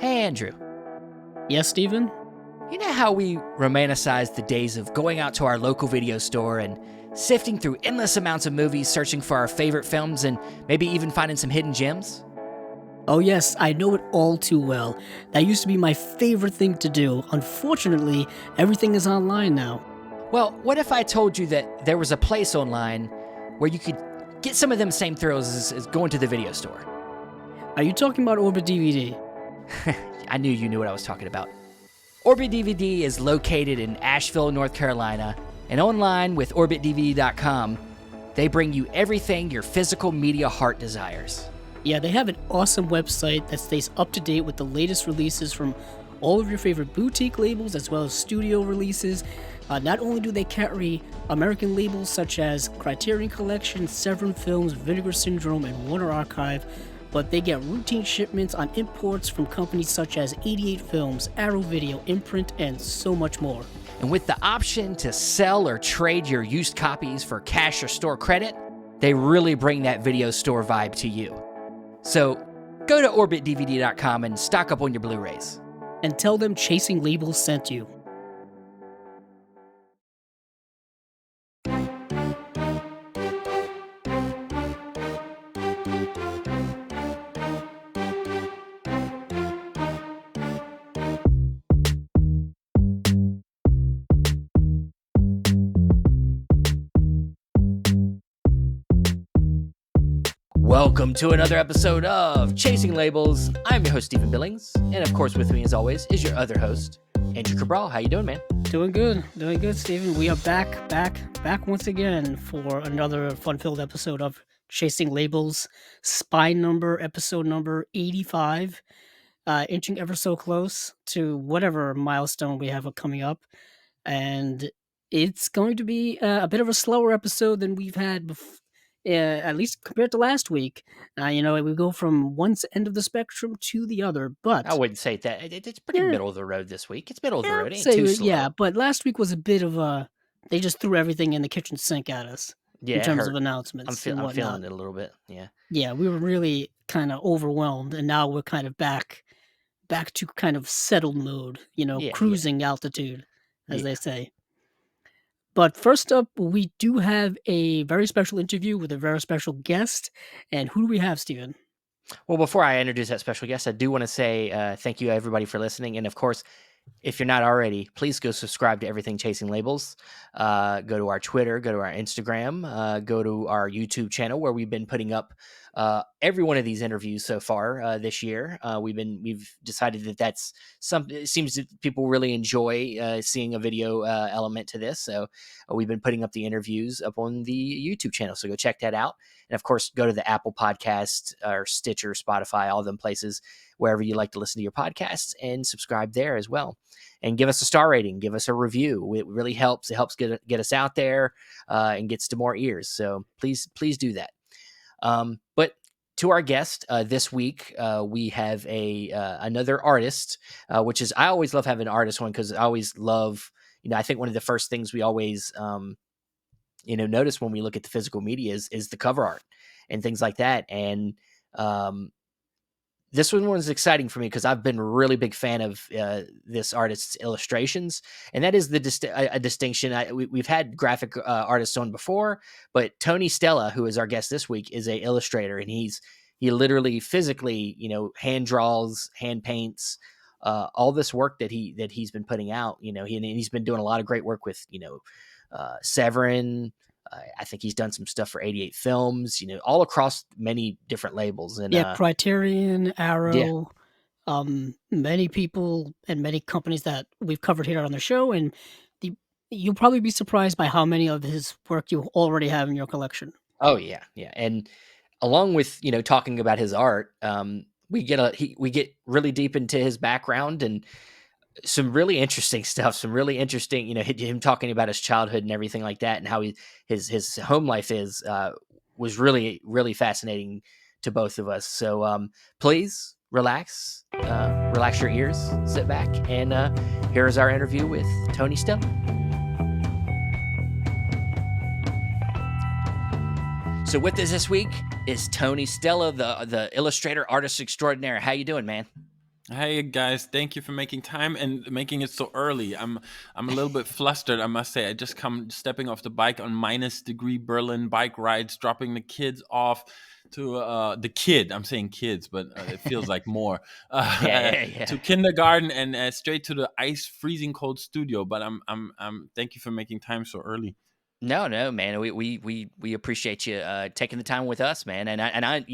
Hey, Andrew. Yes, Steven? You know how we romanticize the days of going out to our local video store and sifting through endless amounts of movies, searching for our favorite films, and maybe even finding some hidden gems? Oh yes, I know it all too well. That used to be my favorite thing to do. Unfortunately, everything is online now. Well, what if I told you that there was a place online where you could get some of them same thrills as going to the video store? Are you talking about Orbit DVD? I knew you knew what I was talking about. Orbit DVD is located in Asheville, North Carolina, and online with OrbitDVD.com, they bring you everything your physical media heart desires. Yeah, they have an awesome website that stays up to date with the latest releases from all of your favorite boutique labels as well as studio releases. Not only do they carry American labels such as Criterion Collection, Severin Films, Vinegar Syndrome, and Warner Archive, but they get routine shipments on imports from companies such as 88 Films, Arrow Video, Imprint, and so much more. And with the option to sell or trade your used copies for cash or store credit, they really bring that video store vibe to you. So go to OrbitDVD.com and stock up on your Blu-rays. And tell them Chasing Labels sent you. Welcome to another episode of Chasing Labels. I'm your host, Stephen Billings, and of course with me as always is your other host, Andrew Cabral. How you doing, man? Doing good, Stephen. We are back once again for another fun-filled episode of Chasing Labels, episode number 85, inching ever so close to whatever milestone we have coming up, and it's going to be a bit of a slower episode than we've had before. At least compared to last week. We go from one end of the spectrum to the other, but I wouldn't say that. It's pretty middle of the road this week. It's middle of the road. It ain't say, too slow. Yeah, but last week was a bit of they just threw everything in the kitchen sink at us in terms of announcements. I'm feeling it a little bit, yeah. Yeah, we were really kind of overwhelmed, and now we're kind of back to kind of settled mode, cruising altitude, as they say. But first up, we do have a very special interview with a very special guest. And who do we have, Steven? Well, before I introduce that special guest, I do want to say thank you, everybody, for listening. And of course, if you're not already, please go subscribe to Everything Chasing Labels. Go to our Twitter, go to our Instagram, go to our YouTube channel where we've been putting up every one of these interviews so far this year. We've decided that that's something. It seems that people really enjoy seeing a video element to this. So we've been putting up the interviews up on the YouTube channel. So go check that out. And of course, go to the Apple Podcast or Stitcher, Spotify, all them places, wherever you like to listen to your podcasts, and subscribe there as well. And give us a star rating, give us a review. It really helps. It helps get us out there and gets to more ears. So please do that. But to our guest this week, we have another artist, which is, I always love having an artist on, because I always love, I think one of the first things we always, notice when we look at the physical media is the cover art and things like that. And this one was exciting for me because I've been a really big fan of this artist's illustrations, and that is a distinction. We've had graphic artists on before, but Tony Stella, who is our guest this week, is an illustrator, and he literally physically, hand draws, hand paints, all this work that he's been putting out. He's been doing a lot of great work with Severin. I think he's done some stuff for 88 Films, all across many different labels. And Criterion, Arrow, many people and many companies that we've covered here on the show. And you'll probably be surprised by how many of his work you already have in your collection. Oh, yeah. Yeah. And along with, talking about his art, we get really deep into his background and some really interesting stuff, him talking about his childhood and everything like that, and how his home life was really, really fascinating to both of us. So please relax your ears, sit back, and here is our interview with Tony Stella. So with us this week is Tony Stella, the illustrator artist extraordinaire. How you doing, man? Hey guys, thank you for making time and making it so early. I'm a little bit flustered, I must say. I just come stepping off the bike on minus degree Berlin bike rides, dropping the kids off to the kid. I'm saying kids, but it feels like more Yeah, uh, yeah, yeah. to kindergarten and straight to the ice freezing cold studio. But I'm thank you for making time so early. No, no, man. We appreciate you taking the time with us, man. And I,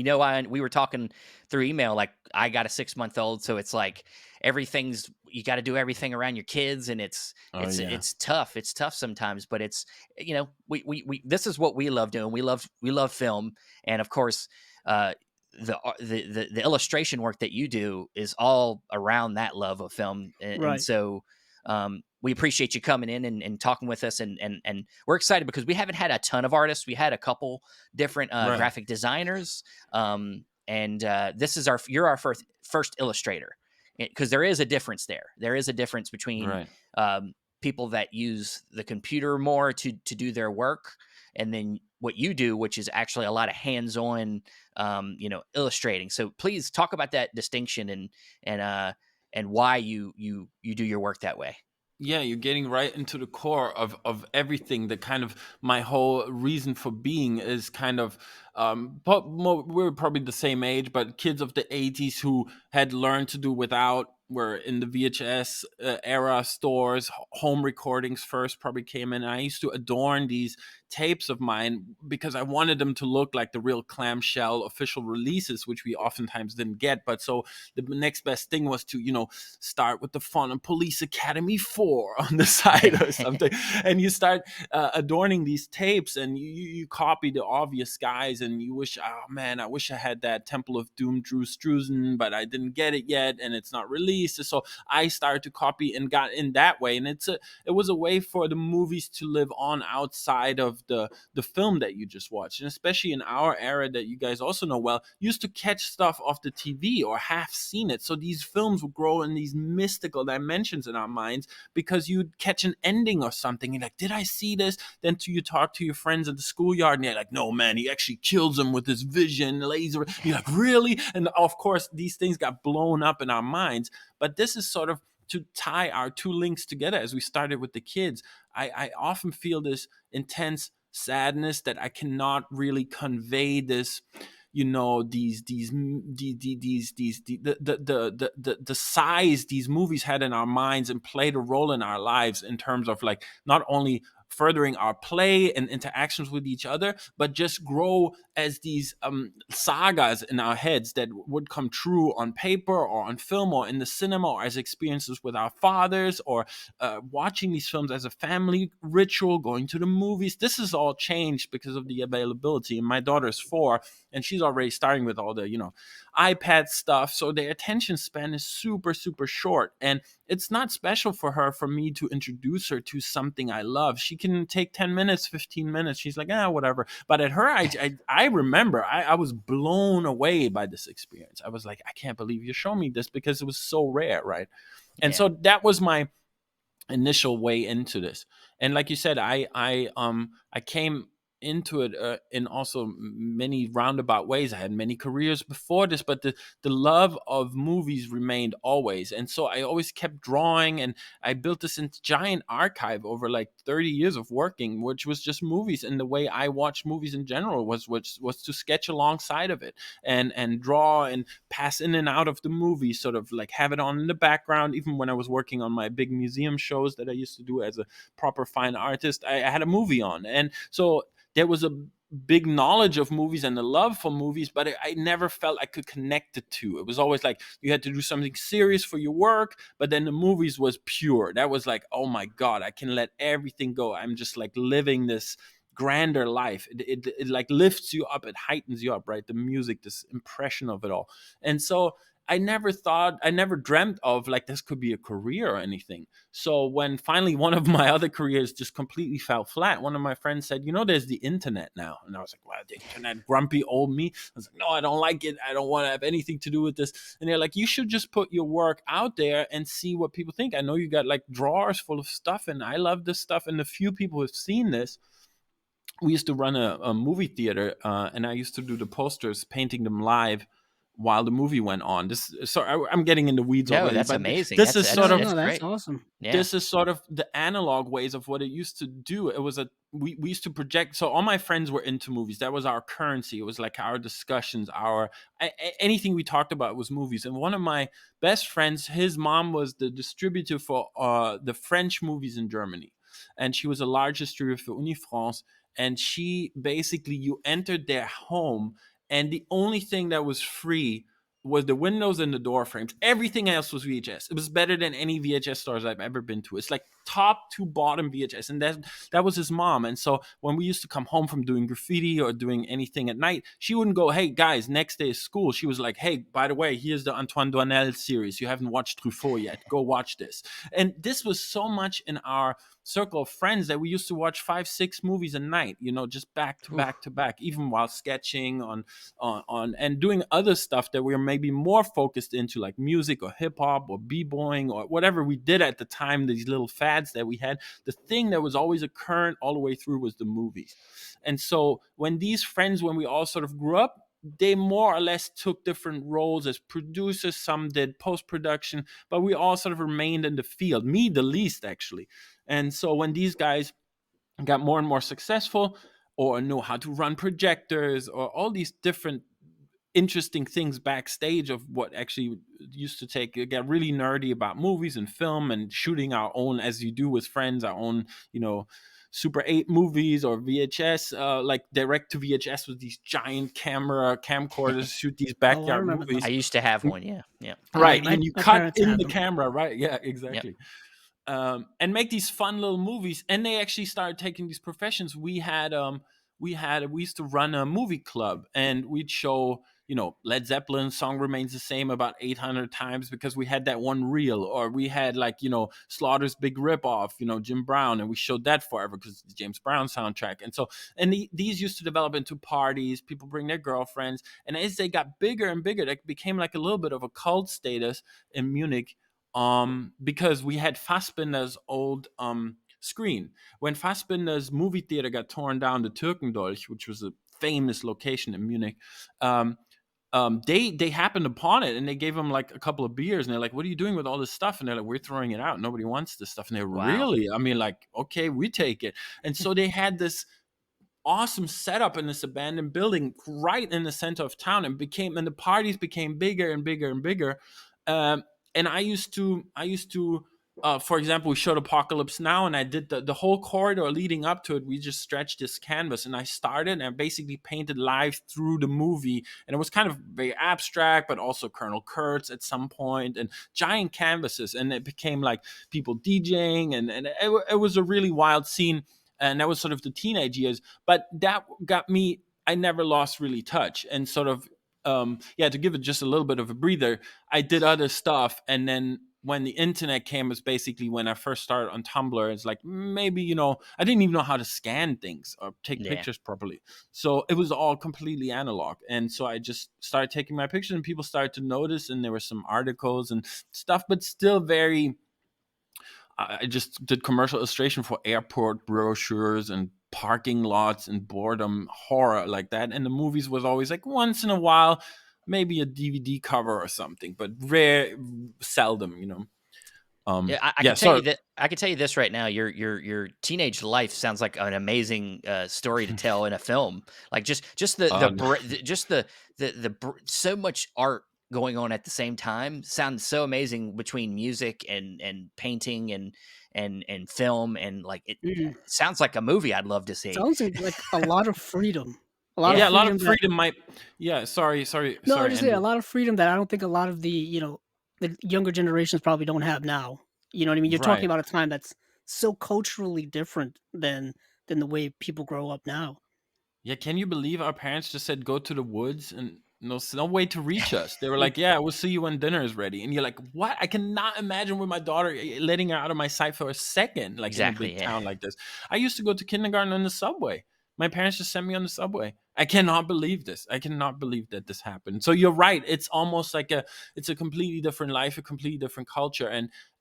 we were talking through email. Like, I got a 6 month old, so it's like everything's you got to do everything around your kids, and it's Oh it's yeah, it's tough. It's tough sometimes, but it's we this is what we love doing. We love film, and of course, the illustration work that you do is all around that love of film, and Right. so we appreciate you coming in and talking with us, and we're excited because we haven't had a ton of artists. We had a couple different right, graphic designers, and this is you're our first illustrator, because there is a difference there. There is a difference between right. people that use the computer more to do their work, and then what you do, which is actually a lot of hands-on, illustrating. So please talk about that distinction, and and why you do your work that way. Yeah, you're getting right into the core of everything. The kind of my whole reason for being is kind of we're probably the same age, but kids of the 80s who had learned to do without, were in the VHS era stores. Home recordings first probably came in, and I used to adorn these tapes of mine because I wanted them to look like the real clamshell official releases, which we oftentimes didn't get. But so the next best thing was to, start with the font of Police Academy 4 on the side or something. And you start adorning these tapes, and you copy the obvious guys, and you wish, oh man, I wish I had that Temple of Doom Drew Struzan, but I didn't get it yet, and it's not released. So I started to copy and got in that way. And it was a way for the movies to live on outside of the film that you just watched. And especially in our era that you guys also know well, used to catch stuff off the TV or half seen it. So these films would grow in these mystical dimensions in our minds because you'd catch an ending or something. You're like, did I see this? Then you talk to your friends at the schoolyard, and you're like, no, man, he actually kills him with his vision, laser. You're like, really? And of course, these things got blown up in our minds. But this is sort of to tie our two links together as we started with the kids. I often feel this intense sadness that I cannot really convey this, the size these movies had in our minds and played a role in our lives, in terms of like not only furthering our play and interactions with each other, but just grow as these sagas in our heads that would come true on paper or on film or in the cinema, or as experiences with our fathers, or watching these films as a family ritual, going to the movies. This has all changed because of the availability. And my daughter's 4, and she's already starting with all the iPad stuff, so their attention span is super super short. And it's not special for her for me to introduce her to something I love. She can take 10 minutes, 15 minutes. She's like, whatever. But at her age, I remember I was blown away by this experience. I was like, I can't believe you showed me this, because it was so rare, right? And Yeah. so that was my initial way into this. And like you said, I came into it in also many roundabout ways. I had many careers before this, but the love of movies remained always. And so I always kept drawing, and I built this giant archive over like 30 years of working, which was just movies. And the way I watched movies in general was to sketch alongside of it, and draw and pass in and out of the movie, sort of like have it on in the background. Even when I was working on my big museum shows that I used to do as a proper fine artist, I had a movie on. And so there was a big knowledge of movies and a love for movies, but I never felt I could connect the two. It was always like you had to do something serious for your work, but then the movies was pure. That was like, oh my God, I can let everything go. I'm just like living this grander life. It like lifts you up, it heightens you up, right? The music, this impression of it all. And so I never dreamt of like this could be a career or anything. So when finally one of my other careers just completely fell flat, one of my friends said, there's the internet now. And I was like, wow, the internet, grumpy old me. I was like, no, I don't like it. I don't want to have anything to do with this. And they're like, you should just put your work out there and see what people think. I know you got like drawers full of stuff, and I love this stuff. And the few people who've seen this, we used to run a movie theater, and I used to do the posters, painting them live while the movie went on. This, sorry, I'm getting in the weeds No, already, that's but amazing. this is sort No, of no, that's Great. awesome. Yeah. this is sort of the analog ways of what it used to do. It was we used to project. So all my friends were into movies. That was our currency. It was like our discussions, anything we talked about was movies. And one of my best friends, his mom was the distributor for the French movies in Germany, and she was a large distributor for Unifrance. And she basically, you entered their home, and the only thing that was free was the windows and the door frames. Everything else was VHS. It was better than any VHS stores I've ever been to. It's like top to bottom VHS, and that was his mom. And so when we used to come home from doing graffiti or doing anything at night, she wouldn't go, "Hey guys, next day is school." She was like, "Hey, by the way, here's the Antoine Doinel series. You haven't watched Truffaut yet. Go watch this." And this was so much in our circle of friends that we used to watch 5-6 movies a night, just back to back to back, even while sketching on and doing other stuff that we were maybe more focused into, like music or hip hop or b-boying or whatever we did at the time, these little fads that we had. The thing that was always a current all the way through was the movies. And so when we all sort of grew up, they more or less took different roles as producers. Some did post-production, but we all sort of remained in the field, me the least, actually. And so when these guys got more and more successful, or know how to run projectors, or all these different interesting things backstage of what actually used to take, get really nerdy about movies and film and shooting our own, as you do with friends, our own, Super 8 movies or VHS, like direct to VHS with these giant camcorders, shoot these Oh, I backyard remember I movies. those. used to have one. Yeah. Yeah. Yeah, Right. my And you my cut parents in had the them. camera, right? Yeah, Yep. exactly. And make these fun little movies. And they actually started taking these professions. We used to run a movie club, and we'd show, Led Zeppelin song remains the same about 800 times because we had that one reel, or we had like, Slaughter's Big Ripoff, Jim Brown, and we showed that forever because it's the James Brown soundtrack. And so, these used to develop into parties. People bring their girlfriends, and as they got bigger and bigger, they became like a little bit of a cult status in Munich, because we had Fassbinder's old screen. When Fassbinder's movie theater got torn down, the Türkendolch, which was a famous location in Munich, they happened upon it, and they gave him like a couple of beers, and they're like, "What are you doing with all this stuff?" And they're like, "We're throwing it out. Nobody wants this stuff." And they're Wow. really, I mean, like, okay, we take it. And so they had this awesome setup in this abandoned building right in the center of town, and the parties became bigger and bigger and bigger. And I used to for example, we showed Apocalypse Now, and I did the whole corridor leading up to it. We just stretched this canvas, and I started and I basically painted live through the movie, and it was kind of very abstract, but also Colonel Kurtz at some point, and giant canvases, and it became like people DJing, and it was a really wild scene. And that was sort of the teenage years, but that got me, I never lost really touch, and sort of, to give it just a little bit of a breather, I did other stuff. And then when the internet came, was basically when I first started on Tumblr. It's like, maybe, I didn't even know how to scan things or take Yeah. pictures properly, so it was all completely analog. And so I just started taking my pictures, and people started to notice, and there were some articles and stuff, but still very, I just did commercial illustration for airport brochures and parking lots and boredom horror like that. And the movies was always like once in a while, maybe a DVD cover or something, but rare, seldom. Yeah, I Yeah. can tell you Sorry. that I can tell you this right now. Your teenage life sounds like an amazing story to tell in a film. Like just Uh, just so much art going on at the same time sounds so amazing between music and painting and film, and like it Mm. sounds like a movie I'd love to see. Sounds like a lot of freedom. A lot of yeah, a Yeah, lot of freedom that freedom might. Yeah. no, I Sorry, just say a Andrew. lot of freedom that I don't think a lot of the younger generations probably don't have now. You know what I mean? You're talking Right. about a time that's so culturally different than the way people grow up now. Yeah, can you believe our parents just said go to the woods, and no way to reach us? They were like, "Yeah, we'll see you when dinner is ready." And you're like, "What?" I cannot imagine with my daughter, letting her out of my sight for a second, like in a exactly. big Yeah. town like this. I used to go to kindergarten on the subway. My parents just sent me on the subway. I cannot believe this. I cannot believe that this happened. So you're right. It's almost like it's a completely different life, a completely different culture.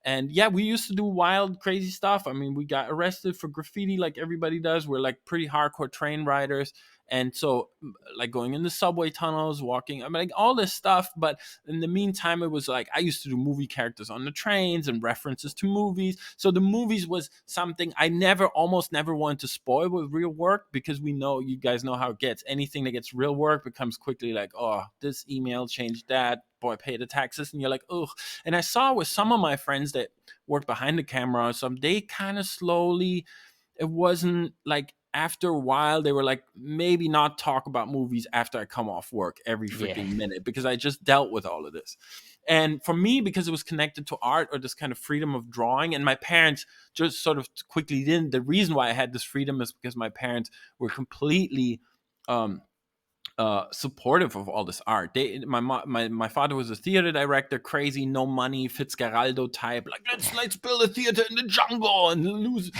And yeah, we used to do wild, crazy stuff. I mean, we got arrested for graffiti like everybody does. We're like pretty hardcore train riders. And so like going in the subway tunnels, walking, I mean, like all this stuff. But in the meantime, it was like I used to do movie characters on the trains and references to movies. So the movies was something I almost never wanted to spoil with real work, because we know, you guys know how it gets. Anything that gets real work becomes quickly like, oh, this email changed that, boy, pay the taxes, and you're like, ugh. And I saw with some of my friends that worked behind the camera, some they kind of slowly, it wasn't like, after a while they were like, maybe not talk about movies after I come off work every Yeah. freaking minute, because I just dealt with all of this. And for me, because it was connected to art or this kind of freedom of drawing, and my parents just sort of quickly didn't. The reason why I had this freedom is because my parents were completely um, supportive of all this art. My father was a theater director, crazy, no money, Fitzgeraldo type, like let's build a theater in the jungle and lose,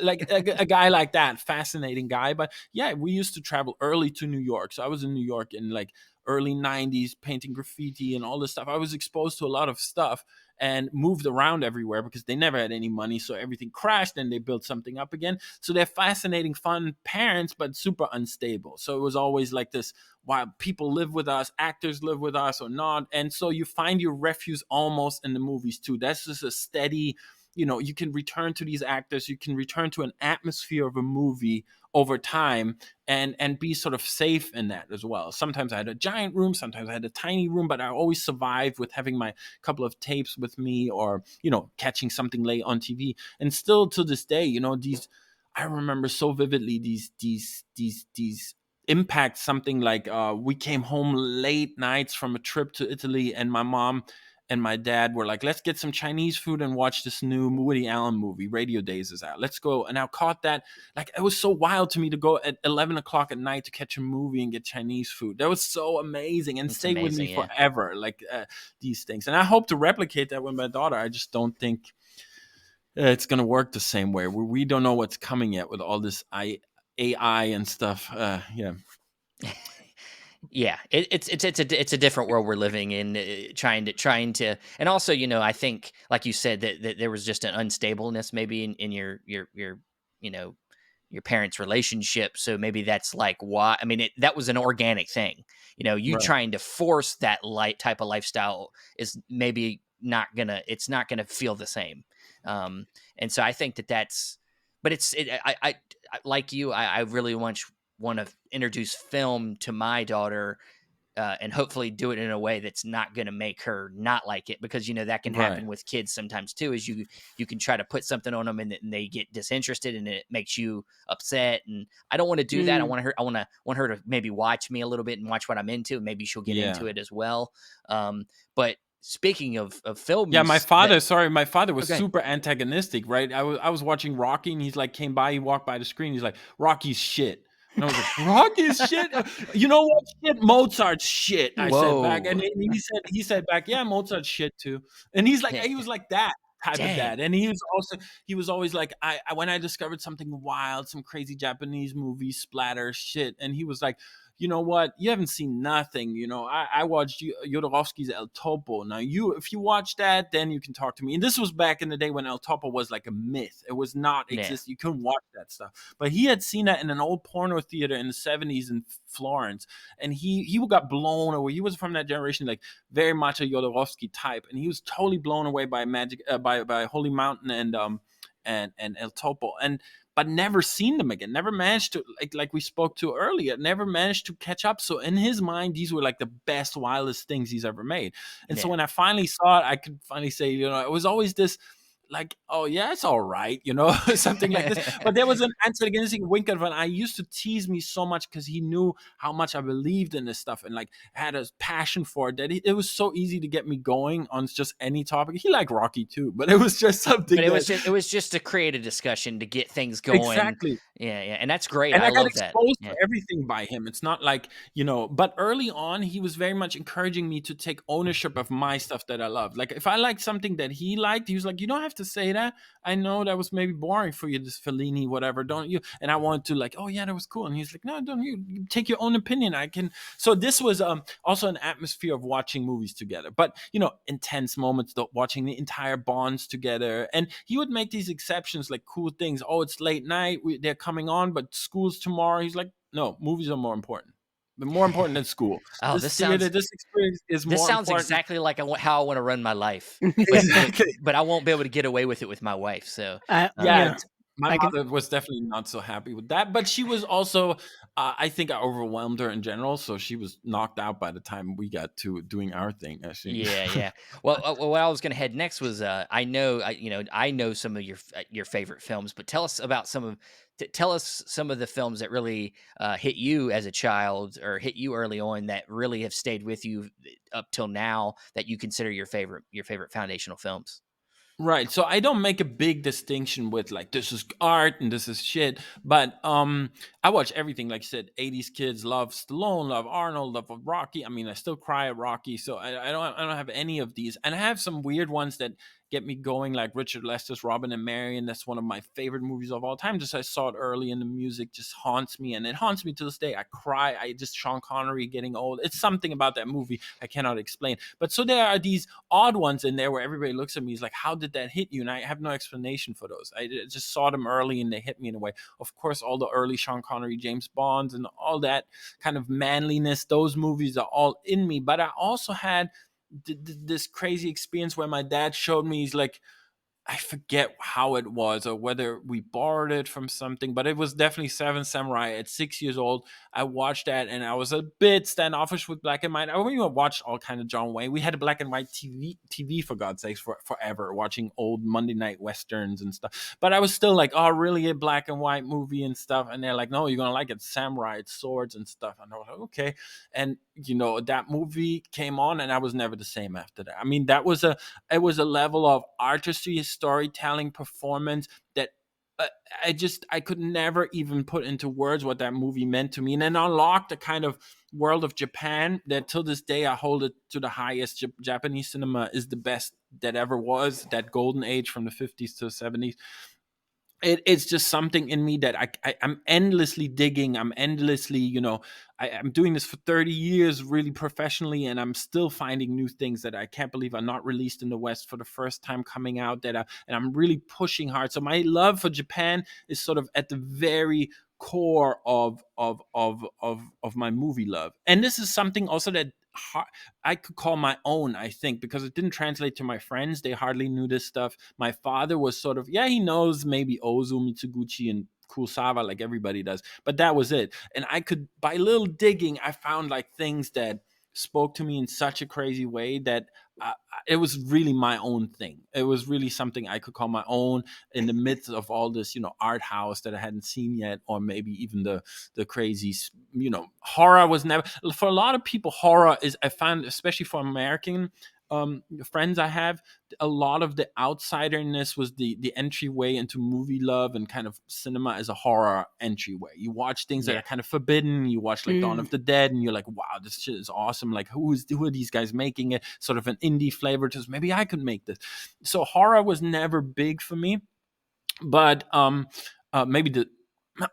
like a guy like that, fascinating guy. But yeah, we used to travel early to New York. So I was in New York in like early 90s, painting graffiti and all this stuff. I was exposed to a lot of stuff and moved around everywhere because they never had any money. So everything crashed and they built something up again. So they're fascinating, fun parents, but super unstable. So it was always like this, while people live with us, actors live with us or not. And so you find your refuge almost in the movies too. That's just a steady, you can return to these actors, you can return to an atmosphere of a movie over time, and be sort of safe in that as well. Sometimes I had a giant room, sometimes I had a tiny room, but I always survived with having my couple of tapes with me, or catching something late on TV. And still to this day, these, I remember so vividly these impact. Something like, we came home late nights from a trip to Italy, and my mom and my dad were like, let's get some Chinese food and watch this new Woody Allen movie, Radio Days is out, let's go. And I caught that, like, it was so wild to me to go at 11 o'clock at night to catch a movie and get Chinese food. That was so amazing and It's stayed with me amazing. Yeah. forever, like, these things. And I hope to replicate that with my daughter. I just don't think it's going to work the same way. We don't know what's coming yet with all this AI and stuff. Yeah. Yeah, it's a different world we're living in, trying to, and also, I think, like you said, that there was just an unstableness maybe in your you know your parents' relationship. So maybe that's like why. I mean, that was an organic thing. You Right. trying to force that light type of lifestyle is maybe not gonna. It's not gonna feel the same. Um, and so I think that's. But like you. I really want to introduce film to my daughter, and hopefully do it in a way that's not going to make her not like it, because that can Right. happen with kids sometimes too. Is you can try to put something on them, and they get disinterested, and it makes you upset. And I don't want to do that. Mm. I want her to maybe watch me a little bit and watch what I'm into, and maybe she'll get Yeah. into it as well. But speaking of Yeah, films that my father was okay. super antagonistic, right? I was watching Rocky, and he's like, came by, he walked by the screen, he's like, Rocky's shit. And I was like, Rocky's shit? You know what shit? Mozart's shit, I said back. And Whoa. he said back, yeah, Mozart's shit too. And he was like that type of dad. Dang. And he was always like, when I discovered something wild, some crazy Japanese movie splatter shit, and he was like, you know what? You haven't seen nothing. I watched Jodorowsky's El Topo. Now, if you watch that, then you can talk to me. And this was back in the day when El Topo was like a myth. It was not Yeah. exist. You couldn't watch that stuff. But he had seen that in an old porno theater in the 70s in Florence, and he got blown away. He was from that generation, like very much a Jodorowsky type, and he was totally blown away by Magic, by Holy Mountain and El Topo, and but never seen them again. Never managed to, like we spoke to earlier, never managed to catch up. So in his mind, these were like the best, wildest things he's ever made. And so Yeah. when I finally saw it, I could finally say, it was always this, like, oh yeah, it's all right, something like this. But there was an antagonistic wink of an. I used to tease me so much because he knew how much I believed in this stuff and like had a passion for it, that it was so easy to get me going on just any topic. He liked Rocky too, but it was just something But that it was just to create a discussion to get things going. exactly. Yeah, yeah, and that's great. And I I got love that. exposed to Yeah, everything by him. It's not like, but early on, he was very much encouraging me to take ownership of my stuff that I love. Like, if I liked something that he liked, he was like, you don't have to say that. I know that was maybe boring for you, this Fellini, whatever, don't you? And I wanted to, like, oh, yeah, that was cool. And he's like, no, don't you take your own opinion. I can. So this was also an atmosphere of watching movies together. But, intense moments, watching the entire Bonds together. And he would make these exceptions, like cool things. Oh, it's late night. They're coming on, but school's tomorrow. He's like, No, movies are more important. They're more important than school. Oh, This theater, this experience is this more sounds important. exactly like how I want to run my life, but Exactly. but I won't be able to get away with it with my wife. So, Yeah, um, Yeah, my I can. mother was definitely not so happy with that, but she was also, I think I overwhelmed her in general, so she was knocked out by the time we got to doing our thing, I think. yeah, yeah. Well, what I was going to head next was I know I know some of your favorite films, but tell us about tell us some of the films that really hit you as a child or hit you early on that really have stayed with you up till now that you consider your favorite foundational films. Right. So I don't make a big distinction with like this is art and this is shit. But I watch everything. Like I said, 80s kids love Stallone, love Arnold, love Rocky. I mean, I still cry at Rocky. So I don't have any of these. And I have some weird ones that get me going, like Richard Lester's Robin and Marion. That's one of my favorite movies of all time. Just I saw it early and the music just haunts me, and it haunts me to this day. I cry. I just Sean Connery getting old. It's something about that movie I cannot explain. But so there are these odd ones in there where everybody looks at me is like, how did that hit you? And I have no explanation for those. I just saw them early and they hit me in a way. Of course, all the early Sean Connery, James Bonds, and all that kind of manliness, those movies are all in me. But I also had this crazy experience where my dad showed me, he's like, I forget how it was or whether we borrowed it from something, but it was definitely Seven Samurai. At 6 years old, I watched that and I was a bit standoffish with black and white. I only watched all kind of John Wayne. We had a black and white TV for God's sakes, forever, watching old Monday night westerns and stuff. But I was still like, oh, really a black and white movie and stuff? And they're like, no, you're gonna like it, samurai, it's swords and stuff. And I was like, okay. And that movie came on, and I was never the same after that. I mean, it was a level of artistry, storytelling, performance that uh, I could never even put into words what that movie meant to me, and then unlocked a kind of world of Japan that till this day I hold it to the highest. Japanese cinema is the best that ever was. That golden age from the 50s to the 70s, it's just something in me that I'm endlessly digging. I'm endlessly, I'm doing this for 30 years really professionally, and I'm still finding new things that I can't believe are not released in the West for the first time coming out. And I'm really pushing hard. So my love for Japan is sort of at the very core of my movie love. And this is something also that I could call my own, I think, because it didn't translate to my friends. They hardly knew this stuff. My father was sort of, yeah, he knows maybe Ozu, Mitsuguchi, and Kurosawa like everybody does, but that was it. And I could, by little digging, I found like things that spoke to me in such a crazy way that uh, it was really my own thing. It was really something I could call my own in the midst of all this, art house that I hadn't seen yet, or maybe even the crazy, horror was never, for a lot of people, horror is, I found, especially for American friends I have, a lot of the outsiderness was the entryway into movie love, and kind of cinema as a horror entryway. You watch things that Yeah. are kind of forbidden. You watch like Dawn Mm, of the Dead, and you're like, wow, this shit is awesome. Like, who are these guys making it? Sort of an indie flavor to, maybe I could make this. So horror was never big for me, but maybe the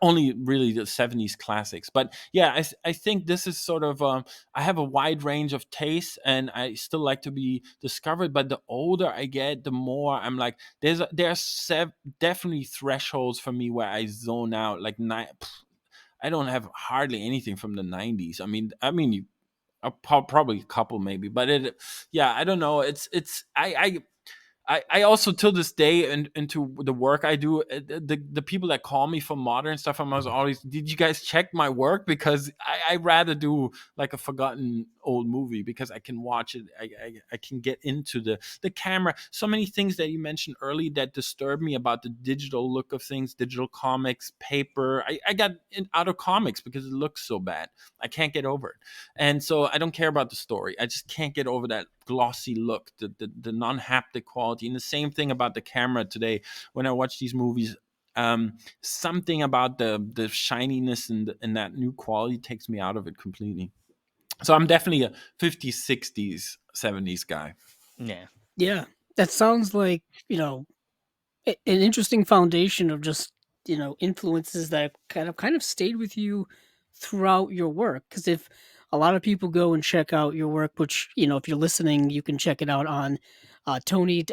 only really the 70s classics. But yeah, I think this is sort of I have a wide range of tastes, and I still like to be discovered. But the older I get, the more I'm like, definitely thresholds for me where I zone out. Like, I don't have hardly anything from the 90s. I mean you, probably a couple maybe, but yeah, I don't know. I also till this day, and into the work I do, the people that call me for modern stuff, I'm always, did you guys check my work? Because I rather do like a forgotten old movie, because I can watch it. I can get into the camera. So many things that you mentioned early that disturb me about the digital look of things, digital comics, paper. I got out of comics because it looks so bad. I can't get over it. And so I don't care about the story. I just can't get over that glossy look, the non-haptic quality. And the same thing about the camera today. When I watch these movies, something about the shininess and that new quality takes me out of it completely. So I'm definitely a 50s, 60s, 70s guy. Yeah. yeah, that sounds like an interesting foundation of just influences that kind of stayed with you throughout your work. Because if a lot of people go and check out your work, which if you're listening, you can check it out on Tony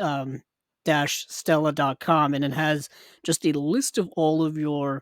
Stella.com, and it has just a list of all of your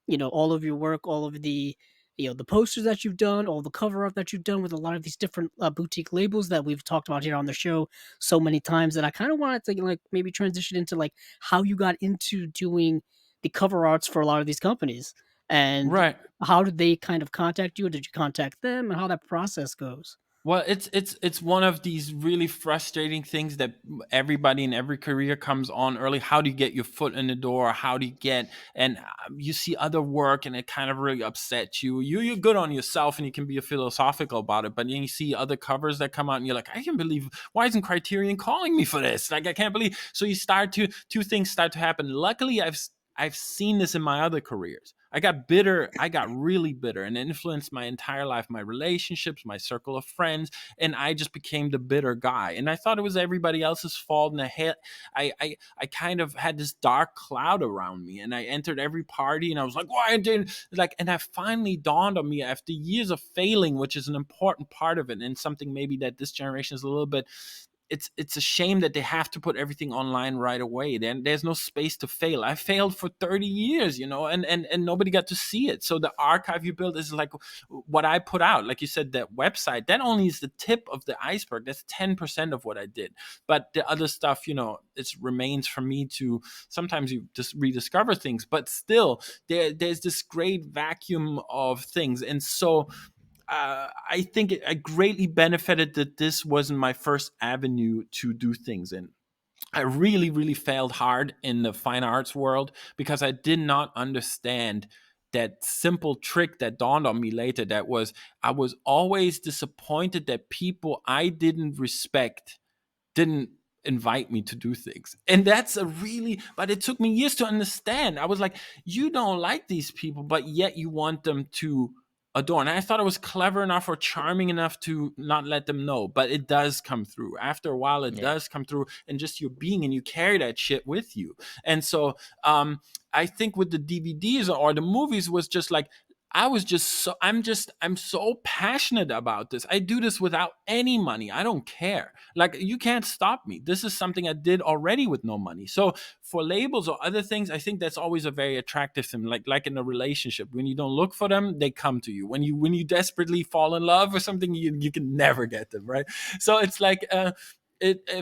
work, all of the the posters that you've done, all the cover art that you've done with a lot of these different boutique labels that we've talked about here on the show so many times. And I kind of wanted to like maybe transition into like how you got into doing the cover arts for a lot of these companies, and Right. how did they kind of contact you? Did you contact them, and how that process goes? Well, it's one of these really frustrating things that everybody in every career comes on early. How do you get your foot in the door? How do you get, and you see other work and it kind of really upsets you. You're good on yourself and you can be philosophical about it, but then you see other covers that come out and you're like, I can't believe, why isn't Criterion calling me for this? Like, I can't believe. So you start to two things start to happen. Luckily, I've seen this in my other careers. I got bitter. I got really bitter, and it influenced my entire life, my relationships, my circle of friends, and I just became the bitter guy. And I thought it was everybody else's fault. And I kind of had this dark cloud around me. And I entered every party, and I was like, "Why I didn't like?" And that finally dawned on me after years of failing, which is an important part of it, and something maybe that this generation is a little bit, it's a shame that they have to put everything online right away. Then there's no space to fail. I failed for 30 years, and nobody got to see it. So the archive you build is like what I put out. Like you said, that website, that only is the tip of the iceberg. That's 10% of what I did. But the other stuff, it remains for me to, sometimes you just rediscover things, but still there's this great vacuum of things. And so I think I greatly benefited that this wasn't my first avenue to do things in. I really, really failed hard in the fine arts world because I did not understand that simple trick that dawned on me later. That was, I was always disappointed that people I didn't respect didn't invite me to do things. And that's but it took me years to understand. I was like, you don't like these people, but yet you want them to adore. And I thought it was clever enough or charming enough to not let them know, but it does come through. After a while, it Yeah. does come through, and just your being, and you carry that shit with you. And so I think with the DVDs or the movies was just like, I was just so I'm so passionate about this. I do this without any money. I don't care. Like, you can't stop me. This is something I did already with no money. So for labels or other things, I think that's always a very attractive thing. Like in a relationship, when you don't look for them, they come to you. When you desperately fall in love or something, you can never get them, right? So it's like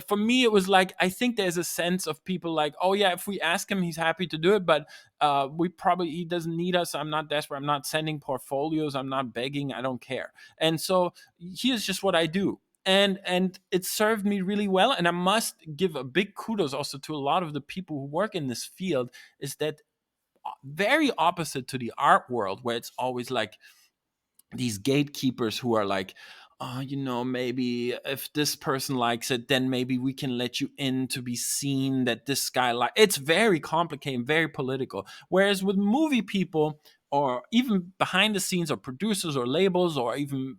for me, it was like, I think there's a sense of people like, oh yeah, if we ask him, he's happy to do it, but he doesn't need us. I'm not desperate. I'm not sending portfolios. I'm not begging. I don't care. And so here's just what I do. And it served me really well. And I must give a big kudos also to a lot of the people who work in this field, is that very opposite to the art world, where it's always like these gatekeepers who are like, oh, maybe if this person likes it, then maybe we can let you in to be seen that this guy like. It's very complicated, very political. Whereas with movie people, or even behind the scenes, or producers or labels, or even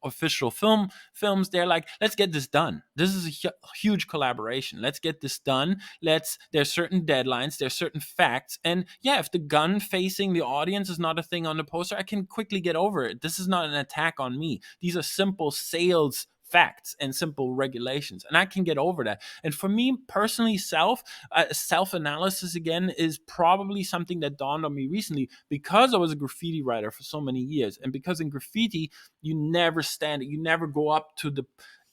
official films, they're like, let's get this done. This is a huge collaboration. Let's get this done. There's certain deadlines, there's certain facts, and yeah, if the gun facing the audience is not a thing on the poster, I can quickly get over it. This is not an attack on me. These are simple sales facts and simple regulations, and I can get over that. And for me personally, self-analysis again is probably something that dawned on me recently, because I was a graffiti writer for so many years, and because in graffiti you never stand it, you never go up to the,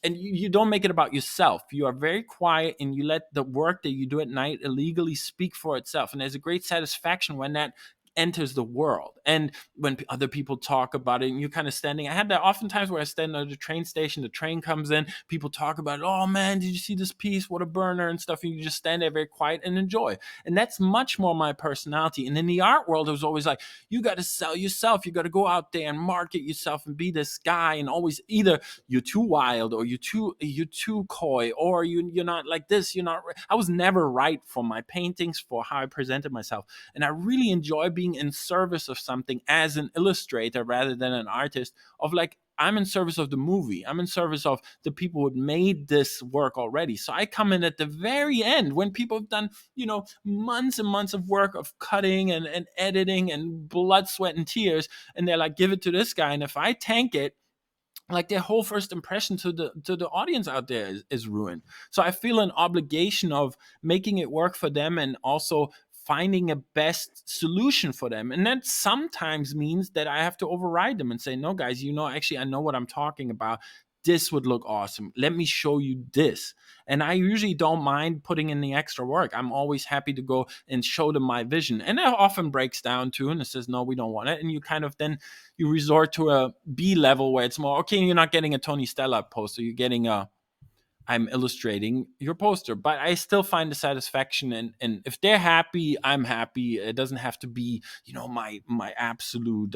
and you don't make it about yourself. You are very quiet, and you let the work that you do at night illegally speak for itself. And there's a great satisfaction when that enters the world. And when other people talk about it, and you're kind of standing, I had that oftentimes where I stand at the train station, the train comes in, people talk about it, oh man, did you see this piece, what a burner and stuff, and you just stand there very quiet and enjoy. And that's much more my personality. And in the art world, it was always like, you got to sell yourself, you got to go out there and market yourself and be this guy, and always either you're too wild, or you're too coy, or you're not like this, you're not. I was never right for my paintings, for how I presented myself. And I really enjoy being in service of something as an illustrator rather than an artist, of like, I'm in service of the movie. I'm in service of the people who had made this work already. So I come in at the very end, when people have done, months and months of work of cutting and editing and blood, sweat, and tears. And they're like, give it to this guy. And if I tank it, like, their whole first impression to the audience out there is ruined. So I feel an obligation of making it work for them, and also finding a best solution for them. And that sometimes means that I have to override them and say, no, guys, actually, I know what I'm talking about. This would look awesome. Let me show you this. And I usually don't mind putting in the extra work. I'm always happy to go and show them my vision. And that often breaks down too, and it says, no, we don't want it. And you kind of then you resort to a B level where it's more, okay, you're not getting a Tony Stella poster, you're getting a I'm illustrating your poster, but I still find the satisfaction, and if they're happy, I'm happy. It doesn't have to be, my absolute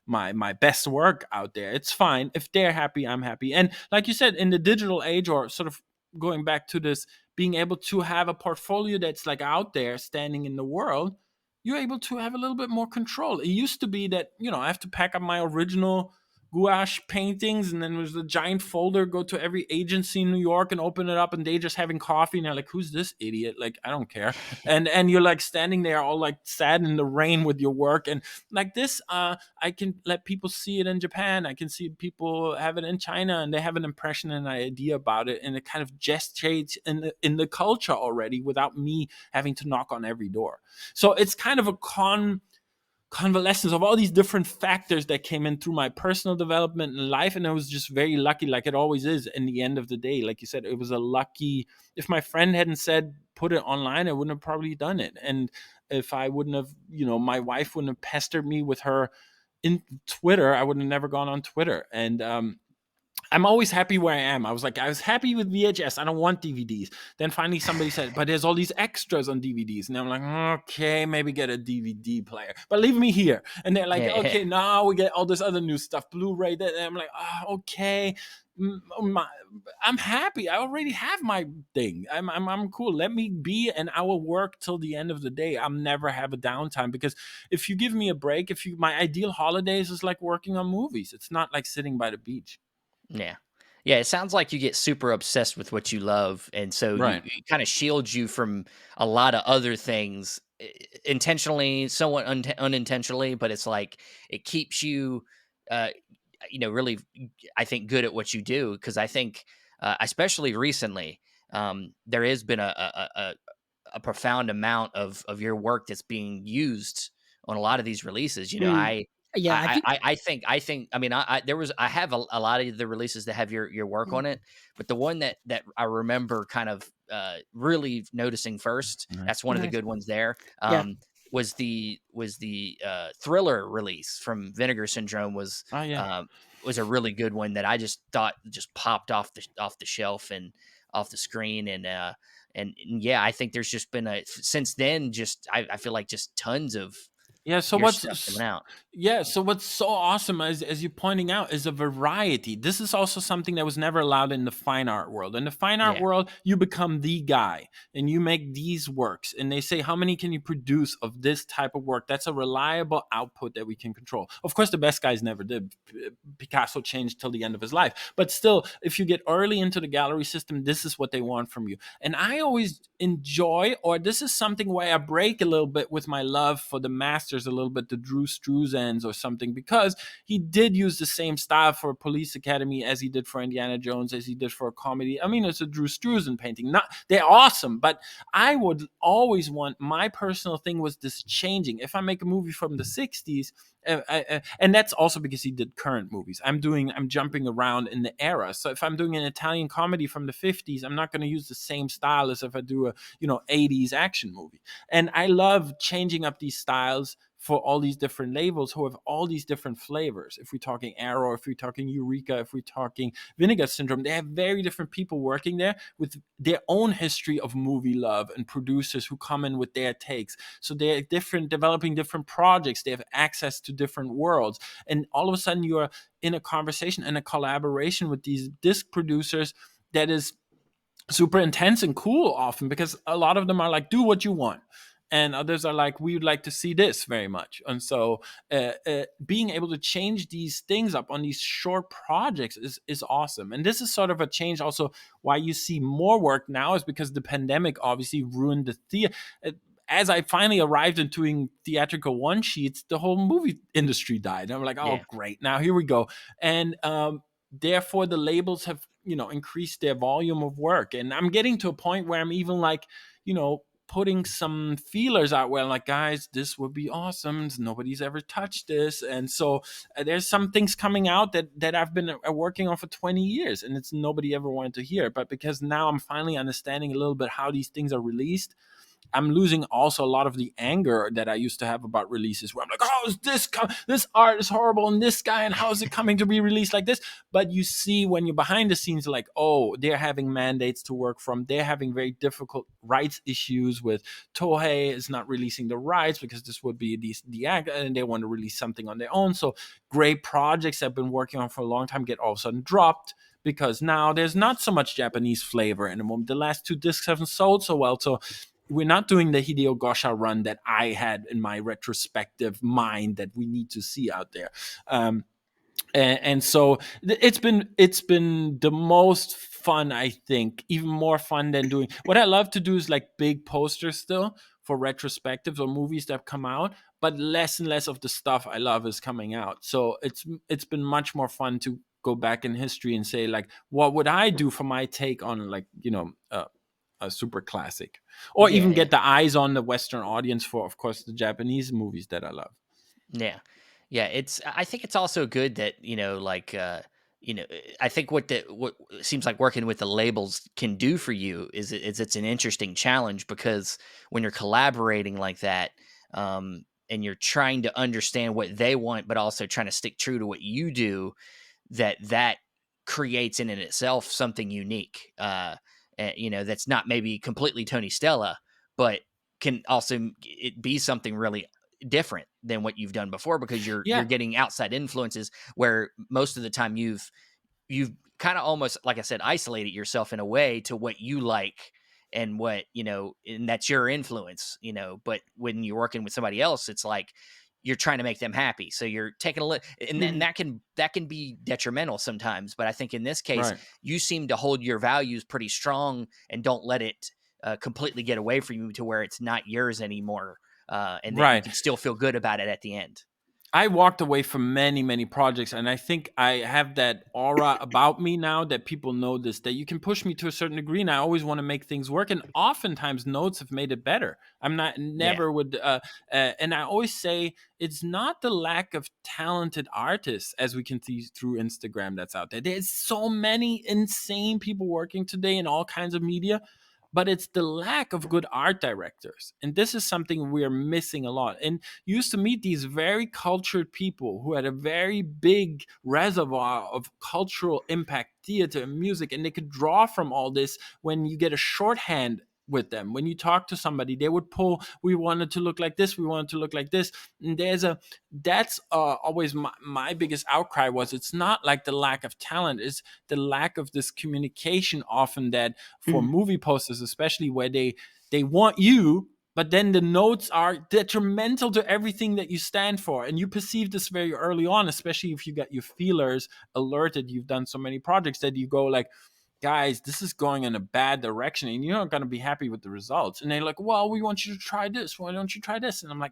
my best work out there. It's fine. If they're happy, I'm happy. And like you said, in the digital age, or sort of going back to this, being able to have a portfolio that's like out there standing in the world, you're able to have a little bit more control. It used to be that, I have to pack up my original gouache paintings, and then there's a giant folder, go to every agency in New York and open it up, and they just having coffee, and they're like, who's this idiot? Like, I don't care. And you're like standing there all like sad in the rain with your work. And like this, I can let people see it in Japan, I can see people have it in China, and they have an impression and an idea about it, and it kind of gestates in the culture already without me having to knock on every door. So it's kind of a convalescence of all these different factors that came in through my personal development in life. And I was just very lucky, like it always is in the end of the day. Like you said, it was a lucky, if my friend hadn't said put it online, I wouldn't have probably done it. And if I wouldn't have, my wife wouldn't have pestered me with her in Twitter, I would have never gone on Twitter. And I'm always happy where I am. I was happy with VHS. I don't want DVDs. Then finally somebody said, but there's all these extras on DVDs. And I'm like, okay, maybe get a DVD player, but leave me here. And they're like, okay, now we get all this other new stuff, Blu-ray. And I'm like, okay, I'm happy. I already have my thing. I'm cool. Let me be, and I will work till the end of the day. I'll never have a downtime, because if you give me a break, my ideal holidays is like working on movies. It's not like sitting by the beach. Yeah. Yeah, it sounds like you get super obsessed with what you love, and so Right. it kinda shields you from a lot of other things, intentionally, somewhat unintentionally, but it's like it keeps you, uh, really, I think, good at what you do. Because I think, especially recently, there has been a profound amount of your work that's being used on a lot of these releases. Mm. Yeah, I think. I mean, I have a lot of the releases that have your work on it, but the one that I remember kind of really noticing first, Nice. that's one of the Nice. good ones there. Yeah. Was the Thriller release from Vinegar Syndrome, Oh yeah. was a really good one that I just thought just popped off the shelf and off the screen. And yeah, I think there's just been since then, just I feel like just tons of Yeah, so your stuff coming out. what's so awesome, as you're pointing out, is a variety. This is also something that was never allowed in the fine art world. In the fine art Yeah. world, you become the guy and you make these works, and they say, how many can you produce of this type of work? That's a reliable output that we can control. Of course, the best guys never did. Picasso changed till the end of his life, but still, if you get early into the gallery system, this is what they want from you. And I always enjoy, or this is something where I break a little bit with my love for the masters, a little bit, the Drew Struzans or something, because he did use the same style for Police Academy as he did for Indiana Jones, as he did for a comedy. I mean, it's a Drew Struzan painting. Not they're awesome, but I would always want, my personal thing was this changing. If I make a movie from the 60s, and that's also because he did current movies. I'm jumping around in the era. So if I'm doing an Italian comedy from the 50s, I'm not going to use the same style as if I do a 80s action movie. And I love changing up these styles for all these different labels who have all these different flavors. If we're talking Arrow, if we're talking Eureka, if we're talking Vinegar Syndrome, they have very different people working there with their own history of movie love, and producers who come in with their takes. So they're different, developing different projects. They have access to different worlds. And all of a sudden you're in a conversation and a collaboration with these disc producers that is super intense and cool often, because a lot of them are like, do what you want, and others are like, we would like to see this very much. And so being able to change these things up on these short projects is awesome. And this is sort of a change also why you see more work now, is because the pandemic obviously ruined the theater. As I finally arrived in doing theatrical one sheets, the whole movie industry died. And I'm like, oh, Yeah. great. Now here we go. And therefore the labels have, increased their volume of work. And I'm getting to a point where I'm even like, putting some feelers out where, like, guys, this would be awesome. Nobody's ever touched this. And so there's some things coming out that I've been working on for 20 years, and it's nobody ever wanted to hear. But because now I'm finally understanding a little bit how these things are released, I'm losing also a lot of the anger that I used to have about releases, where I'm like, "Oh, is this art is horrible, and this guy, and how is it coming to be released like this?" But you see, when you're behind the scenes, like, oh, they're having mandates to work from. They're having very difficult rights issues with Tohei is not releasing the rights because this would be the act, and they want to release something on their own. So great projects I've been working on for a long time get all of a sudden dropped because now there's not so much Japanese flavor in the moment. The last two discs haven't sold so well, so we're not doing the Hideo Gosha run that I had in my retrospective mind that we need to see out there. And so it's been the most fun, I think, even more fun than doing what I love to do is like big posters still for retrospectives or movies that have come out, but less and less of the stuff I love is coming out. So it's been much more fun to go back in history and say, like, what would I do for my take on, like, a super classic, or Yeah, even yeah. get the eyes on the Western audience for, of course, the Japanese movies that I love. Yeah. Yeah, I think it's also good that, like I think what seems like working with the labels can do for you is it's an interesting challenge because when you're collaborating like that, and you're trying to understand what they want but also trying to stick true to what you do, that creates in and itself something unique. That's not maybe completely Tony Stella, but can also it be something really different than what you've done before because you're Yeah, getting outside influences where most of the time you've kind of almost, like I said, isolated yourself in a way to what you like and what, and that's your influence, but when you're working with somebody else, it's like you're trying to make them happy. So you're taking a look, and mhm, that can be detrimental sometimes. But I think in this case, right. you seem to hold your values pretty strong and don't let it completely get away from you to where it's not yours anymore, and that you Right. can still feel good about it at the end. I walked away from many, many projects, and I think I have that aura about me now that people know this, that you can push me to a certain degree, and I always want to make things work. And oftentimes, notes have made it better. I'm not Yeah. never would, and I always say it's not the lack of talented artists as we can see through Instagram that's out there. There's so many insane people working today in all kinds of media, but it's the lack of good art directors. And this is something we're missing a lot. And you used to meet these very cultured people who had a very big reservoir of cultural impact, theater and music, and they could draw from all this. When you get a shorthand with them, when you talk to somebody, they would pull, we wanted to look like this, we wanted to look like this. And that's always my biggest outcry was, it's not like the lack of talent, it's the lack of this communication often, that for Mm. movie posters especially, where they want you, but then the notes are detrimental to everything that you stand for. And you perceive this very early on, especially if you got your feelers alerted, you've done so many projects, that you go like, guys, this is going in a bad direction and you're not going to be happy with the results. And they're like, well, we want you to try this. Why don't you try this? And I'm like,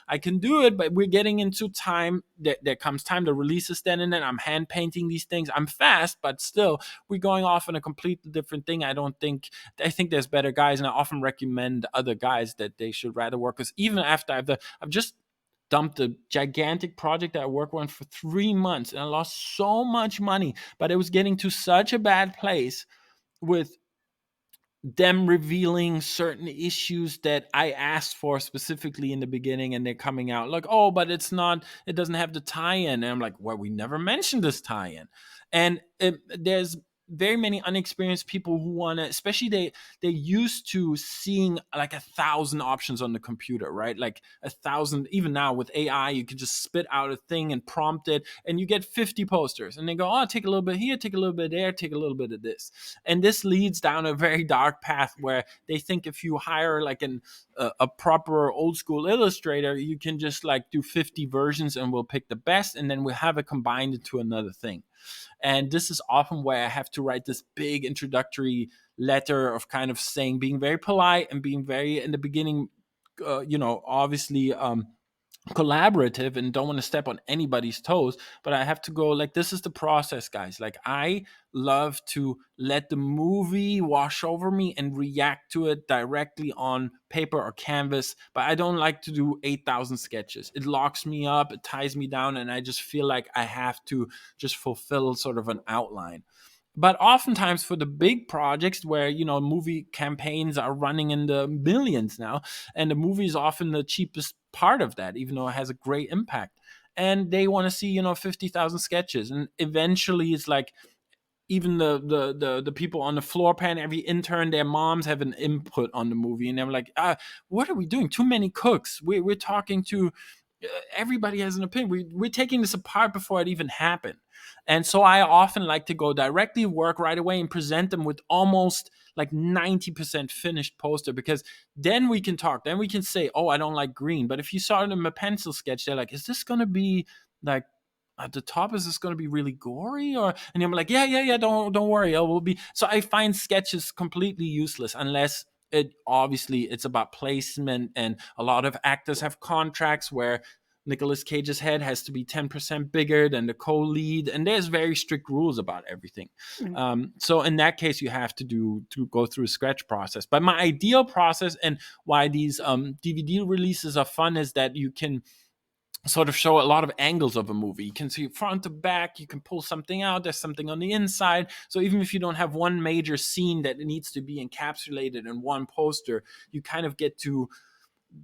I can do it, but we're getting into time. There comes time to release this then and then. I'm hand painting these things. I'm fast, but still, we're going off on a completely different thing. I think there's better guys, and I often recommend other guys that they should rather work. Because even after I've just dumped a gigantic project that I worked on for 3 months, and I lost so much money, but it was getting to such a bad place with them revealing certain issues that I asked for specifically in the beginning, and they're coming out like, oh, but it doesn't have the tie-in. And I'm like, well, we never mentioned this tie-in. And there's very many unexperienced people who want to, especially they're used to seeing like 1,000 options on the computer, right? Like 1,000. Even now with AI, you can just spit out a thing and prompt it, and you get 50 posters, and they go, oh, take a little bit here, take a little bit there, take a little bit of this. And this leads down a very dark path where they think if you hire like a proper old school illustrator, you can just like do 50 versions and we'll pick the best, and then we'll have it combined into another thing. And this is often where I have to write this big introductory letter of kind of saying, being very polite and being very in the beginning, obviously collaborative and don't want to step on anybody's toes, but I have to go like, this is the process, guys. Like, I love to let the movie wash over me and react to it directly on paper or canvas, but I don't like to do 8,000 sketches. It locks me up, it ties me down, and I just feel like I have to just fulfill sort of an outline. But oftentimes for the big projects where, movie campaigns are running in the millions now, and the movie is often the cheapest part of that, even though it has a great impact, and they want to see 50,000 sketches, and eventually it's like, even the people on the floor plan, every intern, their moms have an input on the movie, and they're like, what are we doing? Too many cooks. We're talking to everybody has an opinion. We're taking this apart before it even happened. And so I often like to go directly work right away and present them with almost like 90% finished poster, because then we can talk. Then we can say, oh, I don't like green. But if you saw them a pencil sketch, they're like, is this going to be like, at the top, is this going to be really gory? Or, and I'm like, yeah, don't worry, it will be. So I find sketches completely useless unless it's about placement, and a lot of actors have contracts where Nicolas Cage's head has to be 10% bigger than the co-lead, and there's very strict rules about everything. Mm. So in that case, you have to go through a sketch process. But my ideal process, and why these DVD releases are fun, is that you can sort of show a lot of angles of a movie. You can see front to back, you can pull something out, there's something on the inside. So even if you don't have one major scene that needs to be encapsulated in one poster, you kind of get to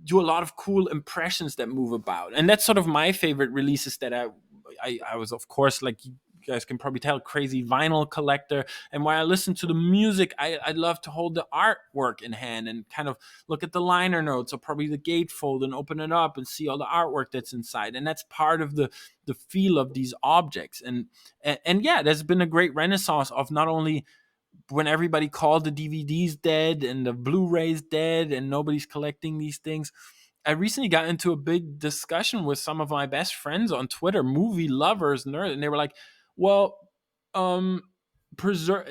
do a lot of cool impressions that move about. And that's sort of my favorite releases that I was, of course, like you guys can probably tell, crazy vinyl collector. And while I listen to the music, I love to hold the artwork in hand and kind of look at the liner notes, or probably the gatefold, and open it up and see all the artwork that's inside. And that's part of the feel of these objects. And yeah, there's been a great renaissance of not only when everybody called the DVDs dead and the Blu-rays dead and nobody's collecting these things. I recently got into a big discussion with some of my best friends on Twitter, movie lovers, nerds, and they were like, "Well, um,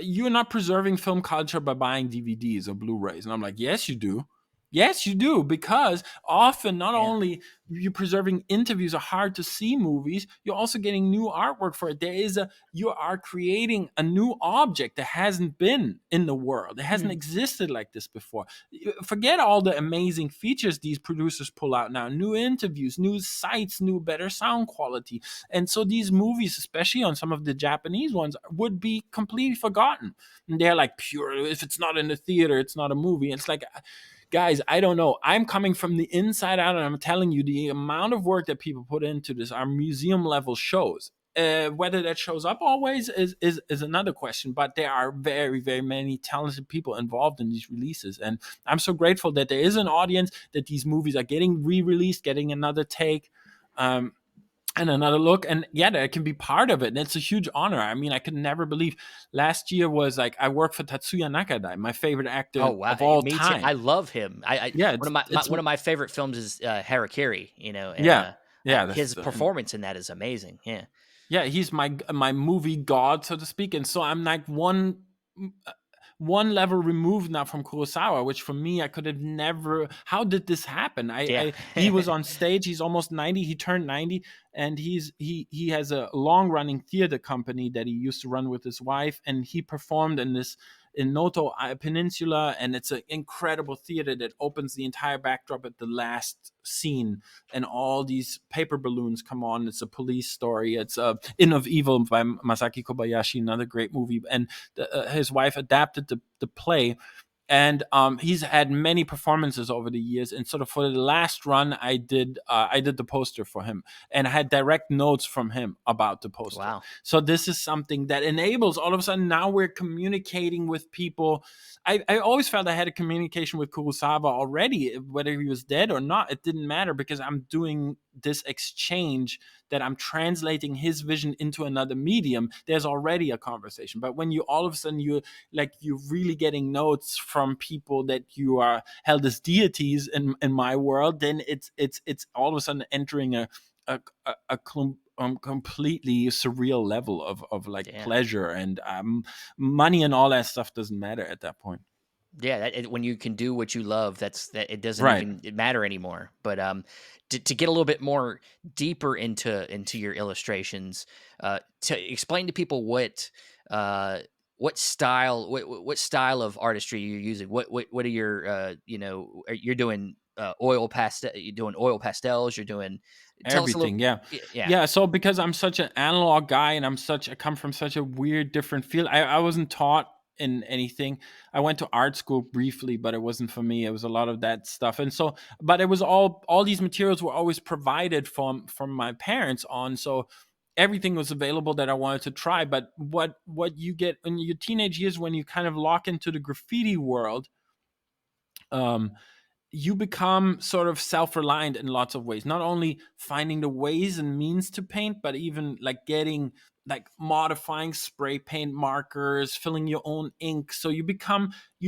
you're not preserving film culture by buying DVDs or Blu-rays." And I'm like, "Yes, you do. Yes, you do, because often not Yeah. only you're preserving interviews or hard to see movies, you're also getting new artwork for it. You are creating a new object that hasn't been in the world. It hasn't Mm. existed like this before. Forget all the amazing features these producers pull out now, new interviews, new sites, new better sound quality. And so these movies, especially on some of the Japanese ones, would be completely forgotten. And they're like, pure, if it's not in the theater, it's not a movie. It's like, guys, I don't know. I'm coming from the inside out, and I'm telling you, the amount of work that people put into this are museum level shows. Whether that shows up always is another question, but there are very, very many talented people involved in these releases, and I'm so grateful that there is an audience, that these movies are getting re-released, getting another take. And another look, and yeah, that can be part of it, and it's a huge honor. I mean, I could never believe last year was like, I worked for Tatsuya Nakadai, my favorite Oh actor wow, of all me too. time. I love him. Yeah, One of it's one of my favorite films is Harakiri. yeah, yeah. His performance in that is amazing. Yeah, Yeah, he's my movie god, so to speak, and so I'm like one level removed now from Kurosawa, which for me, I could have never. How did this happen? yeah, He was on stage. He's almost 90. He turned 90, and he has a long running theater company that he used to run with his wife, and he performed in Noto Peninsula, and it's an incredible theater that opens the entire backdrop at the last scene, and all these paper balloons come on. It's a police story. It's In of Evil by Masaki Kobayashi, another great movie, and his wife adapted the play. And he's had many performances over the years, and sort of for the last run, I did the poster for him, and I had direct notes from him about the poster. wow, So this is something that enables, all of a sudden, now we're communicating with people. I always felt I had a communication with Kurosawa already, whether he was dead or not. It didn't matter, because I'm doing this exchange, that I'm translating his vision into another medium. There's already a conversation. But when you all of a sudden you're really getting notes from people that you are held as deities in my world, then it's all of a sudden entering a completely surreal level of like yeah. pleasure, and money and all that stuff doesn't matter at that point. Yeah, when you can do what you love, that it doesn't Right. even matter anymore. But to get a little bit more deeper into your illustrations, to explain to people uh what style of artistry you're using. What are your you're doing you're doing oil pastels. You're doing. Tell us a little. Everything, yeah. Yeah. Yeah, so because I'm such an analog guy and I come from such a weird different field. I wasn't taught in anything. I went to art school briefly, but it wasn't for me. It was a lot of that stuff. And so but it was all these materials were always provided from my parents on, so everything was available that I wanted to try. But what you get in your teenage years when you kind of lock into the graffiti world, um you become sort of self-reliant in lots of ways, not only finding the ways and means to paint, but even like getting like modifying spray paint markers, filling your own ink. So you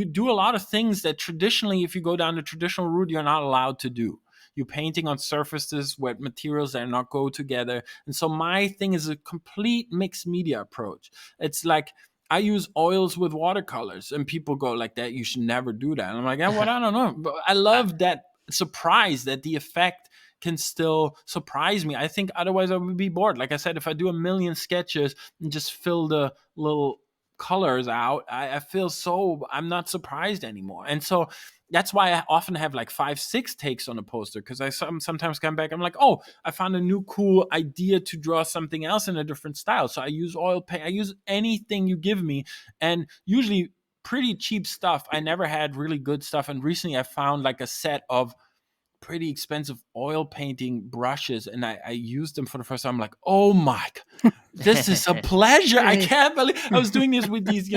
do a lot of things that traditionally, if you go down the traditional route, you're not allowed to do. You're painting on surfaces where materials that not go together. And so my thing is a complete mixed media approach. It's like I use oils with watercolors, and people go like that. You should never do that. And I'm like, yeah, what? I don't know, but I I, love that surprise that the effect can still surprise me. I think otherwise I would be bored. Like I said, if I do a million sketches and just fill the little colors out, I feel so I'm not surprised anymore. And so that's why I often have like 5, 6 takes on a poster, because sometimes come back. I'm like, oh, I found a new cool idea to draw something else in a different style. So I use oil paint. I use anything you give me, and usually pretty cheap stuff. I never had really good stuff, and recently I found like a set of pretty expensive oil painting brushes, and I used them for the first time. I'm like, oh my God, this is a pleasure. I Hey. can't believe I was doing this with these,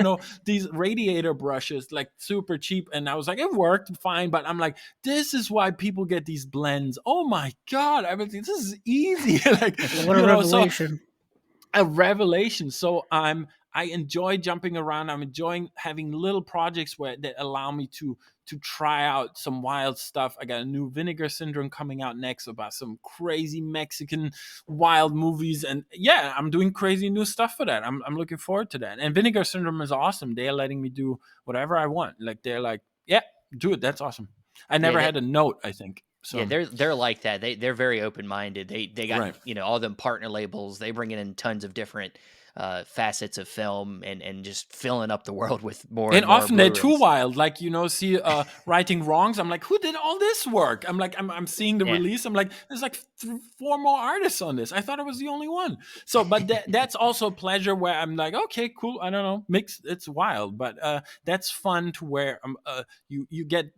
these radiator brushes, like super cheap. And I was like, it worked fine. But I'm like, this is why people get these blends. Oh my God. I mean, this is easy. Like, What a so revelation. a revelation. So I enjoy jumping around. I'm enjoying having little projects that allow me to try out some wild stuff. I got a new Vinegar Syndrome coming out next about some crazy Mexican wild movies, and yeah, I'm doing crazy new stuff for that. I'm looking forward to that. And Vinegar Syndrome is awesome. They're letting me do whatever I want. Like they're like, yeah, do it. That's awesome. I yeah. never had a note, I think. Yeah, So they're like that. They're very open minded. They got right. all them partner labels. They bring in tons of different facets of film and just filling up the world with more And and more often they're too Blu-rays. wild, like see righting wrongs. I'm like, who did all this work? I'm seeing the Yeah, release. I'm like, there's like 4 more artists on this. I thought I was the only one. So, but that's also a pleasure where I'm like, okay, cool. I don't know, mix. It's wild, but that's fun to where you get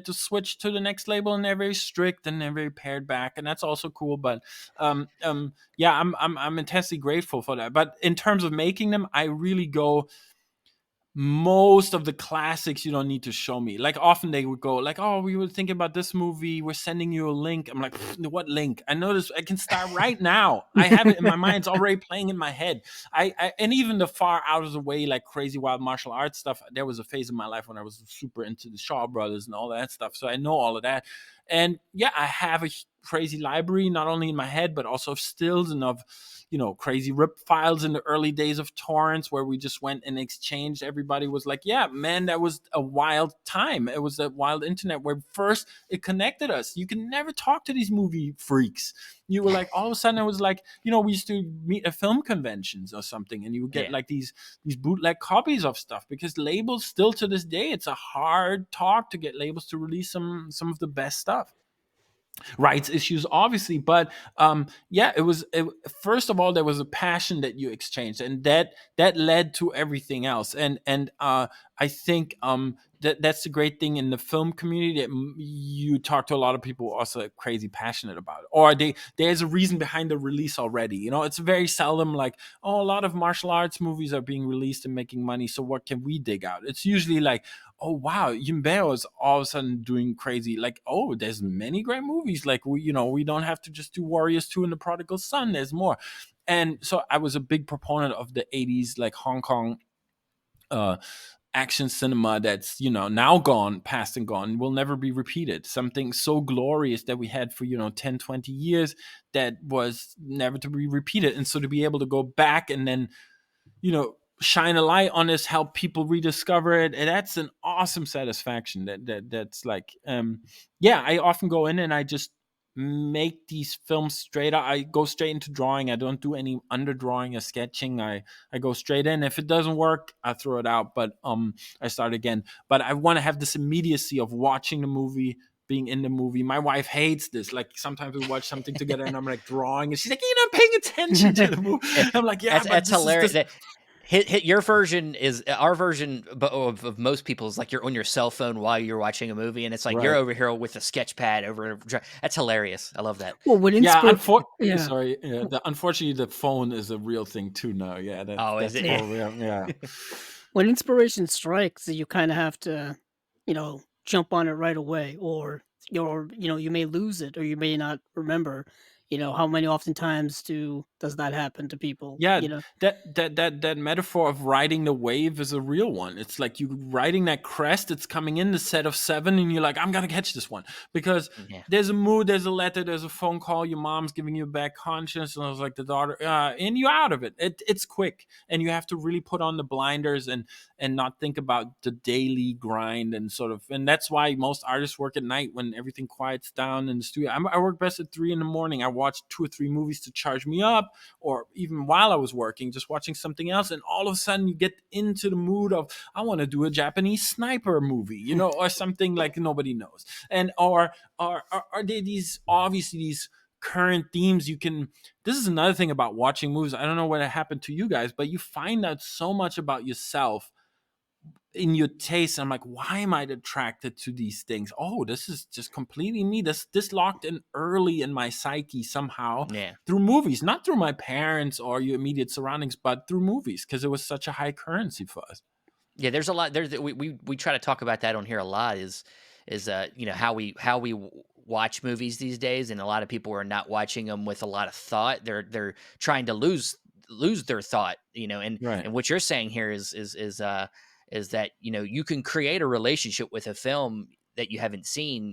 to switch to the next label, and they're very strict and they're very pared back, and that's also cool. But yeah, I'm intensely grateful for that. But in terms of making them, I really go most of the classics you don't need to show me. Like often they would go like, oh, we were thinking about this movie, we're sending you a link. I'm like, what link? I know this. I can start right now. I have it in my mind. It's already playing in my head. And even the far out of the way, like crazy wild martial arts stuff, there was a phase in my life when I was super into the Shaw Brothers and all that stuff, so I know all of that. And yeah, I have a crazy library, not only in my head but also of stills and of crazy rip files in the early days of torrents, where we just went and exchanged. Everybody was like, yeah, man, that was a wild time. It was a wild internet where first it connected us. You can never talk to these movie freaks. You were like, all of a sudden it was like, we used to meet at film conventions or something, and you would get yeah, like these bootleg copies of stuff, because labels still to this day, it's a hard talk to get labels to release some of the best stuff. Rights issues obviously, but yeah, first of all, there was a passion that you exchanged, and that led to everything else. And I think that's the great thing in the film community, that you talk to a lot of people who are also crazy passionate about it, or there's a reason behind the release already. It's very seldom like, oh, a lot of martial arts movies are being released and making money, so what can we dig out? It's usually like, oh wow, Yimbeo is all of a sudden doing crazy. Like, oh, there's many great movies. Like we don't have to just do Warriors 2 and The Prodigal Son. There's more. And so I was a big proponent of the 80s, like Hong Kong uh action cinema that's now gone, past and gone, will never be repeated. Something so glorious that we had for 10, 20 years, that was never to be repeated. And so to be able to go back and then you know shine a light on this, help people rediscover it, and that's an awesome satisfaction. That's like, yeah. I often go in and I just make these films straight out. I go straight into drawing. I don't do any underdrawing or sketching. I go straight in. If it doesn't work, I throw it out. But I start again. But I want to have this immediacy of watching the movie, being in the movie. My wife hates this. Like sometimes we watch something together and I'm like drawing, and she's like, "You're not paying attention to the movie." Yeah, I'm like, "Yeah, but that's this is hilarious. this." Hit your version is our version of most people's, like you're on your cell phone while you're watching a movie, and it's like you're Right. over here with a sketch pad over. That's hilarious. I love that. Well, what Yeah, yeah, sorry. Yeah, unfortunately, the phone is a real thing too now. Yeah, Oh, is that's it? yeah. for real. Yeah, When inspiration strikes, you kind of have to, jump on it right away, or you may lose it, or you may not remember. How many oftentimes does that happen to people? yeah. That metaphor of riding the wave is a real one. It's like you riding that crest. It's coming in the set of seven, and you're like, I'm gonna catch this one because Yeah. there's a mood, there's a letter, there's a phone call. Your mom's giving you a bad conscience, and I was like the daughter, and you're out of it. It's quick, and you have to really put on the blinders and not think about the daily grind and sort of. And that's why most artists work at night when everything quiets down in the studio. I work best at 3 in the morning. I watch 2 or 3 movies to charge me up, or even while I was working, just watching something else. And all of a sudden you get into the mood of, I want to do a Japanese sniper movie, or something like nobody knows. And are they these, obviously these current themes you can, this is another thing about watching movies. I don't know what happened to you guys, but you find out so much about yourself in your taste. I'm like, why am I attracted to these things? Oh, this is just completely me. This locked in early in my psyche somehow Yeah. through movies, not through my parents or your immediate surroundings, but through movies, because it was such a high currency for us. Yeah, there's a lot there that we try to talk about that on here a lot is how we watch movies these days, and a lot of people are not watching them with a lot of thought. They're trying to lose their thought, and Right. what you're saying here is that you can create a relationship with a film that you haven't seen,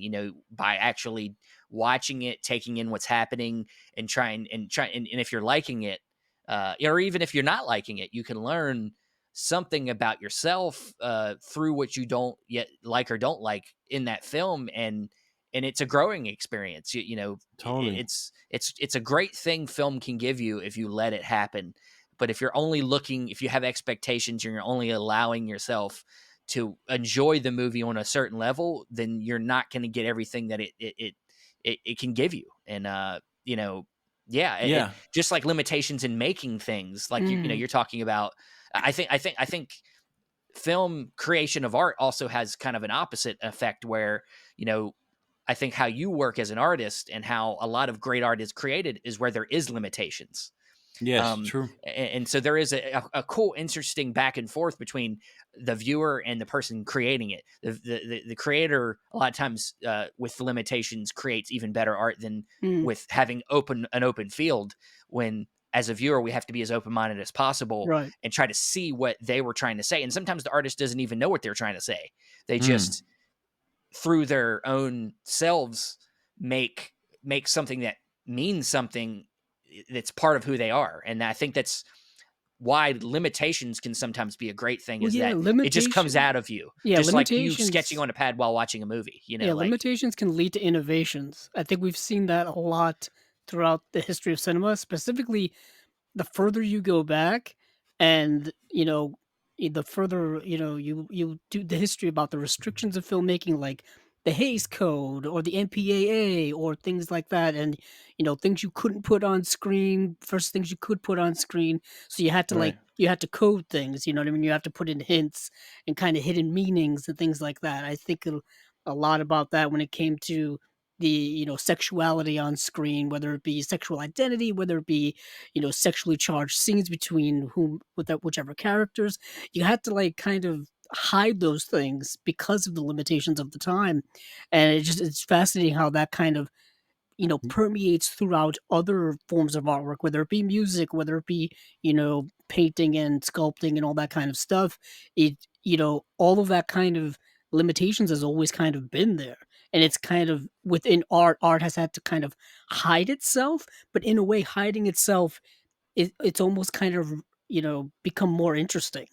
by actually watching it, taking in what's happening, and and if you're liking it, or even if you're not liking it, you can learn something about yourself through what you don't yet like or don't like in that film, and it's a growing experience. Totally. It's a great thing film can give you if you let it happen. But if you're only looking, if you have expectations and you're only allowing yourself to enjoy the movie on a certain level, then you're not going to get everything that it can give you. And yeah, Yeah. just like limitations in making things, like Mm, you're talking about. I think film creation of art also has kind of an opposite effect where, you know, I think how you work as an artist and how a lot of great art is created is where there is limitations. Yes, Um, true. and so there is a cool, interesting back and forth between the viewer and the person creating it. The creator, a lot of times, with the limitations, creates even better art than mm, with having an open field. When as a viewer, we have to be as open minded as possible right. and try to see what they were trying to say. And sometimes the artist doesn't even know what they're trying to say. They Mm. just through their own selves make something that means something that's part of who they are. And I think that's why limitations can sometimes be a great thing, Well, is yeah, that it just comes out of you, yeah, just like you sketching limitations. on a pad while watching a movie, Yeah, like limitations can lead to innovations. I think we've seen that a lot throughout the history of cinema, specifically the further you go back, and the further you do the history about the restrictions of filmmaking, like the Hays Code or the MPAA or things like that, and things you couldn't put on screen versus things you could put on screen. So Right. you had to code things. You know what I mean? You have to put in hints and kind of hidden meanings and things like that. I think a lot about that when it came to the sexuality on screen, whether it be sexual identity, whether it be sexually charged scenes between whichever characters. You had to kind of hide those things because of the limitations of the time. And it's fascinating how that kind of permeates throughout other forms of artwork, whether it be music, whether it be, painting and sculpting and all that kind of stuff. All of that kind of limitations has always kind of been there. And it's kind of within art has had to kind of hide itself, but in a way, hiding itself, it's almost kind of, become more interesting.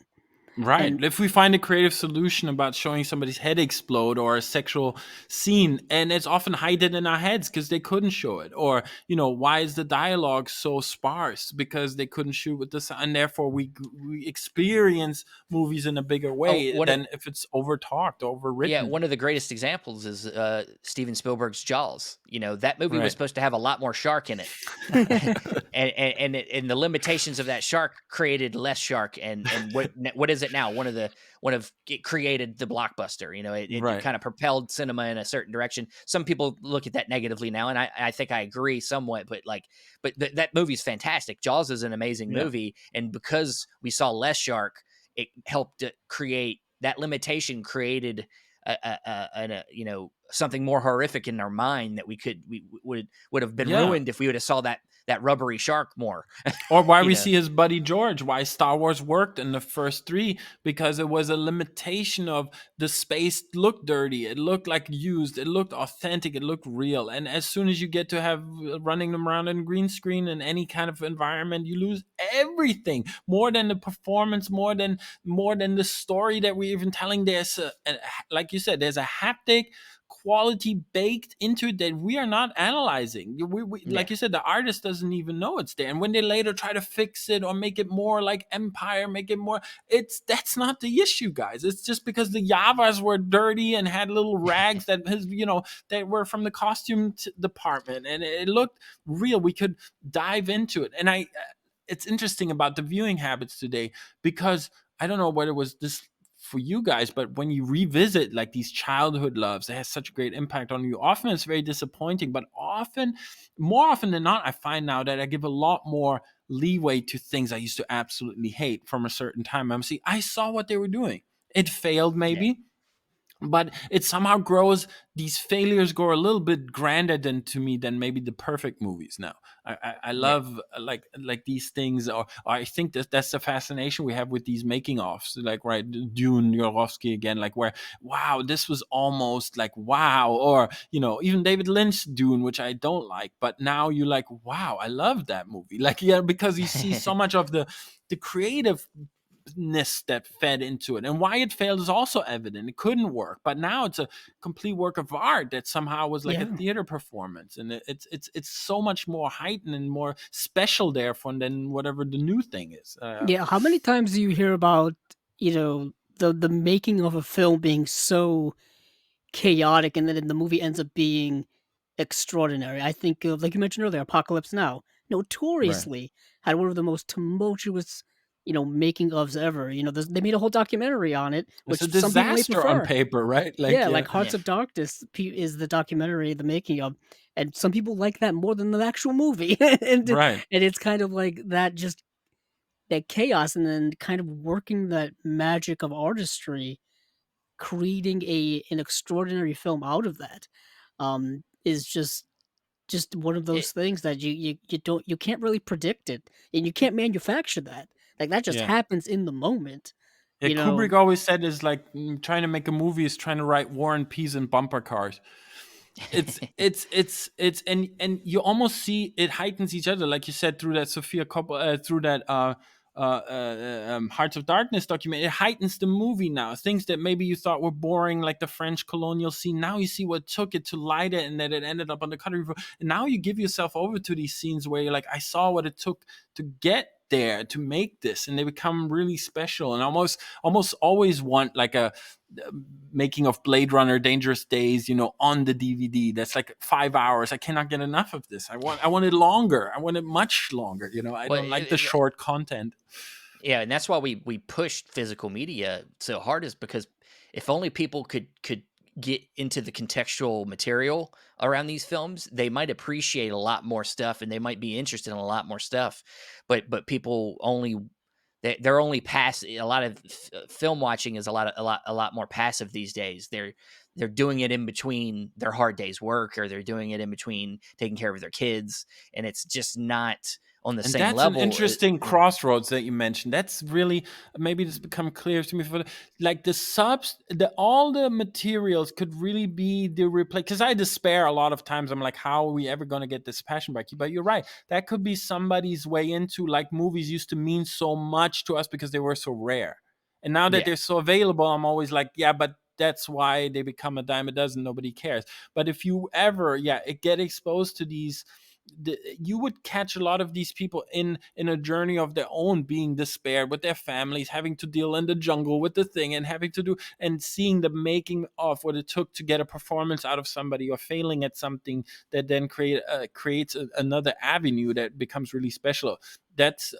Right. And If we find a creative solution about showing somebody's head explode or a sexual scene, and it's often hidden in our heads because they couldn't show it, or why is the dialogue so sparse because they couldn't shoot with the sound, and therefore we experience movies in a bigger Oh, way one of than if it's over talked, yeah, overwritten. one of the greatest examples is Steven Spielberg's Jaws. That movie was Right. supposed to have a lot more shark in it. And the limitations of that shark created less shark, and what is it now? One of it created the blockbuster. It Right. kind of propelled cinema in a certain direction. Some people look at that negatively now, and I think I agree somewhat. But that movie's fantastic. Jaws is an amazing Yeah. movie, and because we saw less shark, it helped create that limitation. Created something more horrific in our mind that we would have been Yeah. ruined if we would have saw that rubbery shark more. Or why you we know see his buddy George, why Star Wars worked in the first three, because it was a limitation of the space looked dirty, it looked like used, it looked authentic, it looked real. And as soon as you get to have running them around in green screen in any kind of environment, you lose everything. More than the performance, more than the story that we're even telling. There's like you said, there's a haptic quality baked into it that we are not analyzing. yeah, Like you said, the artist doesn't even know it's there. And when they later try to fix it or make it more like Empire, make it more, that's not the issue, guys. It's just because the Yavas were dirty and had little rags that were from the costume department, and it looked real. We could dive into it, and it's interesting about the viewing habits today, because I don't know whether it was this for you guys, but when you revisit like these childhood loves, it has such a great impact on you. Often it's very disappointing, but more often than not, I find now that I give a lot more leeway to things I used to absolutely hate from a certain time. I saw what they were doing. It failed, yeah, maybe, but it somehow grows. These failures grow a little bit grander than to me than maybe the perfect movies now. I yeah. love like these things, or I think that's the fascination we have with these making offs, like, right, Dune, Yorovsky again, like, where, wow, this was almost like, wow. Or even David Lynch Dune, which I don't like, but now you're like, wow, I love that movie. Like, yeah, because you see so much of the creative that fed into it, and why it failed is also evident. It couldn't work, but now it's a complete work of art that somehow was like a yeah, theater performance, and it's so much more heightened and more special therefore than whatever the new thing is. yeah. How many times do you hear about the making of a film being so chaotic, and then the movie ends up being extraordinary? I think of, like you mentioned earlier, Apocalypse Now Right. notoriously had one of the most tumultuous, making ofs ever. They made a whole documentary on it, It's a which some people may disaster on prefer. paper, right? Like, Yeah, yeah. like Hearts Yeah. of Darkness is the documentary, the making of, and some people like that more than the actual movie. Right. And it's kind of like that, just that chaos, and then kind of working that magic of artistry, creating an extraordinary film out of that, is just one of It, those things that you can't really predict it, and you can't manufacture that. Like, that just Yeah. happens in the moment, Yeah, you know? Kubrick always said is like, trying to make a movie is trying to write War and Peace in bumper cars. It's and you almost see it heightens each other, like you said, through that Sophia Coppola, through that Hearts of Darkness document. It heightens the movie now. Things that maybe you thought were boring, like the French colonial scene. Now you see what took it to light it, and that it ended up on the cutting room. And now you give yourself over to these scenes where you're like, I saw what it took to get there to make this, and they become really special. And almost always want like a making of Blade Runner Dangerous Days, on the DVD. That's like 5 hours. I cannot get enough of this. I want it longer. I want it much longer. I well, don't like the short content. yeah, and that's why we pushed physical media so hard, is because if only people could get into the contextual material around these films, they might appreciate a lot more stuff, and they might be interested in a lot more stuff. But people only they're only pass a lot of film watching is a lot more passive these days. They're doing it in between their hard day's work, or they're doing it in between taking care of their kids, and it's just not on the And same that's an level. interesting Yeah, crossroads that you mentioned. That's really, maybe this become clear to me for like the subs, the all the materials could really be the replay. Because I despair a lot of times. I'm like, how are we ever going to get this passion back? But you're right. That could be somebody's way into, like, movies used to mean so much to us because they were so rare, and now that yeah. they're so available, I'm always like, yeah, but that's why they become a dime a dozen. Nobody cares. But if you ever, yeah, get exposed to these, you would catch a lot of these people in a journey of their own, being despair with their families, having to deal in the jungle with the thing, and having to do, and seeing the making of what it took to get a performance out of somebody, or failing at something, that then creates another avenue that becomes really special. That's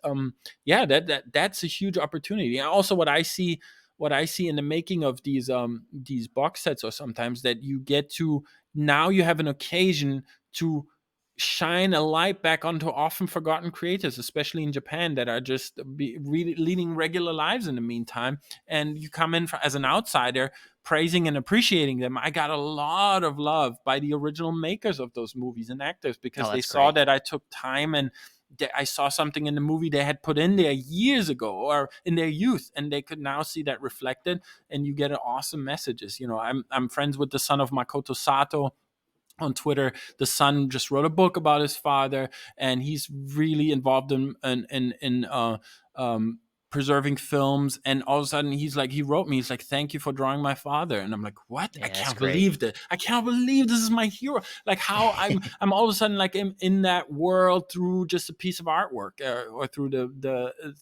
yeah, that's a huge opportunity. And also what I see in the making of these box sets, or sometimes that you get to, now you have an occasion to shine a light back onto often forgotten creators, especially in Japan, that are just really leading regular lives in the meantime. And you come in as an outsider, praising and appreciating them. I got a lot of love by the original makers of those movies and actors, because Oh, they that's saw great. that I took time, and I saw something in the movie they had put in there years ago or in their youth, and they could now see that reflected. And you get awesome messages. I'm friends with the son of Makoto Sato on Twitter. The son just wrote a book about his father, and he's really involved in preserving films. And all of a sudden, he wrote me. He's like, "Thank you for drawing my father." And I'm like, "What? I Yeah, that's can't great. believe that! I can't believe this is my hero! Like, how I'm all of a sudden, like, in that world through just a piece of artwork, or through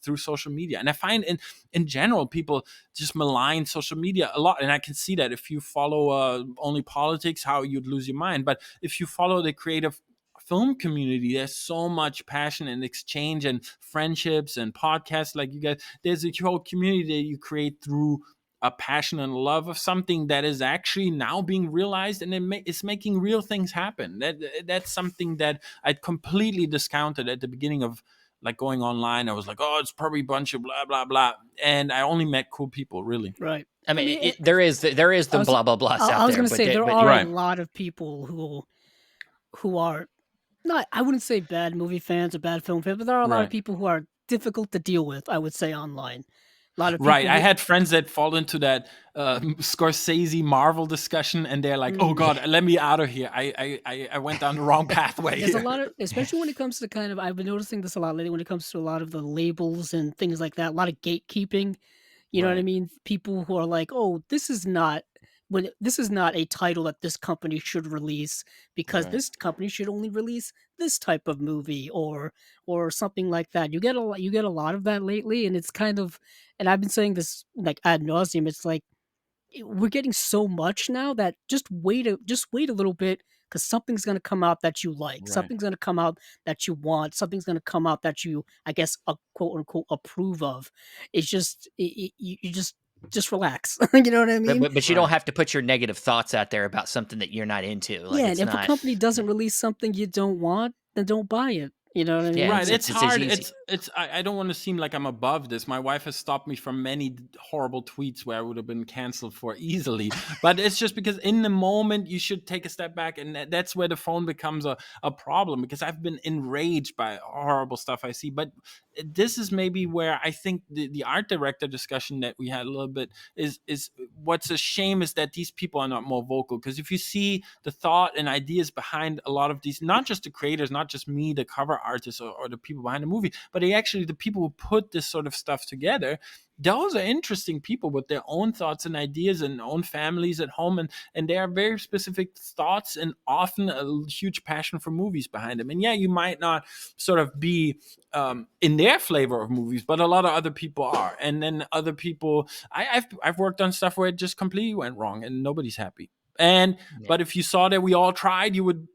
through social media." And I find in general, people just malign social media a lot, and I can see that if you follow only politics, how you'd lose your mind. But if you follow the creative film community, there's so much passion and exchange and friendships and podcasts like you guys. There's a whole community that you create through a passion and love of something that is actually now being realized, and it's making real things happen. That's something that I'd completely discounted at the beginning of, like, going online. I was like, oh, it's probably a bunch of blah blah blah, and I only met cool people, really. Right. I I mean, mean, there is I the was blah blah blahs I out was there, gonna but say there but are a Right. lot of people who are not, I wouldn't say bad movie fans or bad film fans, but there are a lot of Right. people who are difficult to deal with, I would say, online. A lot of Right. people I who had friends that fall into that Scorsese Marvel discussion, and they're like, "Oh mm, God, let me out of here. I went down the wrong pathway there's a here." lot of, especially when it comes to kind of, I've been noticing this a lot lately when it comes to a lot of the labels and things like that, a lot of gatekeeping. You know what I Right. mean? People who are like, "Oh, this is not this is not a title that this company should release because Right. this company should only release this type of movie," or something like that. You get a lot of that lately, and it's kind of, and I've been saying this like ad nauseum. It's like we're getting so much now that just wait a little bit, because something's going to come out that you like, Right. something's going to come out that you want, something's going to come out that you, I guess, quote unquote approve of. It's just you just relax. You know what I mean? but you don't Right. have to put your negative thoughts out there about something that you're not into. Like, Yeah, and it's if a not. company doesn't release something you don't want, then don't buy it. You know what I Yeah, mean? Right. it's It's it's as hard. easy. I don't want to seem like I'm above this. My wife has stopped me from many horrible tweets where I would have been canceled for easily. But it's just because in the moment you should take a step back, and that's where the phone becomes a problem, because I've been enraged by horrible stuff I see. But this is maybe where I think the art director discussion that we had a little bit is what's a shame is that these people are not more vocal. Because if you see the thought and ideas behind a lot of these, not just the creators, not just me, the cover artists, or the people behind the movie, but actually the people who put this sort of stuff together, those are interesting people with their own thoughts and ideas and own families at home, and they are very specific thoughts, and often a huge passion for movies behind them. And yeah, you might not sort of be in their flavor of movies, but a lot of other people are. And then other people, I've worked on stuff where it just completely went wrong and nobody's happy. And Yeah. but if you saw that we all tried, you would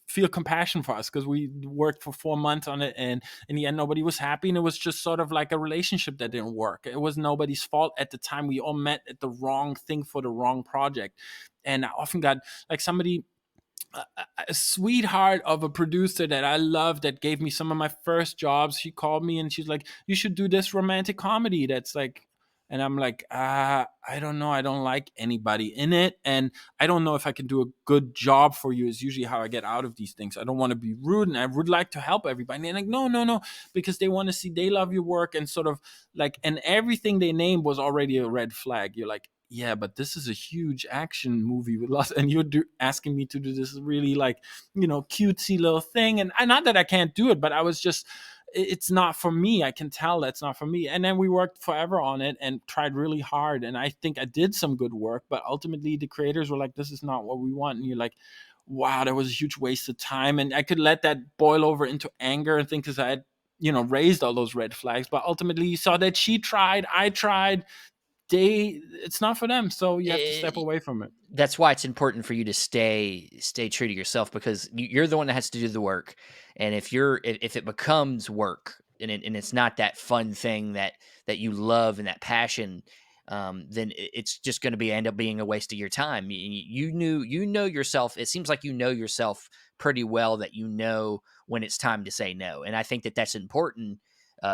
feel compassion for us, because we worked for 4 months on it, and in the end nobody was happy, and it was just sort of like a relationship that didn't work. It was nobody's fault at the time. We all met at the wrong thing for the wrong project. And I often got, like, somebody, a sweetheart of a producer that I love, that gave me some of my first jobs. She called me and she's like, "You should do this romantic comedy that's like and I'm like, I don't know, I don't like anybody in it, and I don't know if I can do a good job for you. Is usually how I get out of these things. I don't want to be rude, and I would like to help everybody. And like, no, no, no, because they want to see, they love your work, and sort of like, and everything they named was already a red flag. You're like, yeah, but this is a huge action movie with lots, and you're asking me to do this really like, cutesy little thing, and not that I can't do it, but I was just, it's not for me. I can tell that's not for me. And then we worked forever on it and tried really hard, and I think I did some good work, but ultimately the creators were like, this is not what we want. And you're like, wow, that was a huge waste of time. And I could let that boil over into anger and think, because I had raised all those red flags, but ultimately you saw that she tried, I tried, it's not for them, so you have to step Eh, away from it. that's why it's important for you to stay true to yourself, because you're the one that has to do the work. And if it becomes work, and it's not that fun thing that you love and that passion, then it's just going to end up being a waste of your time. You know yourself. It seems like you know yourself pretty well, that you know when it's time to say no. And I think that that's important,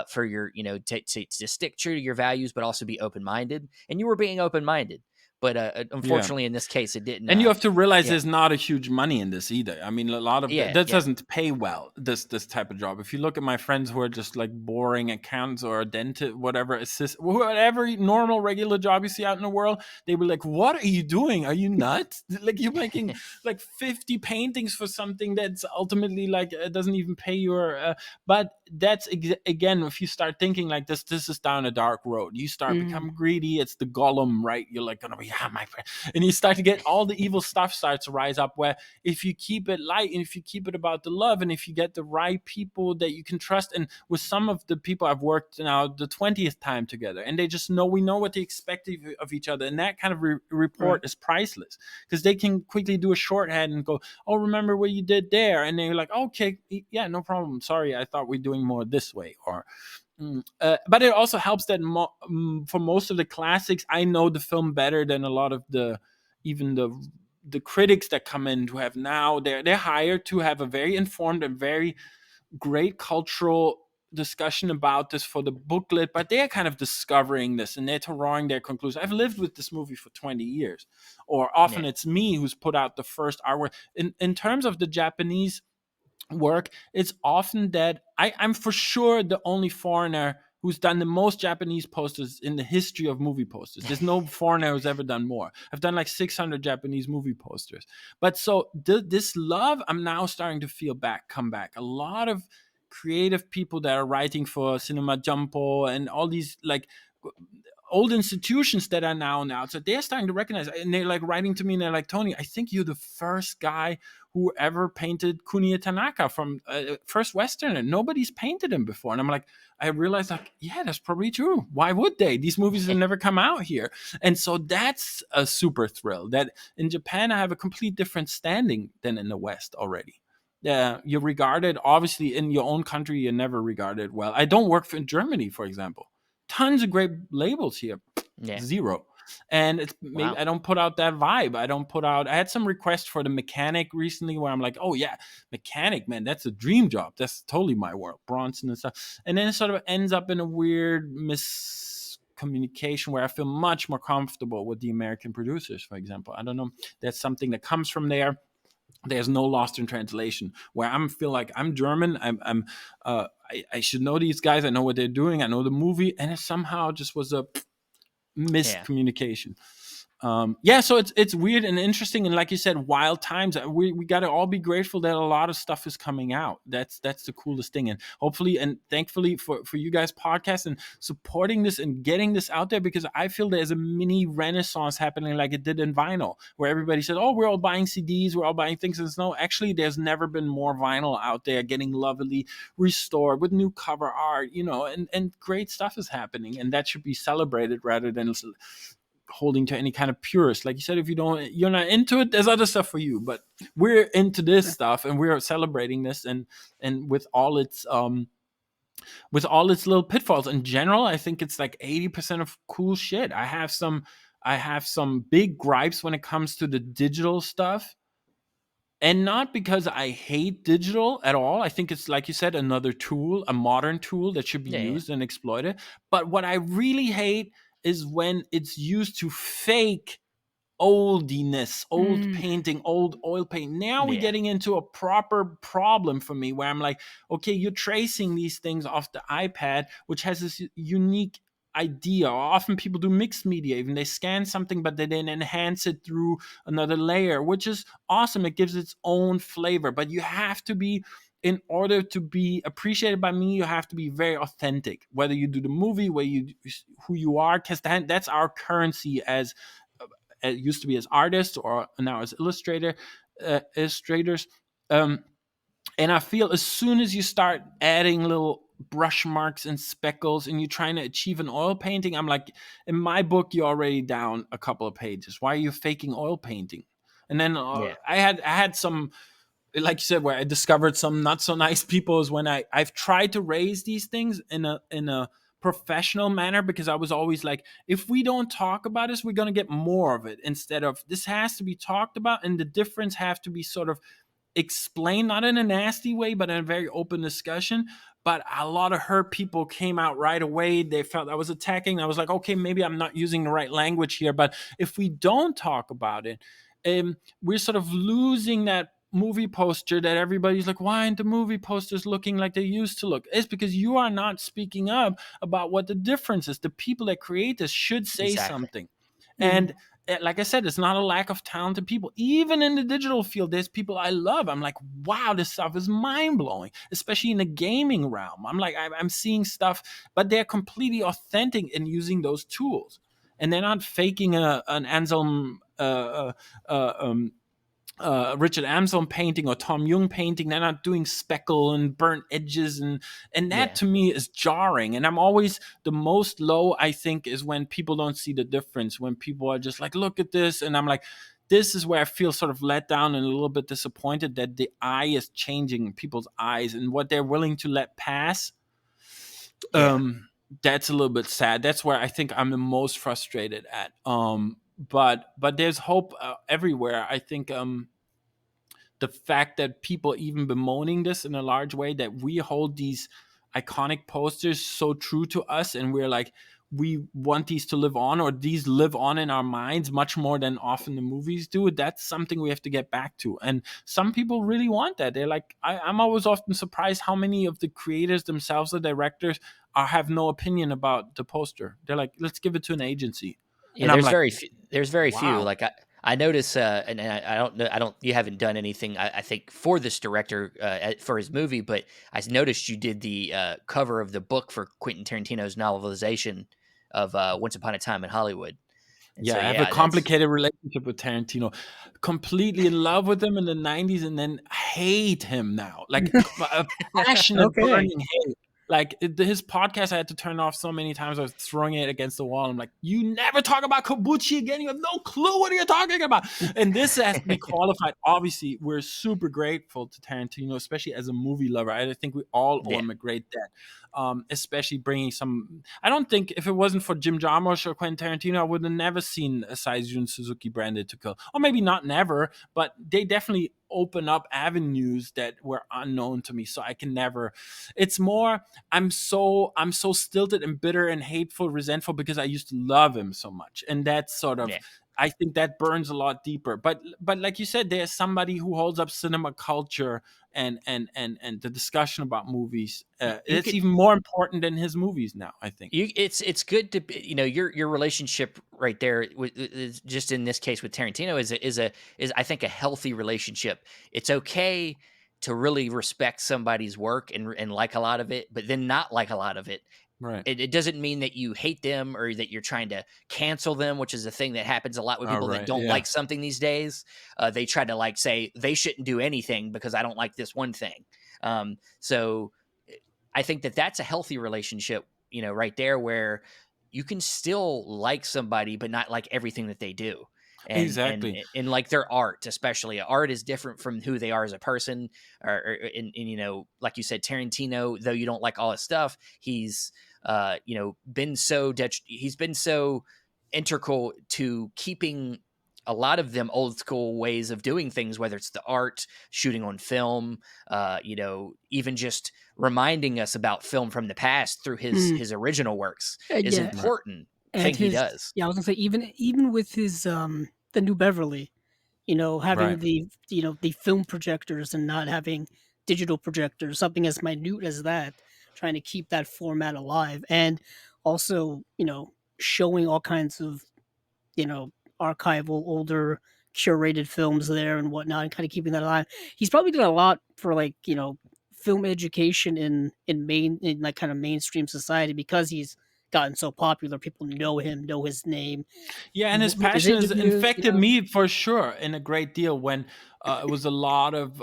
for your, to stick true to your values, but also be open minded. And you were being open minded, but Yeah. unfortunately in this case it didn't. And you have to realize Yeah, there's not a huge money in this either. I mean, a lot of yeah, that yeah, doesn't pay well. This type of job. If you look at my friends who are just like boring accountants or a dentist, whatever, whatever normal regular job you see out in the world, they were like, "What are you doing? Are you nuts? Like you're making like 50 paintings for something that's ultimately like doesn't even pay your." But that's again, if you start thinking like this is down a dark road. You start Mm, become greedy. It's the Gollum, right? You're like gonna be, yeah, my friend, and you start to get all the evil stuff starts to rise up, where if you keep it light and if you keep it about the love, and if you get the right people that you can trust, and with some of the people I've worked now the 20th time together, and they just know, we know what they expect of each other, and that kind of right. report is priceless, because they can quickly do a shorthand and go, oh, remember what you did there, and they're like, okay, yeah, no problem, sorry, I thought we're doing more this way, or but it also helps that for most of the classics, I know the film better than a lot of even the critics that come in to have now. They're hired to have a very informed and very great cultural discussion about this for the booklet, but they're kind of discovering this and they're drawing their conclusions. I've lived with this movie for 20 years, or often yeah, it's me who's put out the first artwork. In terms of the Japanese work, it's often that I'm for sure the only foreigner who's done the most Japanese posters in the history of movie posters. There's no foreigner who's ever done more. I've done like 600 Japanese movie posters. But so this love, I'm now starting to feel come back. A lot of creative people that are writing for Cinema Jumpo and all these like old institutions that are now, so they're starting to recognize, and they're like writing to me and they're like, Tony, I think you're the first guy who ever painted Kuniya Tanaka from First Westerner. Nobody's painted him before. And I'm like, I realized like, yeah, that's probably true. Why would they? These movies have never come out here. And so that's a super thrill that in Japan I have a complete different standing than in the West already. Yeah, you're regarded, obviously in your own country you're never regarded well. I don't work in Germany, for example. Tons of great labels here, yeah. zero. And it's maybe Wow. I don't put out that vibe. I had some requests for the mechanic recently where I'm like, oh yeah, mechanic, man, that's a dream job. That's totally my world, Bronson and stuff. And then it sort of ends up in a weird miscommunication where I feel much more comfortable with the American producers, for example. I don't know, that's something that comes from there. There's no lost in translation where I'm feel like I'm German. I should know these guys. I know what they're doing. I know the movie, and it somehow just was a Yeah, miscommunication. Yeah, so it's weird and interesting, and like you said, wild times. We got to all be grateful that a lot of stuff is coming out. That's the coolest thing, and hopefully and thankfully for you guys podcast and supporting this and getting this out there, because I feel there's a mini renaissance happening like it did in vinyl, where everybody said, oh, we're all buying CDs, we're all buying things, and no, actually there's never been more vinyl out there getting lovely restored with new cover art, and great stuff is happening, and that should be celebrated rather than holding to any kind of purist. Like you said, if you're not into it, there's other stuff for you. But we're into this Sure. stuff, and we're celebrating this, and with all its little pitfalls. In general, I think it's like 80% of cool shit. I have some big gripes when it comes to the digital stuff. And not because I hate digital at all. I think it's, like you said, another tool, a modern tool that should be yeah, yeah. used and exploited. But what I really hate is when it's used to fake oldiness, old Mm, painting, old oil paint. Now we're Yeah. getting into a proper problem for me where I'm like, okay, you're tracing these things off the iPad, which has this unique idea. Often people do mixed media, even they scan something, but they then enhance it through another layer, which is awesome. It gives its own flavor, but you have to be, in order to be appreciated by me, you have to be very authentic. Whether you do the movie, where you, who you are, because that's our currency as it used to be as artists or now as illustrators. Um, and I feel as soon as you start adding little brush marks and speckles and you're trying to achieve an oil painting, I'm like, in my book, you're already down a couple of pages. Why are you faking oil painting? And then Yeah. I had some, like you said, where I discovered some not so nice people is when I've tried to raise these things in a professional manner, because I was always like, if we don't talk about this, we're gonna get more of it, instead of this has to be talked about and the difference have to be sort of explained, not in a nasty way, but in a very open discussion. But a lot of hurt people came out right away. They felt I was attacking. I was like, okay, maybe I'm not using the right language here. But if we don't talk about it, we're sort of losing that movie poster that everybody's like, why aren't the movie posters looking like they used to look? It's because you are not speaking up about what the difference is. The people that create this should say Exactly. something. mm, And like I said, it's not a lack of talented people. Even in the digital field, there's people I love. I'm like, wow, this stuff is mind blowing, especially in the gaming realm. I'm like, I'm seeing stuff, but they're completely authentic in using those tools. And they're not faking an Anselm Richard Amson painting or Tom Jung painting. They're not doing speckle and burnt edges, and that Yeah. to me is jarring. And I'm always the most low, I think, is when people don't see the difference. When people are just like, look at this, and I'm like, this is where I feel sort of let down and a little bit disappointed that the eye is changing people's eyes and what they're willing to let pass. Yeah. That's a little bit sad. That's where I think I'm the most frustrated at. But there's hope everywhere. I think the fact that people even bemoaning this in a large way, that we hold these iconic posters so true to us, and we're like, we want these to live on, or these live on in our minds much more than often the movies do. That's something we have to get back to, and some people really want that. They're like, I'm always often surprised how many of the creators themselves, the directors, have no opinion about the poster. They're like, let's give it to an agency. Yeah, And I'm there's like, very few, there's very few. wow. Like I notice, and I don't know, I don't, you haven't done anything, I think, for this director for his movie, but I noticed you did the cover of the book for Quentin Tarantino's novelization of Once Upon a Time in Hollywood, and Yeah, so I have a yeah, that's complicated relationship with Tarantino. Completely in love with him in the 90s and then hate him now. Like a passionate, okay. burning hate. Like his podcast, I had to turn off so many times. I was throwing it against the wall. I'm like, you never talk about Kabuchi again. You have no clue what you're talking about. And this has to be qualified. Obviously, we're super grateful to Tarantino, especially as a movie lover. I think we all owe yeah, him a great debt. Especially bringing some. I don't think if it wasn't for Jim Jarmusch or Quentin Tarantino, I would have never seen a Saizun Suzuki Branded to Kill, or maybe not never, but they definitely open up avenues that were unknown to me. So I can never. It's more. I'm so stilted and bitter and hateful, resentful because I used to love him so much, and that's sort of. yeah. I think that burns a lot deeper. But like you said, there's somebody who holds up cinema culture and the discussion about movies. You It's could even more important than his movies now, I think. it's good to your relationship right there is just in this case with Tarantino is I think a healthy relationship. It's okay to really respect somebody's work and like a lot of it, but then not like a lot of it. Right. It doesn't mean that you hate them or that you're trying to cancel them, which is a thing that happens a lot with All people that right. don't Yeah. like something these days. They try to like say they shouldn't do anything because I don't like this one thing. So I think that that's a healthy relationship, right there, where you can still like somebody but not like everything that they do. Exactly. And like their art, especially art is different from who they are as a person. And like you said, Tarantino, though you don't like all his stuff, he's he's been so integral to keeping a lot of them old school ways of doing things, whether it's the art, shooting on film, even just reminding us about film from the past through his Mm, his original works is yeah. Right. important. and thing he his does. yeah, I was gonna say even with his the New Beverly, having Right. the film projectors and not having digital projectors, something as minute as that, trying to keep that format alive, and also showing all kinds of you know archival older curated films there and whatnot, and kind of keeping that alive. He's probably done a lot for like film education in like kind of mainstream society because he's gotten so popular. People know him, know his name, Yeah, and his look his passion has interviews. infected me for sure in a great deal when it was a lot of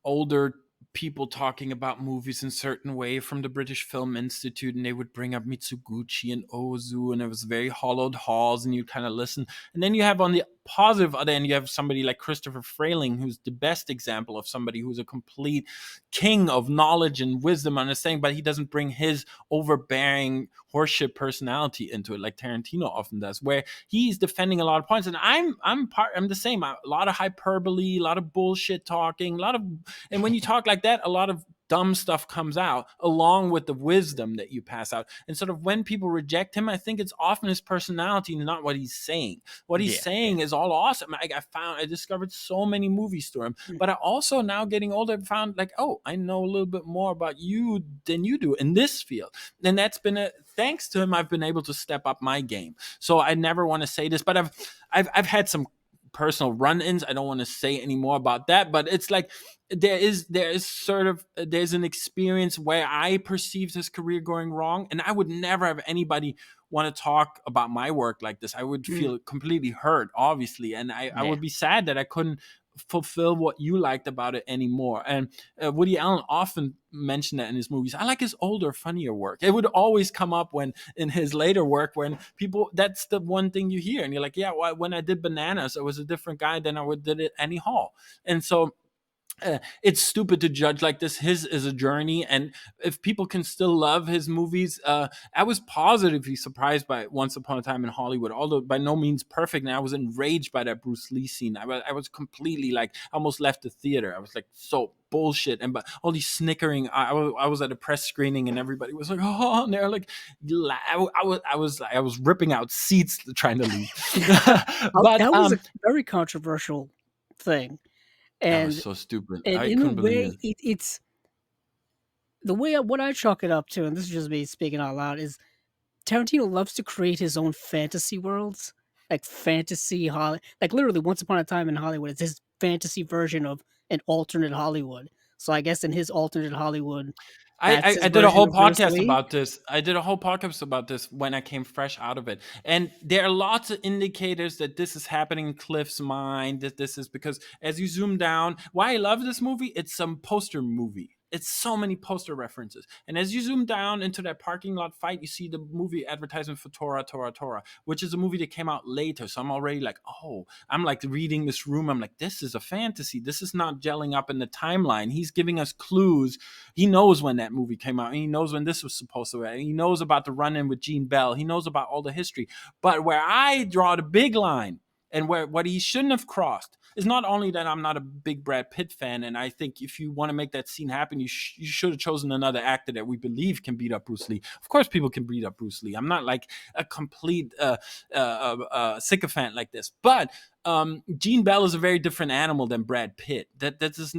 older people talking about movies in certain way from the British Film Institute, and they would bring up Mitsuguchi and Ozu, and it was very hollowed halls, and you kind of listen. And then you have on the positive other end, you have somebody like Christopher Frayling, who's the best example of somebody who's a complete king of knowledge and wisdom, understanding, but he doesn't bring his overbearing horseshit personality into it like Tarantino often does, where he's defending a lot of points. And I'm the same. A lot of hyperbole, a lot of bullshit talking, a lot of, and when you talk like that, a lot of dumb stuff comes out along with the wisdom that you pass out. And sort of when people reject him, I think it's often his personality, not what he's saying. What he's Yeah, yeah, saying is all awesome. I discovered so many movies through him, but I also, now getting older, found like, oh, I know a little bit more about you than you do in this field. And that's been thanks to him, I've been able to step up my game. So I never want to say this, but I've had some personal run-ins. I don't want to say any more about that, but it's like there is sort of there's an experience where I perceived his career going wrong, and I would never have anybody want to talk about my work like this. I would Mm, feel completely hurt, obviously, and I yeah. would be sad that I couldn't fulfill what you liked about it anymore. And Woody Allen often mentioned that in his movies. I like his older, funnier work. It would always come up when in his later work when people, that's the one thing you hear, and you're like, yeah, well, when I did Bananas, I was a different guy than I would did it Annie Hall. And so it's stupid to judge like this. His is a journey, and if people can still love his movies, I was positively surprised by Once Upon a Time in Hollywood, although by no means perfect. And I was enraged by that Bruce Lee scene. I was completely like, almost left the theater. I was like, so bullshit, and but all these snickering. I was at a press screening, and everybody was like, oh, and they're like, I was ripping out seats trying to leave. But that was a very controversial thing, that was and so stupid. and I in a couldn't believe way, it. it's the way what I chalk it up to, and this is just me speaking out loud, is Tarantino loves to create his own fantasy worlds, like fantasy Holly, like literally Once Upon a Time in Hollywood. It's his fantasy version of an alternate Hollywood. So I guess in his alternate Hollywood, I, that's I his I did a version whole of Bruce podcast Lee. about this. I did a whole podcast about this when I came fresh out of it. And there are lots of indicators that this is happening in Cliff's mind, that this is because as you zoom down, why I love this movie, it's some poster movie. It's so many poster references. And as you zoom down into that parking lot fight, you see the movie advertisement for Tora, Tora, Tora, which is a movie that came out later. So I'm already like, oh, I'm like reading this room. I'm like, this is a fantasy. This is not gelling up in the timeline. He's giving us clues. He knows when that movie came out. And he knows when this was supposed to be. He knows about the run-in with Gene Bell. He knows about all the history. But where I draw the big line, and where what he shouldn't have crossed, is not only that I'm not a big Brad Pitt fan, and I think if you want to make that scene happen, you should have chosen another actor that we believe can beat up Bruce Lee. Of course, people can beat up Bruce Lee. I'm not like a complete sycophant like this, but Gene Bell is a very different animal than Brad Pitt. This is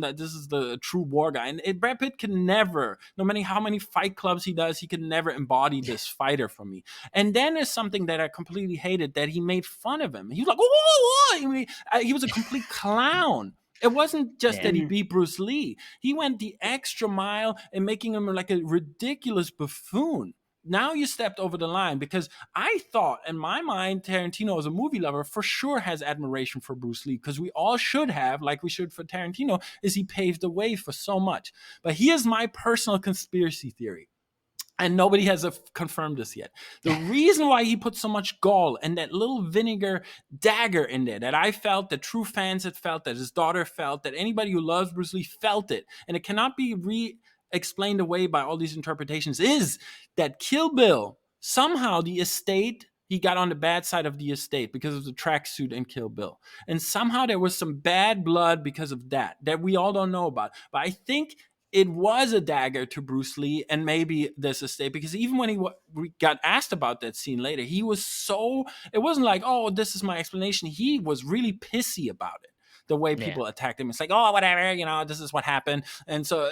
the true war guy, and Brad Pitt can never, no matter how many fight clubs he does, he can never embody this fighter for me. And then there's something that I completely hated, that he made fun of him. He was like, whoa, whoa, whoa. I mean, he was a complete clown. It wasn't just Yeah. that he Mm. beat Bruce Lee. He went the extra mile in making him like a ridiculous buffoon. Now you stepped over the line, because I thought in my mind, Tarantino as a movie lover for sure has admiration for Bruce Lee, because we all should have, like we should for Tarantino, is he paved the way for so much. But here's my personal conspiracy theory, and nobody has confirmed this yet. The reason why he put so much gall and that little vinegar dagger in there, that I felt, that true fans had felt, that his daughter felt, that anybody who loves Bruce Lee felt it, and it cannot be explained away by all these interpretations, is that Kill Bill, somehow the estate, he got on the bad side of the estate because of the tracksuit in Kill Bill. And somehow there was some bad blood because of that we all don't know about. But I think it was a dagger to Bruce Lee, and maybe there's a state, because even when we got asked about that scene later, he was so, it wasn't like, oh, this is my explanation. He was really pissy about it. The way Yeah. people attacked him, it's like, oh, whatever, this is what happened. And so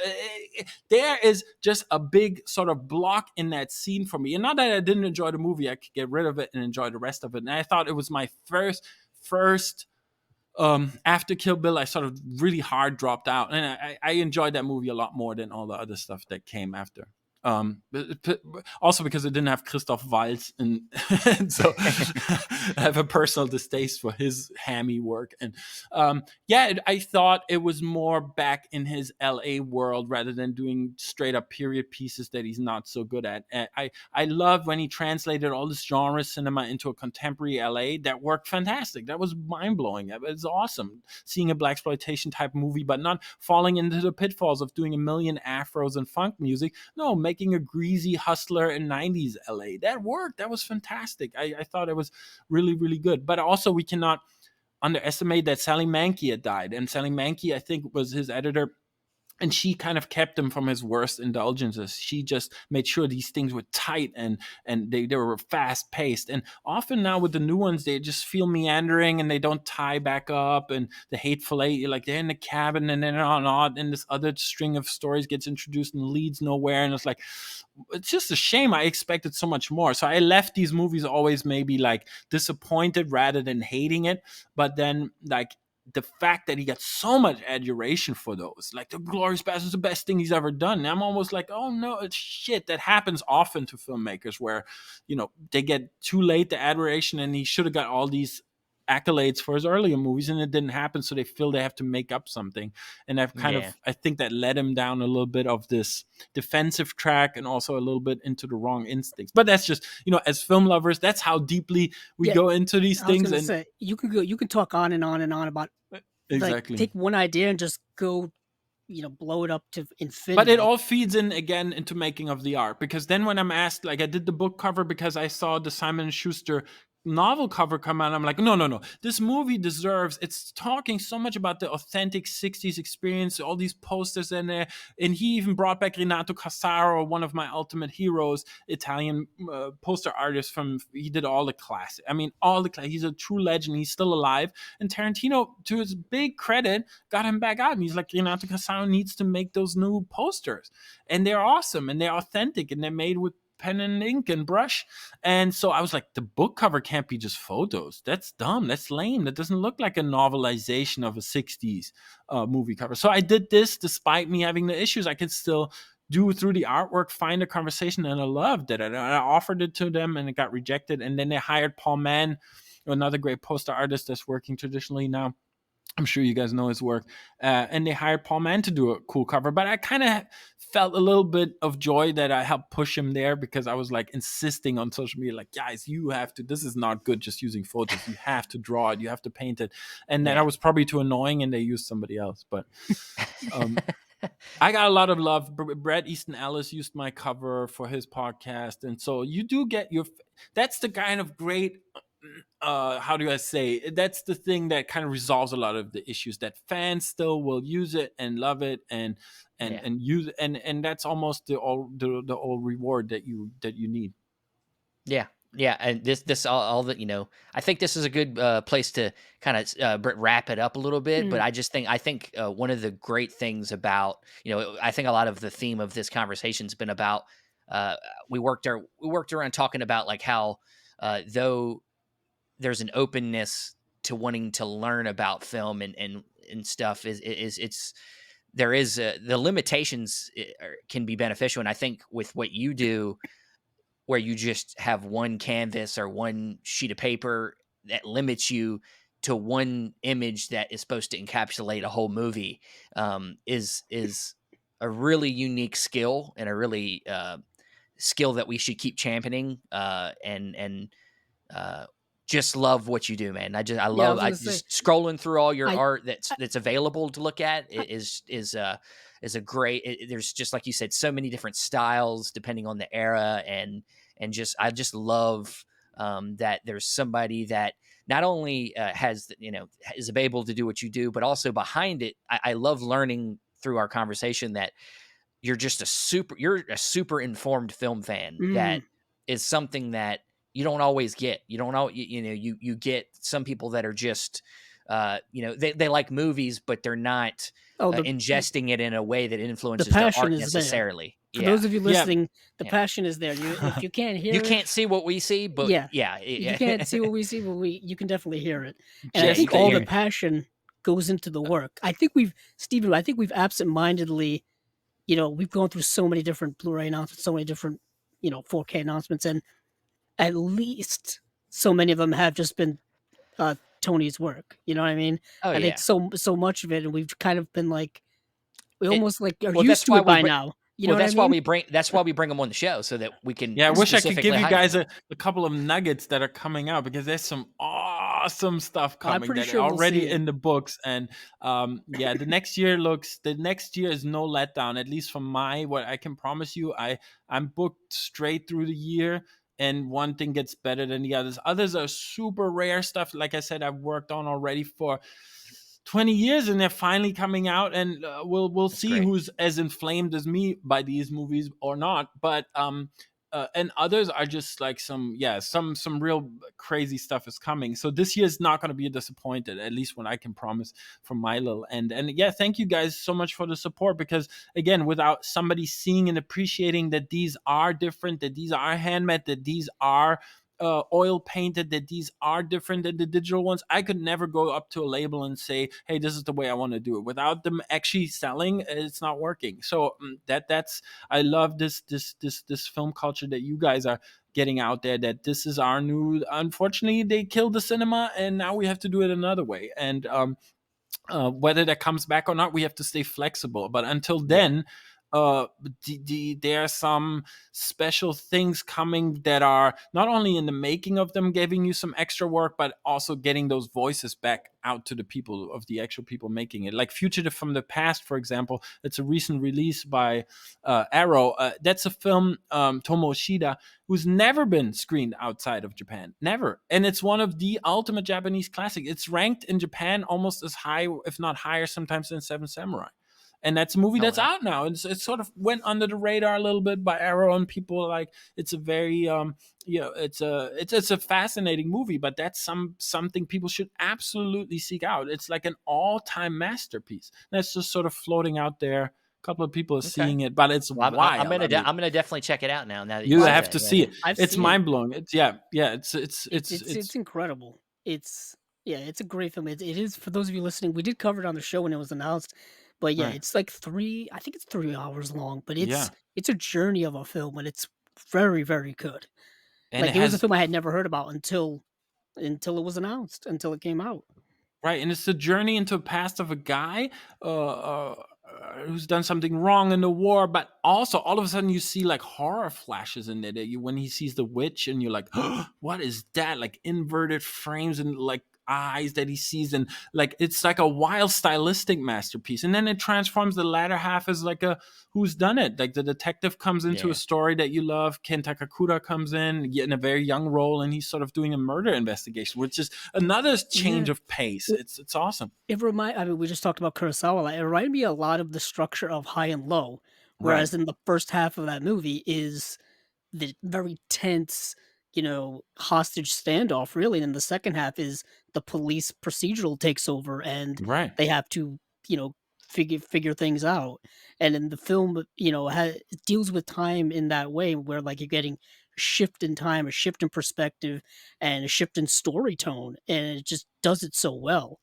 there is just a big sort of block in that scene for me. And not that I didn't enjoy the movie, I could get rid of it and enjoy the rest of it. And I thought it was my first after Kill Bill, I sort of really hard dropped out, and I enjoyed that movie a lot more than all the other stuff that came after. Also because it didn't have Christoph Waltz, and so I have a personal distaste for his hammy work. And I thought it was more back in his LA world rather than doing straight up period pieces that he's not so good at. I love when he translated all this genre cinema into a contemporary LA. That worked fantastic. That was mind blowing. It was awesome seeing a blaxploitation type movie, but not falling into the pitfalls of doing a million afros and funk music. No, making a greasy hustler in 90s LA. That worked. That was fantastic. I thought it was really, really good. But also, we cannot underestimate that Sally Mankey had died. And Sally Mankey, I think, was his editor. And she kind of kept him from his worst indulgences. She just made sure these things were tight and they were fast paced. And often now with the new ones, they just feel meandering and they don't tie back up. And the Hateful Eight, like they're in the cabin and then on, and this other string of stories gets introduced and leads nowhere. And it's like, it's just a shame. I expected so much more. So I left these movies always maybe like disappointed rather than hating it. But then like, the fact that he got so much adoration for those, like the Glorious Bastards, is the best thing he's ever done. And I'm almost like, oh no, it's shit. That happens often to filmmakers where, they get too late the adoration, and he should have got all these accolades for his earlier movies, and it didn't happen. So they feel they have to make up something. And Yeah. I think that led him down a little bit of this defensive track and also a little bit into the wrong instincts. But that's just, as film lovers, that's how deeply we Yeah, go into these I was things. gonna And say you can talk on and on and on about like exactly. take one idea and just go blow it up to But it infinity. all feeds in again into making of the art, because then when I'm asked, like I did the book cover because I saw the Simon and Schuster novel cover come out, I'm like, no, this movie deserves, it's talking so much about the authentic 60s experience, all these posters in there. And he even brought back Renato Casaro, one of my ultimate heroes, Italian poster artist he did all the classic, he's a true legend, he's still alive. And Tarantino, to his big credit, got him back out, and he's like, Renato Casaro needs to make those new posters, and they're awesome and they're authentic and they're made with pen and ink and brush. And so I was like, the book cover can't be just photos. That's dumb. That's lame. That doesn't look like a novelization of a 60s movie cover. So I did this despite me having the issues. I could still do through the artwork, find a conversation, and I loved it. And I offered it to them and it got rejected. And then they hired Paul Mann, another great poster artist that's working traditionally now. I'm sure you guys know his work. And they hired Paul Mann to do a cool cover. But I kind of felt a little bit of joy that I helped push him there, because I was like insisting on social media, like, guys, you have to, this is not good just using photos. You have to draw it. You have to paint it. And then I Yeah. was probably too annoying and they used somebody else. But I got a lot of love. Brett Easton Ellis used my cover for his podcast. And so you do get that's the kind of great, how do I say, that's the thing that kind of resolves a lot of the issues, that fans still will use it and love it and Yeah. use it, and that's almost the all reward that you need. Yeah. Yeah. And this all that, I think this is a good place to kind of wrap it up a little bit. But Mm. I think one of the great things about, I think a lot of the theme of this conversation's been about, uh, we worked around talking about like how, though there's an openness to wanting to learn about film and stuff, it's there is the limitations can be beneficial. And I think with what you do, where you just have one canvas or one sheet of paper that limits you to one image that is supposed to encapsulate a whole movie, is a really unique skill, and a really skill that we should keep championing. And uh, just love what you do, man. Yeah, I was I gonna say just scrolling through all your I, art I, that's available to look at I is a great. There's just like you said, so many different styles depending on the era, and just I just love that there's somebody that not only has is able to do what you do, but also behind it. I love learning through our conversation that you're a super informed film fan. Mm. That is something that you don't always get. You don't know, you get some people that are just, they like movies, but they're not Oh, ingesting it in a way that the influences their passion art is there. necessarily. For Yeah, those of you Yeah. listening, the yeah. passion is there. You if you can't You hear it, can't see what we see, but yeah, yeah, you yeah, can't see what we see, but you can definitely hear it. And I yeah. You think Just the can all the hear. passion goes into the work. I think we've absent-mindedly, we've gone through so many different Blu-ray announcements, so many different, 4K announcements, and at least so many of them have just been Tony's work. You know what I mean? Oh I think yeah. so much of it, and we've kind of been like, we It, almost like are well, used that's to why it we by bring. now. You know Well, what I mean? that's why we bring them on the show so that we can Yeah, I wish I could give specifically you highlight guys them. a couple of nuggets that are coming out, because there's some awesome stuff I'm coming pretty that are sure we'll see already it. in the books. And yeah, the next year is no letdown, at least from my what I can promise you. I'm booked straight through the year, and one thing gets better than the others. Others are super rare stuff. Like I said, I've worked on already for 20 years, and they're finally coming out, and we'll That's see great. who's as inflamed as me by these movies or not. But and others are just like some real crazy stuff is coming. So this year is not going to be disappointed, at least what I can promise from my little end. And yeah, thank you guys so much for the support, because again, without somebody seeing and appreciating that these are different, that these are handmade, that these are oil painted, that these are different than the digital ones, I could never go up to a label and say, hey, this is the way I want to do it. Without them actually selling, it's not working. So that's I love this film culture that you guys are getting out there, that this is our new. Unfortunately, they killed the cinema, and now we have to do it another way. And whether that comes back or not, we have to stay flexible. But until Yeah. then, there are some special things coming that are not only in the making of them, giving you some extra work, but also getting those voices back out to the people, of the actual people making it. Like Fugitive from the Past, for example, it's a recent release by Arrow. That's a film, Tomo Ishida, who's never been screened outside of Japan. Never. And it's one of the ultimate Japanese classic. It's ranked in Japan almost as high, if not higher, sometimes than Seven Samurai. And that's a movie Oh that's wow. out now. It sort of went under the radar a little bit by Arrow, and people like it's a very it's a fascinating movie, but that's something people should absolutely seek out. It's like an all-time masterpiece. That's just sort of floating out there. A couple of people are Okay. seeing it, but it's Well, wild. I mean, I'm gonna definitely check it out now. Now that you you Well, say have that, to yeah. see it. I've It's seen it. mind blowing. It's yeah. It's incredible. It's Yeah, it's a great film. It is, for those of you listening. We did cover it on the show when it was announced, but yeah, right. it's like 3. I think it's 3 hours long, but Yeah, it's a journey of a film, and it's very very good. and it Like, it was a has film I had never heard about until it was announced, until it came out. right, and it's the journey into the past of a guy who's done something wrong in the war, but also all of a sudden you see like horror flashes in there. That you, when he sees the witch, and you're like, oh, what is that? Like inverted frames and like eyes that he sees, and like it's like a wild stylistic masterpiece. And then it transforms the latter half as like a who's done it. Like the detective comes into a Yeah. story that you love. Ken Takakura comes in a very young role, and he's sort of doing a murder investigation, which is another change Yeah. of pace. Well, It's awesome. I mean, we just talked about Kurosawa. Like, it reminded me a lot of the structure of High and Low, Right. whereas in the first half of that movie is the very tense, hostage standoff, really. And in the second half is the police procedural takes over, and Right. they have to, figure things out. And in the film, it deals with time in that way, where like you're getting a shift in time, a shift in perspective, and a shift in story tone, and it just does it so well.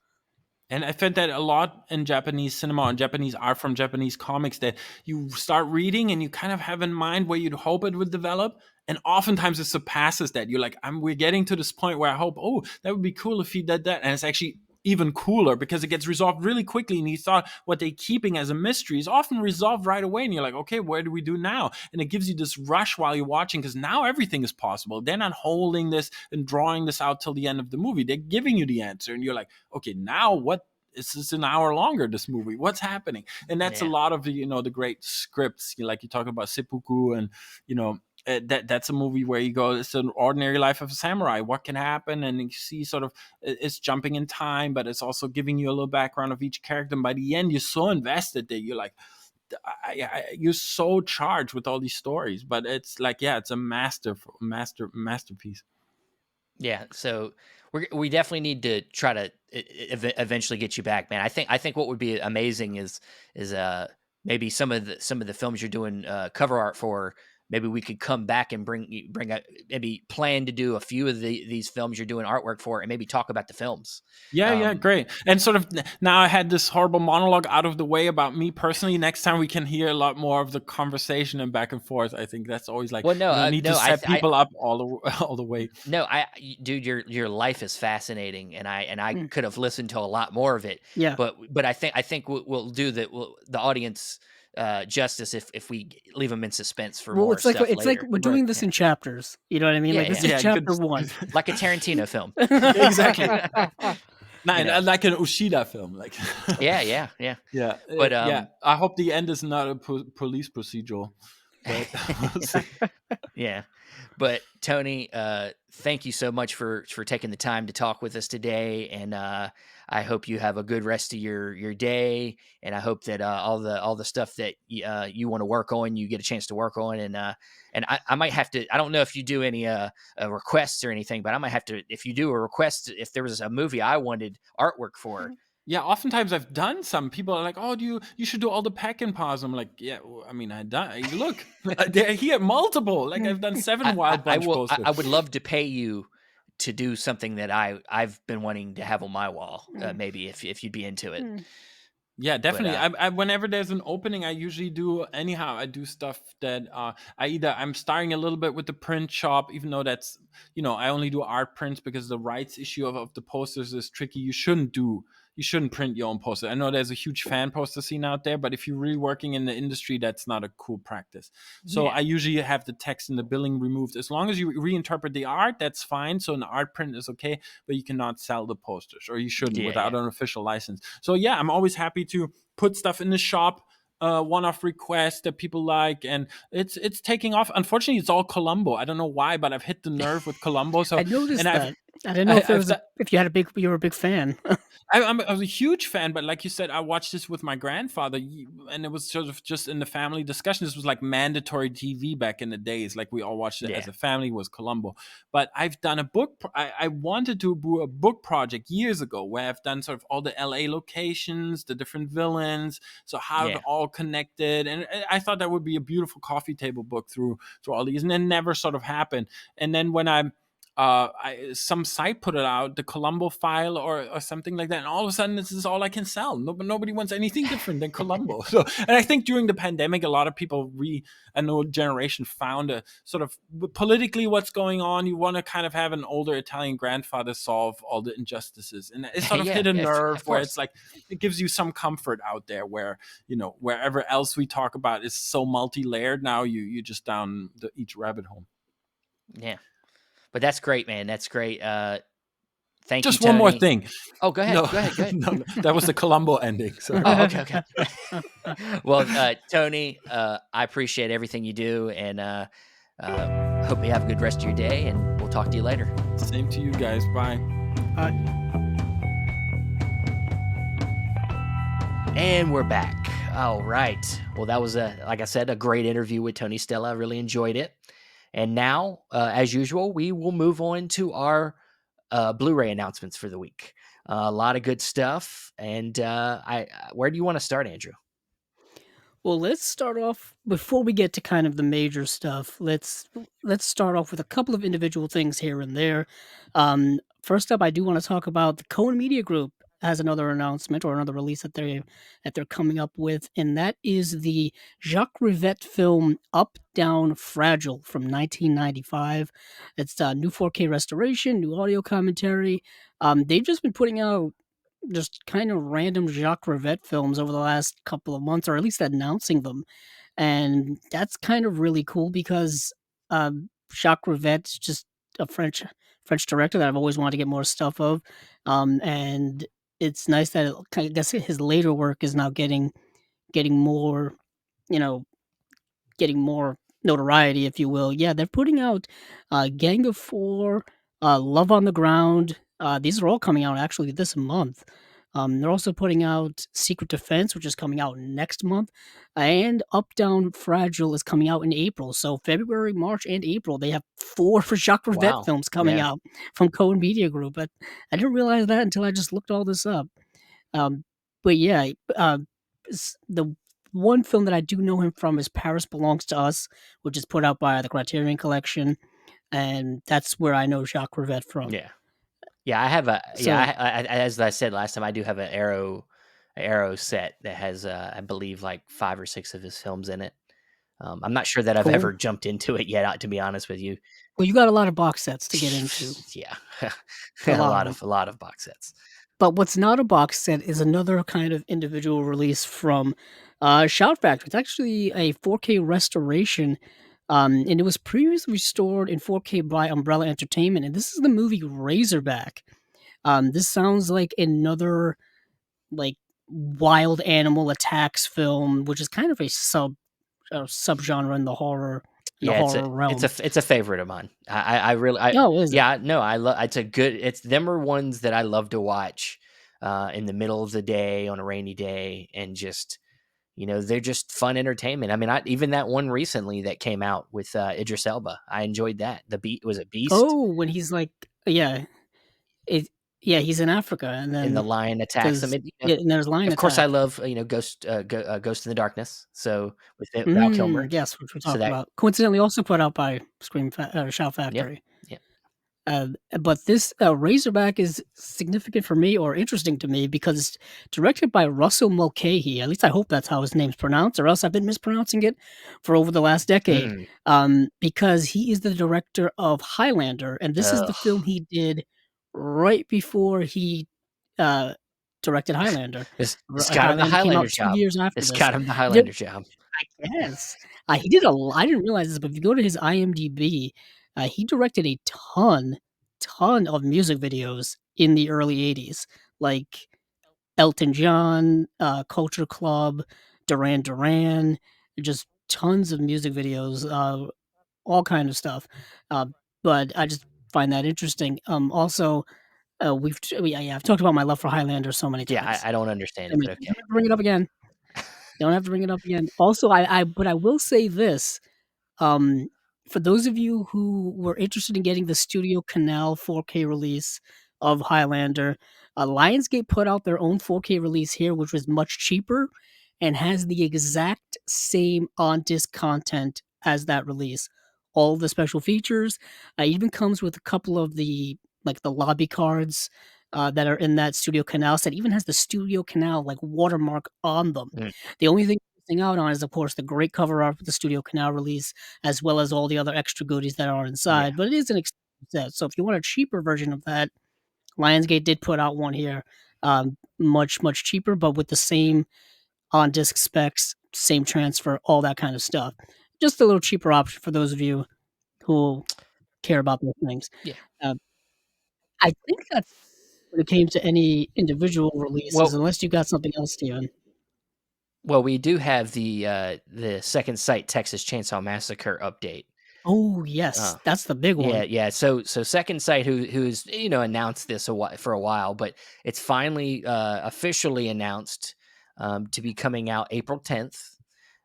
And I find that a lot in Japanese cinema and Japanese art from Japanese comics, that you start reading and you kind of have in mind where you'd hope it would develop. And oftentimes it surpasses that. You're like, we're getting to this point where I hope, oh, that would be cool if he did that. And it's actually even cooler because it gets resolved really quickly. And you thought what they're keeping as a mystery is often resolved right away. And you're like, okay, where do we do now? And it gives you this rush while you're watching, because now everything is possible. They're not holding this and drawing this out till the end of the movie. They're giving you the answer. And you're like, okay, now what? It's just an hour longer, this movie. What's happening? And that's a Yeah. lot of the great scripts. Like you talk about Seppuku, and you know that's a movie where you go, it's an ordinary life of a samurai. What can happen? And you see sort of it's jumping in time, but it's also giving you a little background of each character. And by the end, you're so invested that you're like, you're so charged with all these stories, but it's like, yeah, it's a masterpiece. Yeah, so we definitely need to try to eventually get you back, man. I think what would be amazing is maybe some of the films you're doing cover art for. Maybe we could come back and bring a maybe plan to do a few of these films you're doing artwork for, and maybe talk about the films. Yeah, yeah, Um, great. And sort of now I had this horrible monologue out of the way about me personally. Next time we can hear a lot more of the conversation and back and forth. I think that's always like, well, no, we don't need to no, set people up all the all the way. no, dude, your life is fascinating, and I Mm, could have listened to a lot more of it. yeah. But I think we'll do the audience justice if we leave them in suspense for Well, more stuff it's like later. we're Right. doing this in chapters. You know what I mean? Yeah, Like yeah, this is Yeah, good. chapter one. like a Tarantino film. Exactly. Nah, You know. like an Ushida film, like. Yeah, yeah, yeah. Yeah, But yeah. I hope the end is not a police procedural, but we'll see. yeah. But Tony, thank you so much for taking the time to talk with us today, and I hope you have a good rest of your day, and I hope that all the stuff that you want to work on, you get a chance to work on, and I might have to. I don't know if you do any requests or anything, but I might have to. If you do a request, if there was a movie I wanted artwork for, Yeah, oftentimes I've done some. People are like, "Oh, you should do all the pack and pause." I'm like, "Yeah, well, I mean, I done. Look, they're here multiple. Like I've done seven I, I, Wild I Bunch will. posters." I would love to pay you to do something that I've been wanting to have on my wall. Mm, Maybe if you'd be into it. mm, Yeah, But definitely. I whenever there's an opening, I usually do anyhow. I do stuff that I'm starting a little bit with the print shop, even though that's, I only do art prints because the rights issue of the posters is tricky. You shouldn't print your own poster. I know there's a huge fan poster scene out there, but if you're really working in the industry, that's not a cool practice. So yeah, I usually have the text and the billing removed. As long as you reinterpret the art, that's fine. So an art print is okay, but you cannot sell the posters, or you shouldn't, yeah, yeah. without an official license. So yeah, I'm always happy to put stuff in the shop, one-off requests that people like, and it's taking off. Unfortunately, it's all Columbo. I don't know why, but I've hit the nerve with Columbo. I So, and noticed I've that. I didn't know I, if there I've was a done, if you were a big fan. I was a huge fan, but like you said, I watched this with my grandfather, and it was sort of just in the family discussion. This was like mandatory TV back in the days. Like we all watched it Yeah. as a family. Was Columbo, but I've done a book. I wanted to do a book project years ago where I've done sort of all the LA locations, the different villains, so how it Yeah. all connected, and I thought that would be a beautiful coffee table book through all these, and then never sort of happened. And then when some site put it out, the Columbo file or something like that, and all of a sudden this is all I can sell. Nobody wants anything different than Columbo. So, and I think during the pandemic, a lot of people, a new generation, found a sort of politically what's going on. You want to kind of have an older Italian grandfather solve all the injustices, and it sort of Yeah, hit a yeah, nerve of where course. it's like it gives you some comfort out there where wherever else we talk about is so multi-layered. Now you just down each rabbit hole. Yeah. But that's great, man. That's great. Thank you, Just one more Tony. thing. Oh, go ahead. No, Go ahead. Go ahead. no, no, that was the Columbo ending. Sorry. Oh, okay, okay. Well, Tony, I appreciate everything you do, and hope you have a good rest of your day, and we'll talk to you later. Same to you guys. Bye. And we're back. All right. Well, that was like I said, a great interview with Tony Stella. I really enjoyed it. And now, as usual, we will move on to our Blu-ray announcements for the week. A lot of good stuff. And where do you want to start, Andrew? Well, let's start off before we get to kind of the major stuff. Let's start off with a couple of individual things here and there. First up, I do want to talk about the Cohen Media Group has another announcement or another release that they're coming up with, and that is the Jacques Rivette film Up Down Fragile from 1995. It's a new 4K restoration, new audio commentary. They've just been putting out just kind of random Jacques Rivette films over the last couple of months, or at least announcing them. And that's kind of really cool because Jacques Rivette's just a French director that I've always wanted to get more stuff of. And it's nice that I guess his later work is now getting more, you know, getting more notoriety, if you will. Yeah, they're putting out Gang of Four, Love on the Ground. These are all coming out actually this month. They're also putting out Secret Defense, which is coming out next month, and Up Down Fragile is coming out in April. So February, March, and April, they have 4 for Jacques Rivette Wow. films coming Yeah. out from Cohen Media Group. But I didn't realize that until I just looked all this up. Um, but yeah, the one film that I do know him from is Paris Belongs to Us, which is put out by the Criterion Collection, and that's where I know Jacques Rivette from. Yeah. Yeah, I have a yeah, So as I said last time, I do have an Arrow set that has, I believe, like 5 or 6 of his films in it. I'm not sure that I've cool. ever jumped into it yet, to be honest with you. Well, you got a lot of box sets to get into, Yeah. a A lot of lot them. of box sets. But what's not a box set is another kind of individual release from Shout Factory. It's actually a 4K restoration, and it was previously restored in 4K by Umbrella Entertainment. And this is the movie Razorback. This sounds like another like wild animal attacks film, which is kind of a subgenre in the Yeah, realm. it's a favorite of mine. I really Oh, is it? yeah, no, I love it's a good it's them are ones that I love to watch, in the middle of the day on a rainy day and just, they're just fun entertainment. I mean, I even that one recently that came out with, Idris Elba, I enjoyed that. Was it Beast? Oh, when he's like, yeah, it, yeah, he's in Africa, and And the then lion attacks him, because and, yeah, and there's line of course, I attack. love, Ghost in the Darkness, so with Val Kilmer. Yes, which we So talked that about. Coincidentally, also put out by Shout Yep, Factory. yep. But this Razorback is significant for me or interesting to me because it's directed by Russell Mulcahy. At least I hope that's how his name's pronounced, or else I've been mispronouncing it for over the last decade. Mm, Because he is the director of Highlander, and this is the ugh. film he did right before he uh, directed Highlander. This got him the Highlander came Highlander out 2 job. years after This this. got him the He did Highlander job. I guess. He did a l I didn't realize this, but if you go to his IMDb, he directed a ton of music videos in the early '80s, like Elton John, Culture Club, Duran Duran, just tons of music videos, all kind of stuff. Uh, but I just find that interesting. Also, yeah, I've talked about my love for Highlander so many Yeah, times. I don't understand I it, mean, but you okay. don't have to bring it up again. You don't have to bring it up again. Also, but I will say this, um, for those of you who were interested in getting the Studio Canal 4K release of Highlander, Lionsgate put out their own 4K release here, which was much cheaper and has the exact same on-disc content as that release. All the special features, even comes with a couple of the lobby cards, that are in that Studio Canal set, even has the Studio Canal, watermark on them. Mm, The only thing missing out on is, of course, the great cover art for the Studio Canal release, as well as all the other extra goodies that are yeah, inside, but it is an expensive set, so if you want a cheaper version of that, Lionsgate did put out one here, much, much cheaper, but with the same on-disc specs, same transfer, all that kind of stuff. Just a little cheaper option for those of you who care about those things. yeah. Uh, I think that's when it came to any individual releases, Well unless you got something else, Steven. we do have the Second Sight Texas Chainsaw Massacre update. Oh, yes, Uh, that's the big yeah, one. yeah. So Second Sight, who's announced this for a while, but it's finally officially announced, to be coming out April 10th.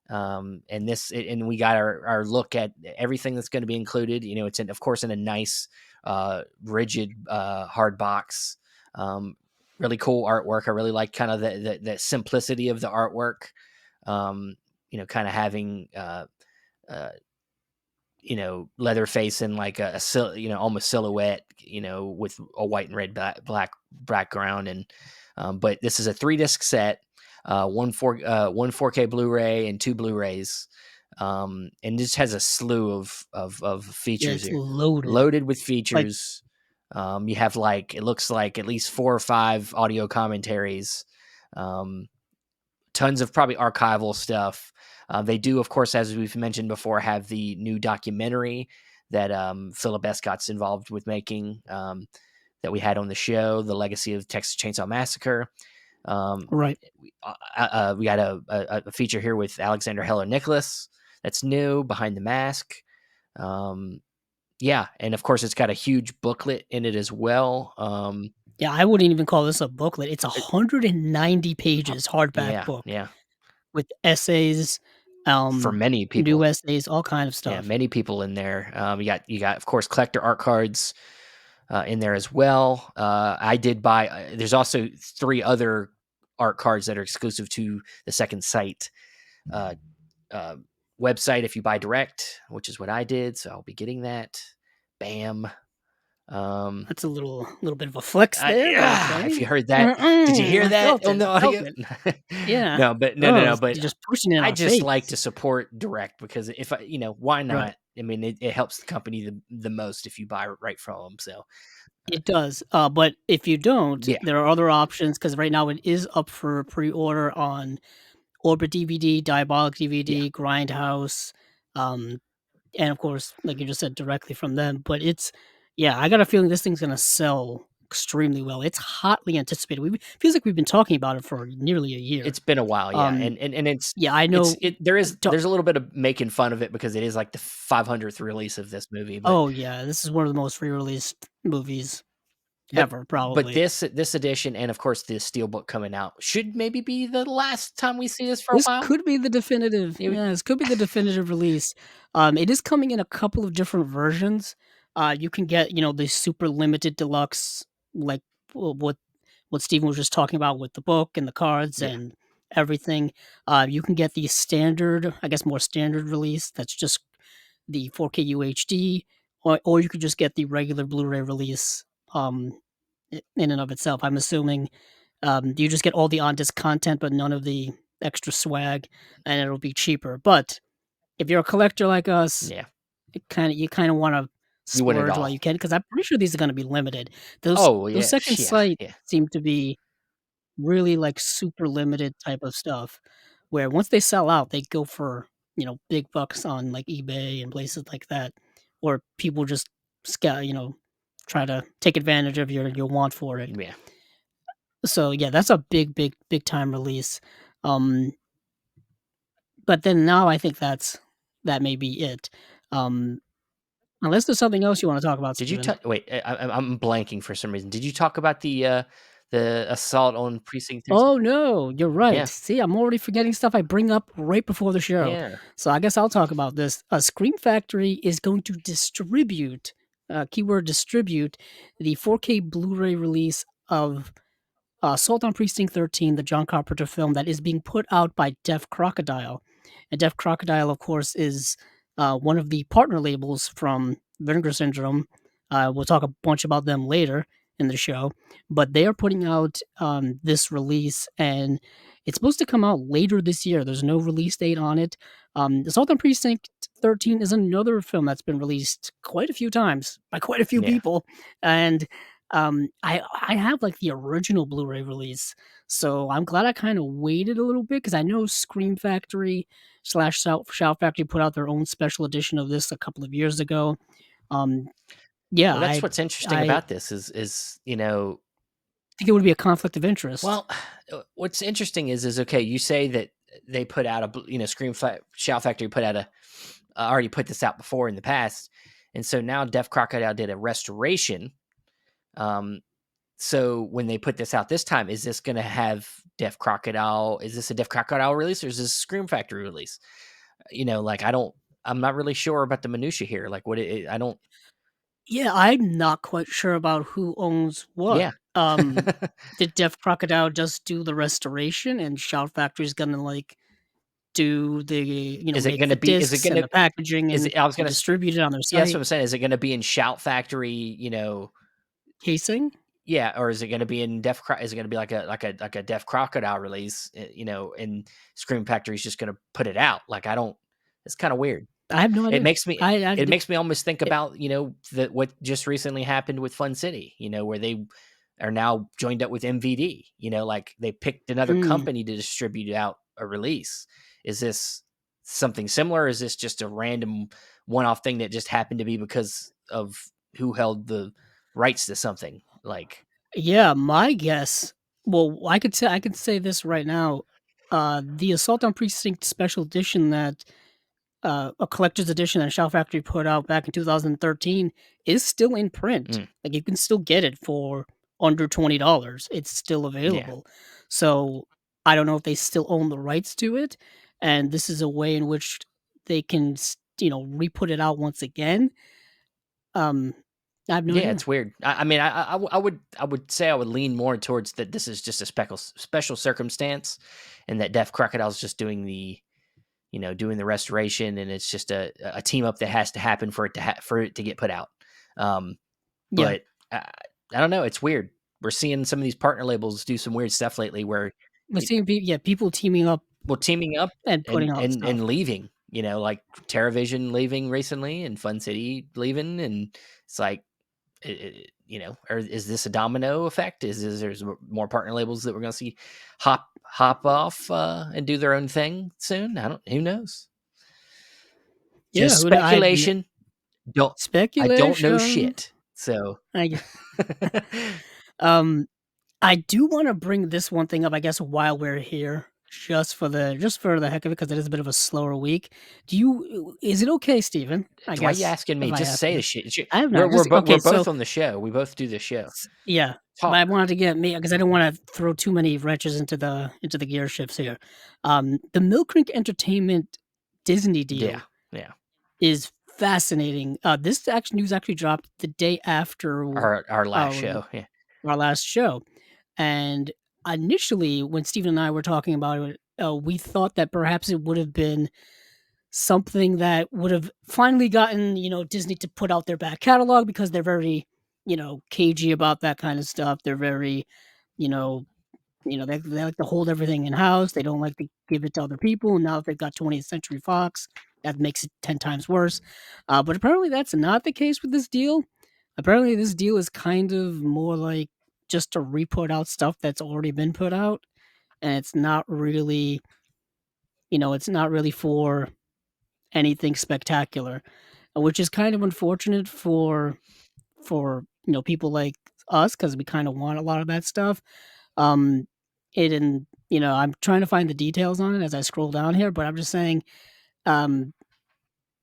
And we got our look at everything that's going to be included. It's of course in a nice, rigid, hard box. Really cool artwork. I really like kind of the simplicity of the artwork. Kind of having, uh, Leatherface in like almost silhouette, with a white and red black background. But this is a 3-disc set, one 4K Blu-ray and 2 Blu-rays. And this has a slew of Yeah, features it's here, loaded. loaded with Like, features. You have it looks like at least 4 or 5 audio commentaries. Um, Tons of probably archival stuff. They do, of course, as we've mentioned before, have the new documentary that, Philip Escott's involved with making, that we had on the show, The Legacy of Texas Chainsaw Massacre. Um, right. we got a feature here with Alexander Heller Nicholas that's new, Behind the Mask. Yeah, and of course, it's got a huge booklet in it as well. Yeah, I wouldn't even call this a booklet. It's It 190 pages hardback yeah, book yeah. with essays, For many new people. essays, all kind of Yeah, stuff. many people in there. You got, of course, collector art cards in there as well. I did buy. There's also 3 other art cards that are exclusive to the Second Sight uh, uh, website if you buy direct, which is what I did. So I'll be getting that. Bam. Um, That's a little bit of a flex there, but If okay. you heard that, did you hear I that felt on it, the I felt audio? it. Yeah. No, but no, no, Oh, no. But you're just pushing it in I our just like face. to support direct because if I, why Right. not? I mean, it helps the company the most if you buy right from them. So It does, but if you don't, yeah, there are other options because right now it is up for pre-order on Orbit DVD, Diabolic yeah, DVD, Grindhouse, um, and of course, like you just said, directly from them. But it's yeah, I got a feeling this thing's gonna sell extremely well. It's hotly anticipated. We feels like we've been talking about it for nearly a year. it's been a while. Yeah, Um, and yeah, I know. there's a little bit of making fun of it because it is like the 500th release of this movie, but Oh yeah, this is one of the most re-released movies but ever, but probably. this edition and of course the steelbook coming out should maybe be the last time we see this for a This while. could be the definitive It would, yeah, this could be the definitive release. It is coming in a couple of different versions. You can get, the super limited deluxe, like what Steven was just talking about with the book and the cards yeah, and everything. You can get the standard, I guess, more standard release. That's just the 4K UHD, or you could just get the regular Blu-ray release. In and of itself, I'm assuming you just get all the on-disc content, but none of the extra swag, and it'll be cheaper. But if you're a collector like us, yeah. you kinda wanna You want it splurge while all. you can, because 'cause I'm pretty sure these are gonna be limited. Oh Those yeah, Second yeah, Sight yeah, seem to be really, like, super limited type of stuff, where once they sell out, they go for, big bucks on, like, eBay and places like that, or people just try to take advantage of your want for it. yeah. So, yeah, that's a big, big, big time release. Um, but then now I think that may be it. Um, unless there's something else you wanna talk about, Did you Steven. talk? Wait, I'm blanking for some reason. Did you talk about the assault on Precinct 13? Oh, no, you're right. Yeah, See, I'm already forgetting stuff I bring up right before the show. yeah, So I guess I'll talk about this. Scream Factory is going to distribute, keyword distribute, the 4K Blu-ray release of Assault on Precinct 13, the John Carpenter film that is being put out by Deaf Crocodile. And Deaf Crocodile, of course, is one of the partner labels from Vinegar Syndrome. We'll talk a bunch about them later in the show, but they are putting out this release, and it's supposed to come out later this year. There's no release date on it. Assault on Precinct 13 is another film that's been released quite a few times by quite a few yeah. people, and I have, like, the original Blu-ray release, so I'm glad I kinda waited a little bit because I know Scream Factory slash Shout Factory put out their own special edition of this a couple of years ago. Um, yeah, Well, that's what's interesting I about this is think it would be a conflict of interest. well, what's interesting is okay. You say that they put out Shout Factory put out already put this out before in the past, and so now Def Crocodile did a restoration. Um, So when they put this out this time, is this going to have Def Crocodile? Is this a Def Crocodile release or is this a Scream Factory release? Like I'm not really sure about the minutia here. Like I don't. Yeah, I'm not quite sure about who owns what. Yeah. Did Deaf Crocodile just do the restoration and Shout Factory's gonna, like, do the Is it make going the to be? Is it discs going and to? the packaging Is and it? I was and going to. distribute it on their Yeah, that's what site? I'm saying. Is it going to be in Shout Factory? Casing? Yeah, or is it going to be in Is it going to be like a Def Crocodile release? And Scream Factory's just going to put it out. Like I don't. It's kind of weird. I have no It idea. makes me I it d makes me almost think it about, what just recently happened with Fun City, where they are now joined up with MVD, like they picked another mm. company to distribute out a release. Is this something similar? Is this just a random one-off thing that just happened to be because of who held the rights to something? Like, Yeah, my guess well, I could say this right now, the Assault on Precinct special edition that, a collector's edition that Shout Factory put out back in 2013 is still in print. mm, Like, you can still get it for under $20. It's still Yeah. available. So I don't know if they still own the rights to it, and this is a way in which they can, re-put it out once again. Um, I have no Yeah, idea. it's weird. I mean, I would say I would lean more towards that this is just a special circumstance, and that Deaf Crocodile's just doing the restoration, and it's just a team up that has to happen for it to get put out. Um, Yeah, but I don't know. It's weird. We're seeing some of these partner labels do some weird stuff lately, where we're seeing people teaming up well, teaming up and and putting out and stuff. and leaving. Like TerraVision leaving recently, and Fun City leaving, and it's like, or is this a domino effect? Is there's more partner labels that we're going to see hop off and do their own thing soon? I don't. Who knows? Yeah, Just who kn I have n speculation. Don't I don't know speculation. shit. So I g um, I do wanna bring this one thing up, I guess, while we're here, just for the heck of it, because it is a bit of a slower week. Is it okay, Steven, I why you guess, asking if me? I Just ask say you? the shit. I have We're not we're just bo- we're okay, both so on the show. We both do the show. yeah, but Talk. I wanted to get me because I don't wanna throw too many wrenches into the gear shifts here. The Mill Creek Entertainment Disney Yeah, deal yeah. is fascinating. This actually news actually dropped the day after Our last our show. Yeah, our last show. And initially, when Steven and I were talking about it, we thought that perhaps it would have been something that would have finally gotten, Disney to put out their back catalog because they're very, cagey about that kind of stuff. They're very, you know, they like to hold everything in house. They don't like to give it to other people. Now that they've got 20th Century Fox, that makes it 10 times worse. But apparently, that's not the case with this deal. Apparently, this deal is kind of more like just to re-put out stuff that's already been put out, and it's not really for anything spectacular, which is kind of unfortunate for people like us because we kind of want a lot of that stuff. Um, it and I'm trying to find the details on it as I scroll down here, but I'm just saying, um,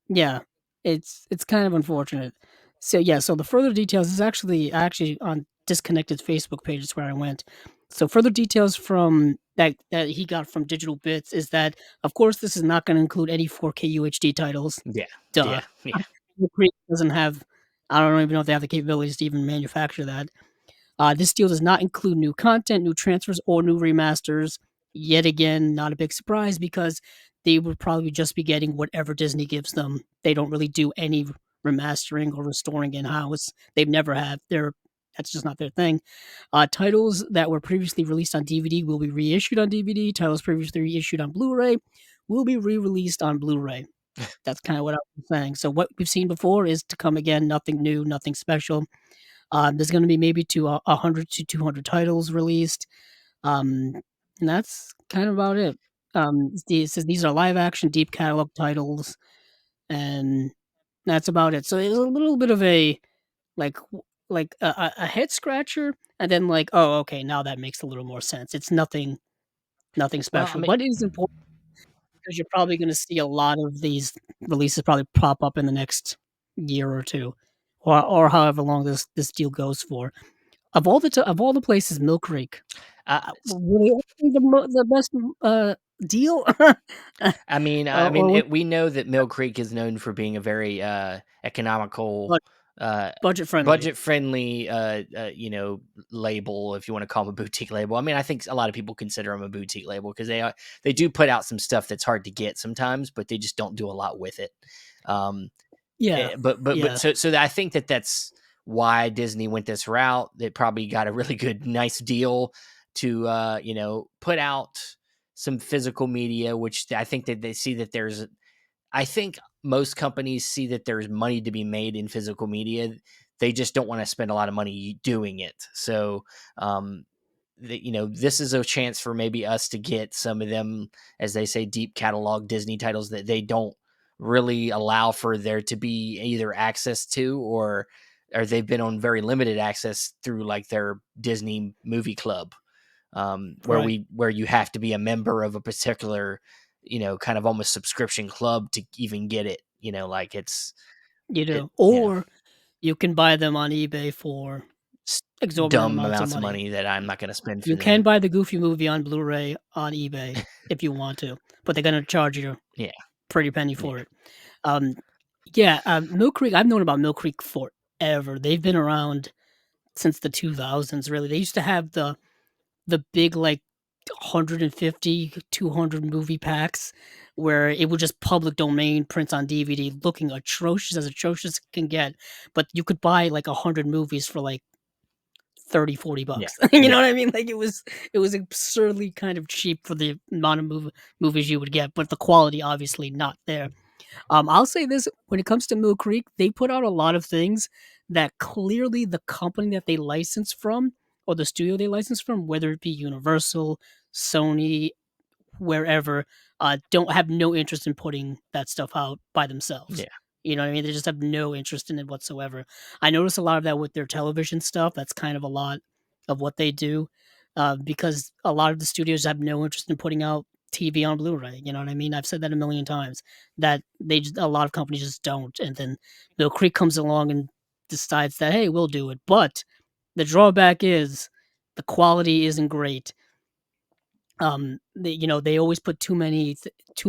yeah, it's kind of unfortunate. So yeah, so the further details is actually on Disconnected's Facebook page is where I went. So further details from that he got from Digital Bits is that of course this is not going to include any 4K UHD titles. yeah, Duh. yeah, yeah. Mill Creek doesn't have. I don't even know if they have the capabilities to even manufacture that. This deal does not include new content, new transfers, or new remasters. Yet again, not a big surprise because they would probably just be getting whatever Disney gives them. They don't really do any remastering or restoring in house. They've never have. That's just not their thing. Titles that were previously released on DVD will be reissued on DVD. Titles previously reissued on Blu-ray will be re-released on Blu-ray. That's kind of what I was saying. So what we've seen before is to come again. Nothing new, nothing special. There's going to be maybe 100 to 200 titles released, um, and that's kind of about it. It says these are live action deep catalog titles, and that's about it. So it's a little bit of a like a head scratcher, and then like, oh, okay, now that makes a little more sense. It's nothing Well, I special, mean, but it is important because you're probably going to see a lot of these releases probably pop up in the next year or two, or however long this deal goes for. Of all the places, Mill Creek, uh, really the best, deal? I mean, Or what we know that Mill Creek is known for being a very economical, bud uh, budget friendly. budget friendly, label, if you want to call them a boutique label. I mean, I think a lot of people consider them a boutique label because they do put out some stuff that's hard to get sometimes, but they just don't do a lot with it. Um, Yeah, but yeah, so I think that's why Disney went this route. They probably got a really good, nice deal to put out some physical media, which I think that they see that there's. I think most companies see that there's money to be made in physical media. They just don't want to spend a lot of money doing it. So, um, this is a chance for maybe us to get some of them, as they say, deep catalog Disney titles that they don't really allow for there to be either access to, or they've been on very limited access through like their Disney movie club, right. where you have to be a member of a particular, kind of almost subscription club to even get it. Like You it, do, yeah. or you can buy them on eBay for exorbitant dumb amounts of amounts of money. money that I'm not going to spend for You can them. buy the Goofy movie on Blu-ray on eBay if you want to, but they're gonna charge you a Yeah, pretty penny yeah, for it. Um, yeah, Mill Creek. I've known about Mill Creek forever. They've been around since the 2000s. Really, they used to have the big like 150, 200 movie packs where it was just public domain prints on DVD, looking atrocious as it can get. But you could buy like 100 movies for like 30, 40 yeah, bucks. You know yeah, what I mean? Like it was absurdly kind of cheap for the amount of movies you would get, but the quality obviously not there. I'll say this: when it comes to Mill Creek, they put out a lot of things that clearly the company that they license from or the studio they license from, whether it be Universal, Sony, wherever, don't have no interest in putting that stuff out by themselves. yeah, You know what I mean? They just have no interest in it whatsoever. I notice a lot of that with their television stuff. That's kind of a lot of what they do, because a lot of the studios have no interest in putting out TV on Blu-ray. You know what I mean? I've said that a million times. That a lot of companies just don't, and then Mill Creek comes along and decides that hey, we'll do it. But the drawback is the quality isn't great. They always put too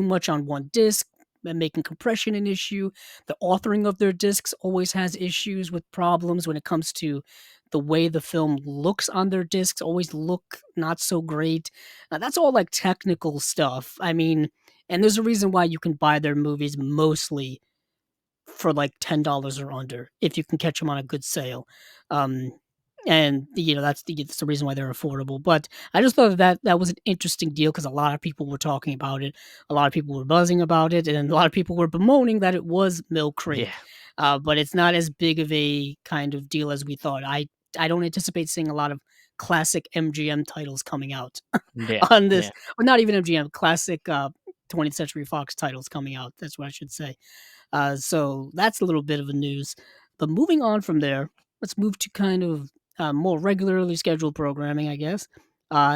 much on one disc, making compression an issue. The authoring of their discs always has issues with problems when it comes to the way the film looks on their discs, always look not so great. That's all like technical stuff. I mean, and there's a reason why you can buy their movies mostly for like $10 or under if you can catch them on a good sale. Um, and that's the reason why they're affordable. But I just thought that was an interesting deal because a lot of people were talking about it, a lot of people were buzzing about it, and a lot of people were bemoaning that it was Mill yeah, Creek. But it's not as big of a kind of deal as we thought. I don't anticipate seeing a lot of classic MGM titles coming out yeah, on this, yeah. or not even MGM, classic 20th Century Fox titles coming out. That's what I should say. So that's a little bit of a news. But moving on from there, let's move to kind of more regularly scheduled programming, I guess.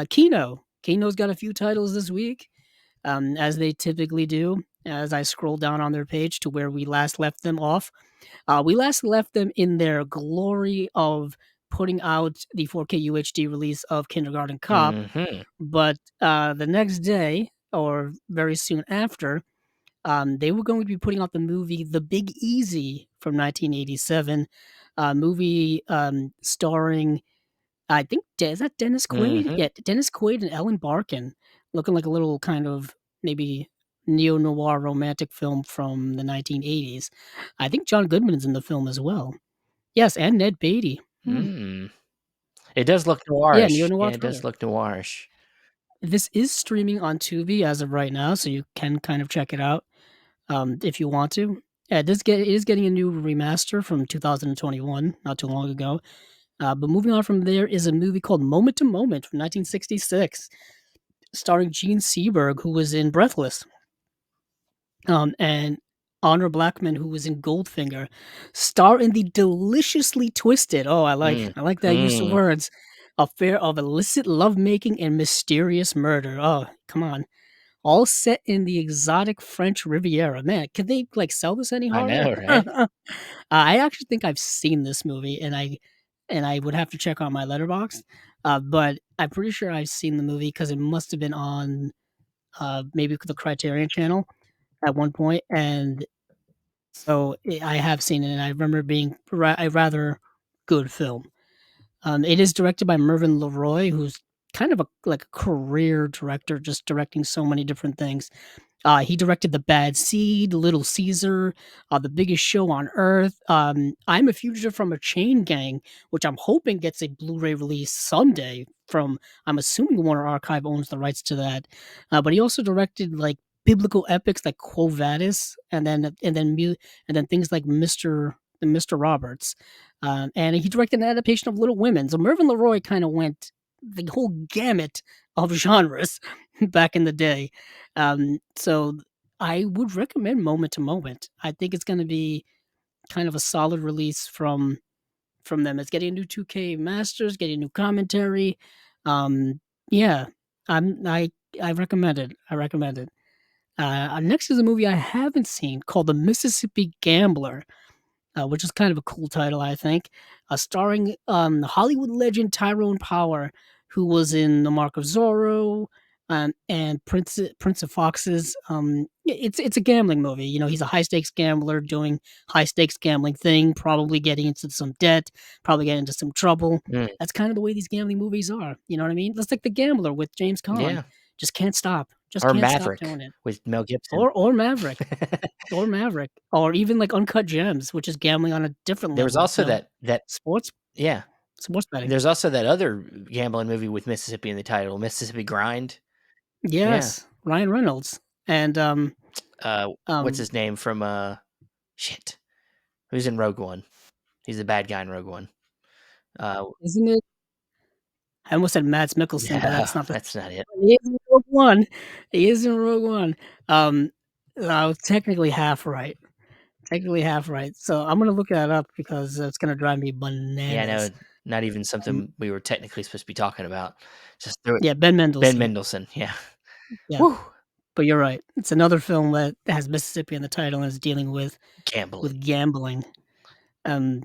Kino's got a few titles this week, as they typically do. As I scroll down on their page to where we last left them off, we last left them in their glory of putting out the 4K UHD release of Kindergarten Cop. Hmm. But the next day, or very soon after, they were going to be putting out the movie The Big Easy from 1987, a movie starring, I think, is that Dennis Quaid? Hmm. Yeah, Dennis Quaid and Ellen Barkin, looking like a little kind of maybe neo noir romantic film from the 1980s. I think John Goodman's in the film as well. Yes, and Ned Beatty. Hmm. Mm. It does look Yeah, neo noirish. noir Yeah, it does thriller. look noirish. This is streaming on Tubi as of right now, so you can kind of check it out. If you want to. Yeah, it is getting a new remaster from 2021, not too long ago. But moving on from there is a movie called Moment to Moment from 1966, starring Gene Seberg, who was in Breathless, and Honor Blackman, who was in Goldfinger, star in the deliciously twisted. Oh, Mm. I like that use of Mm. words. Affair of illicit lovemaking and mysterious murder. Oh, come on. All set in the exotic French Riviera. Man, could they, like, sell this any I harder? know, right? I actually think I've seen this movie, and I would have to check on my letterbox. But I'm pretty sure I've seen the movie because it must have been on, maybe the Criterion Channel at one point, and so I have seen it, and I remember it being a rather good film. It is directed by Mervyn LeRoy, who's kind of like a career director, just directing so many different things. He directed The Bad Seed, Little Caesar, The Biggest Show on Earth, I'm a Fugitive from a Chain Gang, which I'm hoping gets a Blu-ray release someday from, I'm assuming Warner Archive owns the rights to that. But he also directed like biblical epics like Quo Vadis, and then things like Mr. Roberts. And he directed an adaptation of Little Women. So Mervyn LeRoy kind of went the whole gamut of genres back in the day. So I would recommend Moment to Moment. I think it's going to be kind of a solid release from them. It's getting a new 2K masters, getting new commentary. Um, yeah, I'm I recommend it. I recommend it. Next is a movie I haven't seen called The Mississippi Gambler. which is kind of a cool title, I think. Starring Hollywood legend Tyrone Power, who was in The Mark of Zorro, and Prince of Foxes. It's a gambling movie. You know, he's a high stakes gambler doing high stakes gambling thing, probably getting into some debt, probably getting into some trouble. Mm, That's kind of the way these gambling movies are. You know what I mean? That's like The Gambler with James Caan. yeah. Just can't stop. Just Or can't stop Maverick doing it. with Mel Gibson. Or Maverick. Or Maverick, or even like Uncut Gems, which is gambling on a different There was level, also that sports yeah. sports betting. There's also that other gambling movie with Mississippi in the title, Mississippi Grind. Yeah. Yes, Ryan Reynolds, and, What's um, his name from, shit, who's in Rogue One? He's the bad guy in Rogue One. Uh, isn't it I almost said Mads Mikkelsen, but no, that's not the that's not it. he is in Rogue One. He is in Rogue One. Um, technically half right. Technically half right. So I'm gonna look that up because it's gonna drive me Yeah, no, bananas. not even Um, something we were technically supposed to be talking about. Just threw it. yeah, Ben Ben Mendelsohn. Mendelsohn, yeah. Yeah, Woo! but you're right. It's another film that has Mississippi in the title and is dealing Gambling. with gambling. Um,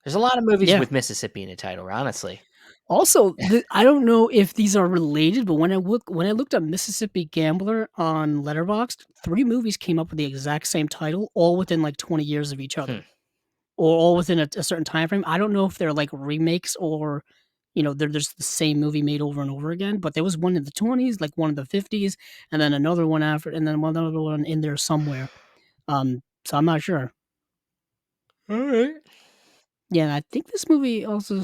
There's a lot of movies yeah. with Mississippi in the title, honestly. Also, I don't know if these are related, but when I looked up Mississippi Gambler on Letterboxd, 3 movies came up with the exact same title, all within, like, 20 years of each Hmm. other, or all within a certain time frame. I don't know if they're, like, remakes or, you know, they're just the same movie made over and over again, but there was one in the '20s, like, one in the '50s, and then another one after and then another one in there somewhere. So I'm not sure. Alright. Yeah, and I think this movie also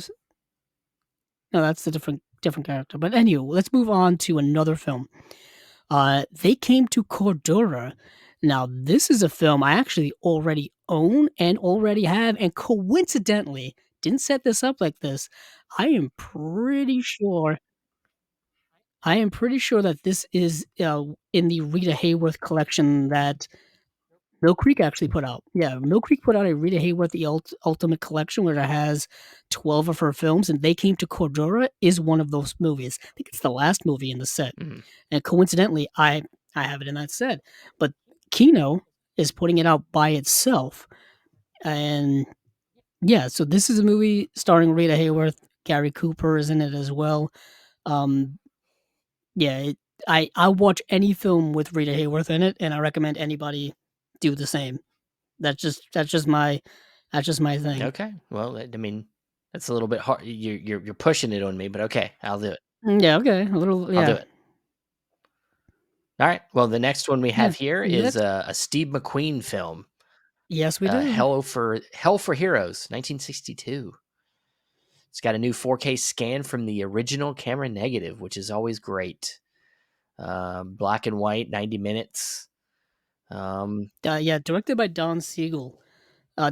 no, that's a different character, but anyway, let's move on to another film. They came to Cordura. Now, this is a film I actually already own and already have, and coincidentally, didn't set this up like this. I am pretty sure I am pretty sure that this is, in the Rita Hayworth collection that Mill Creek actually put out. Yeah, Mill Creek put out a Rita Hayworth The Ultimate Collection where it has 12 of her films, and They Came to Cordura is one of those movies. I think it's the last movie in the set. Mhm. And coincidentally, I have it in that set. But Kino is putting it out by itself. And yeah, so this is a movie starring Rita Hayworth. Gary Cooper is in it as well. Um, yeah, I'll watch any film with Rita Hayworth in it, and I recommend anybody do the same. That's just my thing. Okay. Well, I mean, that's a little bit hard. You're pushing it on me, but okay, I'll do it. Yeah, okay, a little I'll do yeah. it. All right. Well, the next one we Yeah, have here is let's a Steve McQueen film, yes, we do. Hell for Heroes, 1962. It's got a new 4K scan from the original camera negative, which is always great. Black and white, 90 minutes. Yeah, directed by Don Siegel.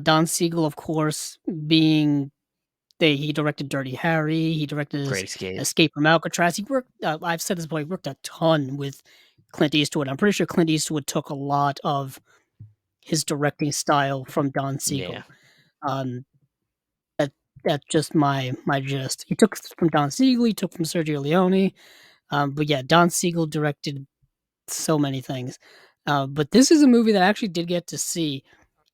Don Siegel, of course, being he directed Dirty Harry, he directed Great Escape. Escape from Alcatraz. He worked, I've said this before, he worked a ton with Clint Eastwood. I'm pretty sure Clint Eastwood took a lot of his directing style from Don Yeah. Siegel. Um, that that's just my gist. He took from Don Siegel, he took from Sergio Leone. But yeah, Don Siegel directed so many things. But this is a movie that I actually did get to see.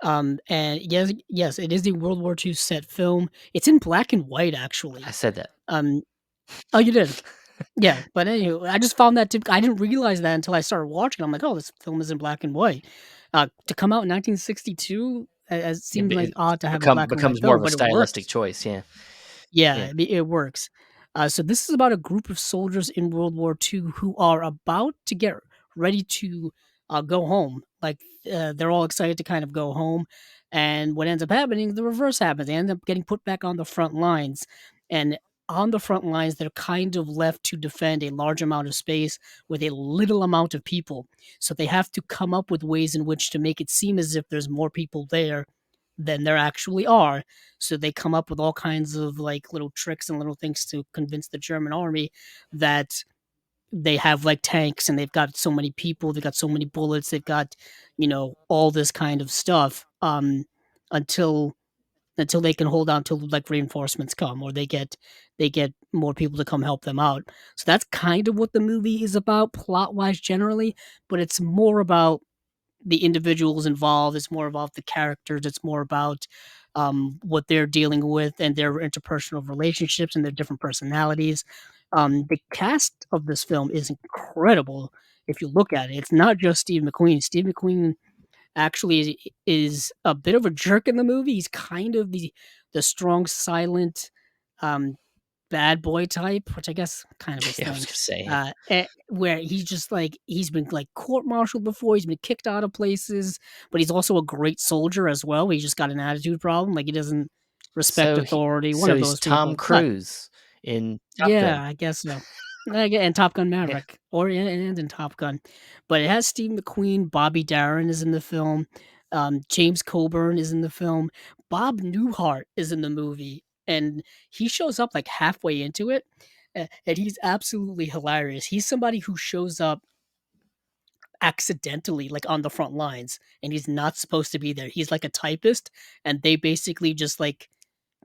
And yes, it is the World War II set film. It's in black and white, I actually. said that. Um, oh, you did? Yeah. But anyway, I just found that I didn't realize that until I started watching. I'm like, oh, this film is in black and white. To come out in 1962, it seemed like It odd to have a black and white becomes more film, of a but it stylistic works. choice. Yeah. Yeah, Yeah. it works. So this is about a group of soldiers in World War II who are about to get ready to go home. Like they're all excited to kind of go home, and what ends up happening, the reverse happens. They end up getting put back on the front lines, and on the front lines, they're kind of left to defend a large amount of space with a little amount of people. So they have to come up with ways in which to make it seem as if there's more people there than there actually are, so they come up with all kinds of like little tricks and little things to convince the German army that they have like tanks and they've got so many people, they've got so many bullets, they've got, all this kind of stuff, until they can hold on till like reinforcements come or they get more people to come help them out. So that's kind of what the movie is about plot wise generally, but it's more about the individuals involved. It's more about the characters. It's more about what they're dealing with and their interpersonal relationships and their different personalities. The cast of this film is incredible. If you look at it, it's not just Steve McQueen. Steve McQueen actually is a bit of a jerk in the movie. He's kind of the strong, silent, um, bad boy type, which I guess kind of his Yeah, I was thing. gonna say, yeah. Where he's just like he's been like court-martialed before. He's been kicked out of places, but he's also a great soldier as well. He just got an attitude problem. Like he doesn't respect authority. One So of he's those Tom people. Not Cruise in Top yeah, Gun. I guess so. And Top Gun Yeah. Maverick, or and in Top Gun, but it has Steve McQueen, Bobby Darin is in the film, James Coburn is in the film, Bob Newhart is in the movie, and he shows up like halfway into it, and he's absolutely hilarious. He's somebody who shows up accidentally, like on the front lines, and he's not supposed to be there. He's like a typist, and they basically just like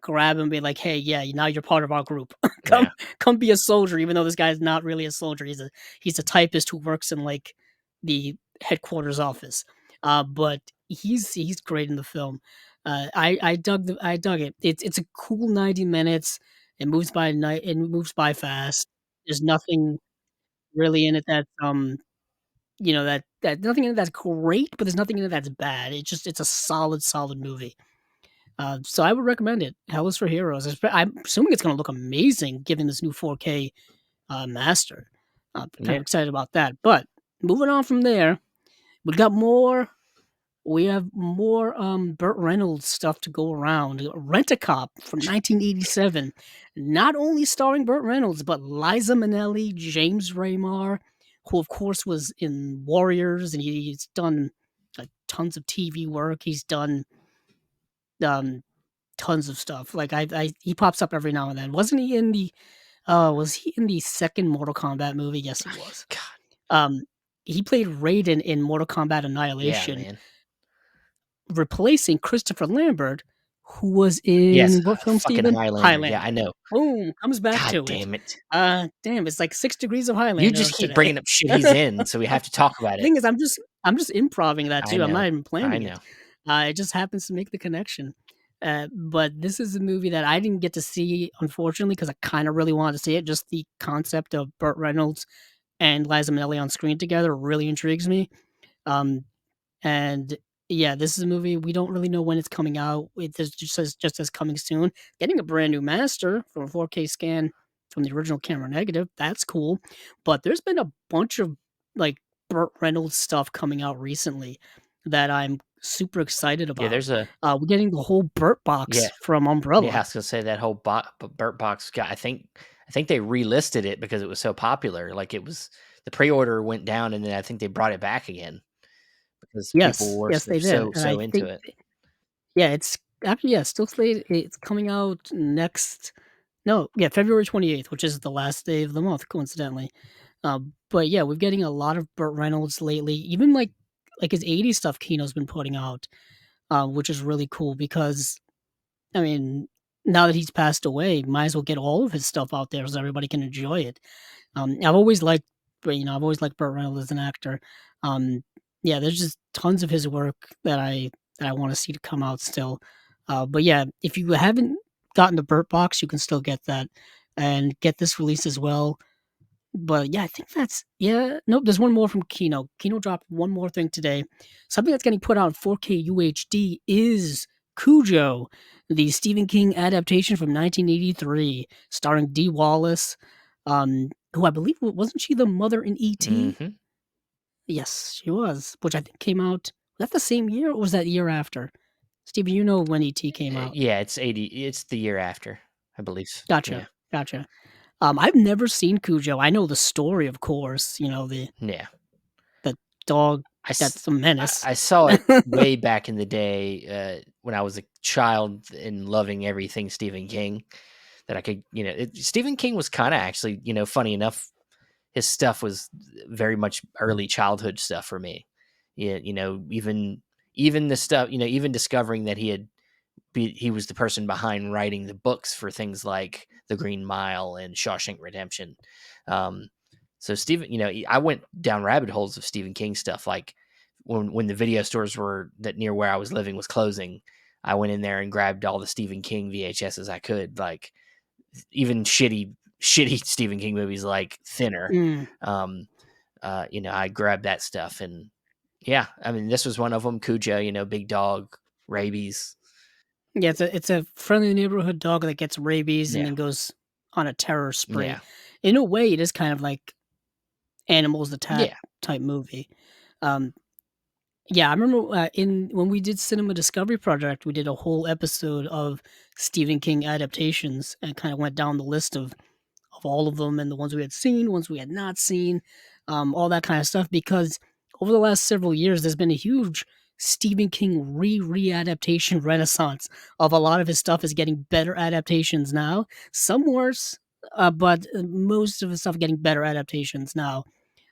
grab him and be like, "Hey, yeah, now you're part of our group. come Yeah. come be a soldier," even though this guy's not really a soldier. He's a typist who works in like the headquarters office. But he's great in the film. I dug it. It's a cool 90 minutes. It moves by night. It moves by fast. There's nothing really in it that's that nothing in it that's great, but there's nothing in it that's bad. It's a solid movie. So I would recommend it. Hell is for Heroes. I'm assuming it's going to look amazing given this new 4K master. I'm kind Yeah. of excited about that. But moving on from there, we got more. We have more Burt Reynolds stuff to go around. Rent a Cop from 1987, not only starring Burt Reynolds but Liza Minnelli, James Remar, who of course was in Warriors, and he's done tons of TV work. He's done um, tons of stuff. Like I he pops up every now and then. Wasn't he in the was he in the second Mortal Kombat movie? Yes, he was. God. Um he played Raiden in Mortal Kombat Yeah, Annihilation, man. replacing Christopher Lambert, who was Yes, in what film, fucking Steven? Highlander. Yeah, Highlander. I know. Boom, comes back God to it. damn it. Damn, it's like 6 degrees of You Highlander just keep today. bringing up shit he's in, so we have to talk about it. Thing is, I'm just improving that I too. I'm know. not even I planning know. it. It just happens to make the connection. But this is a movie that I didn't get to see, unfortunately, because I kind of really wanted to see it. Just the concept of Burt Reynolds and Liza Minnelli on screen together really intrigues me. Um, and yeah, this is a movie we don't really know when it's coming out. It just says coming soon. Getting a brand new master from a 4K scan from the original camera negative. That's cool. But there's been a bunch of like Burt Reynolds stuff coming out recently that I'm super excited Yeah, about. there's a We're getting the whole Burt yeah. box from Yeah, I Umbrella. was gonna say that whole Burt Box guy. I think they relisted it because it was so popular. Like it was the pre-order went down, and then I think they brought it back again because people Yes, were yes, they did, and I so into think it. yeah, it's actually yeah, still slated. It's coming out next. No, yeah, February 28th, which is the last day of the month, coincidentally. But yeah, we're getting a lot of Burt Reynolds lately. Even like his 80s stuff Kino's been putting out, which is really cool because I mean, now that he's passed away, might as well get all of his stuff out there so everybody can enjoy it. I've always liked, but I've always liked Burt Reynolds as an actor. Um, yeah, there's just tons of his work that I want to see to come out still. But yeah, if you haven't gotten the Burt box, you can still get that and get this release as well. But yeah, I think that's yeah. Nope, there's one more from Kino. Kino dropped one more thing today. Something that's getting put out in 4K UHD is Cujo, the Stephen King adaptation from 1983, starring Dee Wallace, who I believe wasn't she the mother in E.T.? Hmm. Yes, she was, which I think came out. Was that the same year or was that year after? Steven, you know when E.T. came out. Yeah, it's 80. It's the year after, I believe. Gotcha, Yeah, gotcha. I've never seen Cujo. I know the story, of course. yeah. The dog I, s- that's a menace. I saw it way back in the day when I was a child and loving everything Stephen King that I could, Stephen King was kind of actually, funny enough. His stuff was very much early childhood stuff for me. Yeah, even the stuff, even discovering that he was the person behind writing the books for things like The Green Mile and Shawshank Redemption. Um, so Stephen, I went down rabbit holes of Stephen King stuff, like when the video stores were that near where I was living was closing, I went in there and grabbed all the Stephen King VHSs I could, like even shitty Stephen King movies like Thinner. Mm. Um, I grabbed that stuff, and yeah, I mean, this was one of them. Cujo, Big Dog, Rabies. Yeah, it's a friendly neighborhood dog that gets rabies and Yeah, then goes on a terror spree. yeah, In a way, it is kind of like Animals Attack yeah. type movie. Um, yeah, I remember, in when we did Cinema Discovery Project, we did a whole episode of Stephen King adaptations and kinda went down the list of all of them and the ones we had seen, ones we had not seen, all that kind of stuff. Because over the last several years, there's been a huge Stephen King re-adaptation renaissance of a lot of his stuff is getting better adaptations now. Some worse, but most of his stuff getting better adaptations now.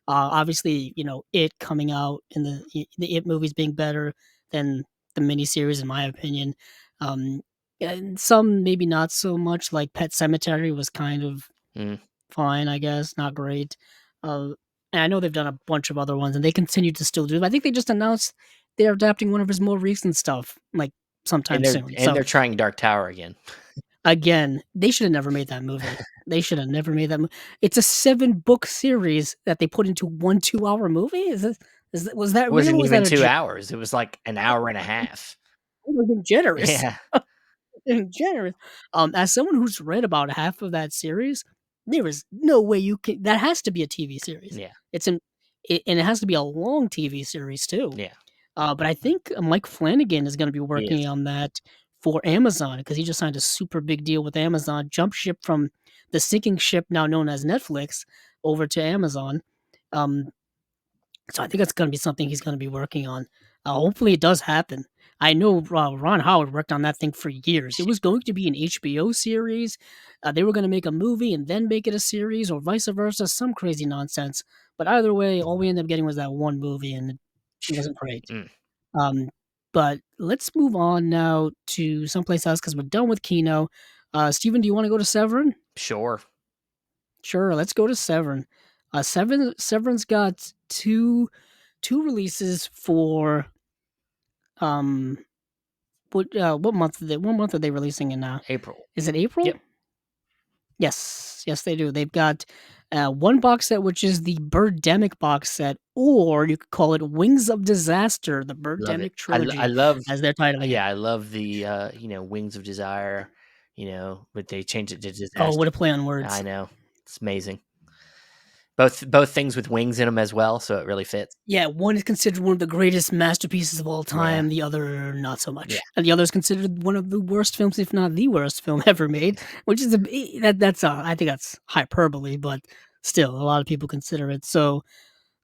Obviously, It coming out and the It movies being better than the miniseries, in my opinion. Um, and some maybe not so much. Like Pet Cemetery was kind of Mm. fine, I guess, not great. Uh, and I know they've done a bunch of other ones, and they continue to still do them. I think they just announced they're adapting one of his more recent stuff, like And sometime they're soon. and So they're trying Dark Tower again. again, they should have never made that movie. They should have never made that. It's a 7-book series that they put into one 2-hour movie. Was that It real? wasn't Or was even that a 2 joke? hours. It was like an hour and a half. Generous. Yeah, Generous. As someone who's read about half of that series, there is no way you can. That has to be a TV series. yeah, It's an, and it has to be a long TV series too. yeah. But I think Mike Flanagan is going to be He working is. on that for Amazon because he just signed a super big deal with Amazon. Jump ship from the sinking ship now known as Netflix over to Amazon. Um, so I think that's gonna be something he's gonna be working on. Hopefully it does happen. I know Ron Howard worked on that thing for years. It was going to be an HBO series. They were gonna make a movie and then make it a series, or vice versa, some crazy nonsense. But either way, all we ended up getting was that one movie, and it wasn't great. Mm, Um, but let's move on now to someplace else because we're done with Kino. Steven, do you want to go to Severin? sure. Sure, let's go to Severin. Severin's got two releases for um what month are they releasing in now? April. Is it April? Yep. Yes, yes they do. They've got one box set which is the Birdemic box set, or you could call it Wings of Disaster, the Love it. Birdemic I trilogy, love as they're titling it. yeah, I love the, Wings of Desire, but they changed it to Oh, what Disaster. a play on I words. know. It's amazing. Both things with wings in them as well, so it really fits. Yeah, one is considered one of the greatest masterpieces of all Yeah, time, the other not so yeah. much. And the other is considered one of the worst films, if not the worst film ever made, which is I think that's hyperbole, but still a lot of people consider it. So,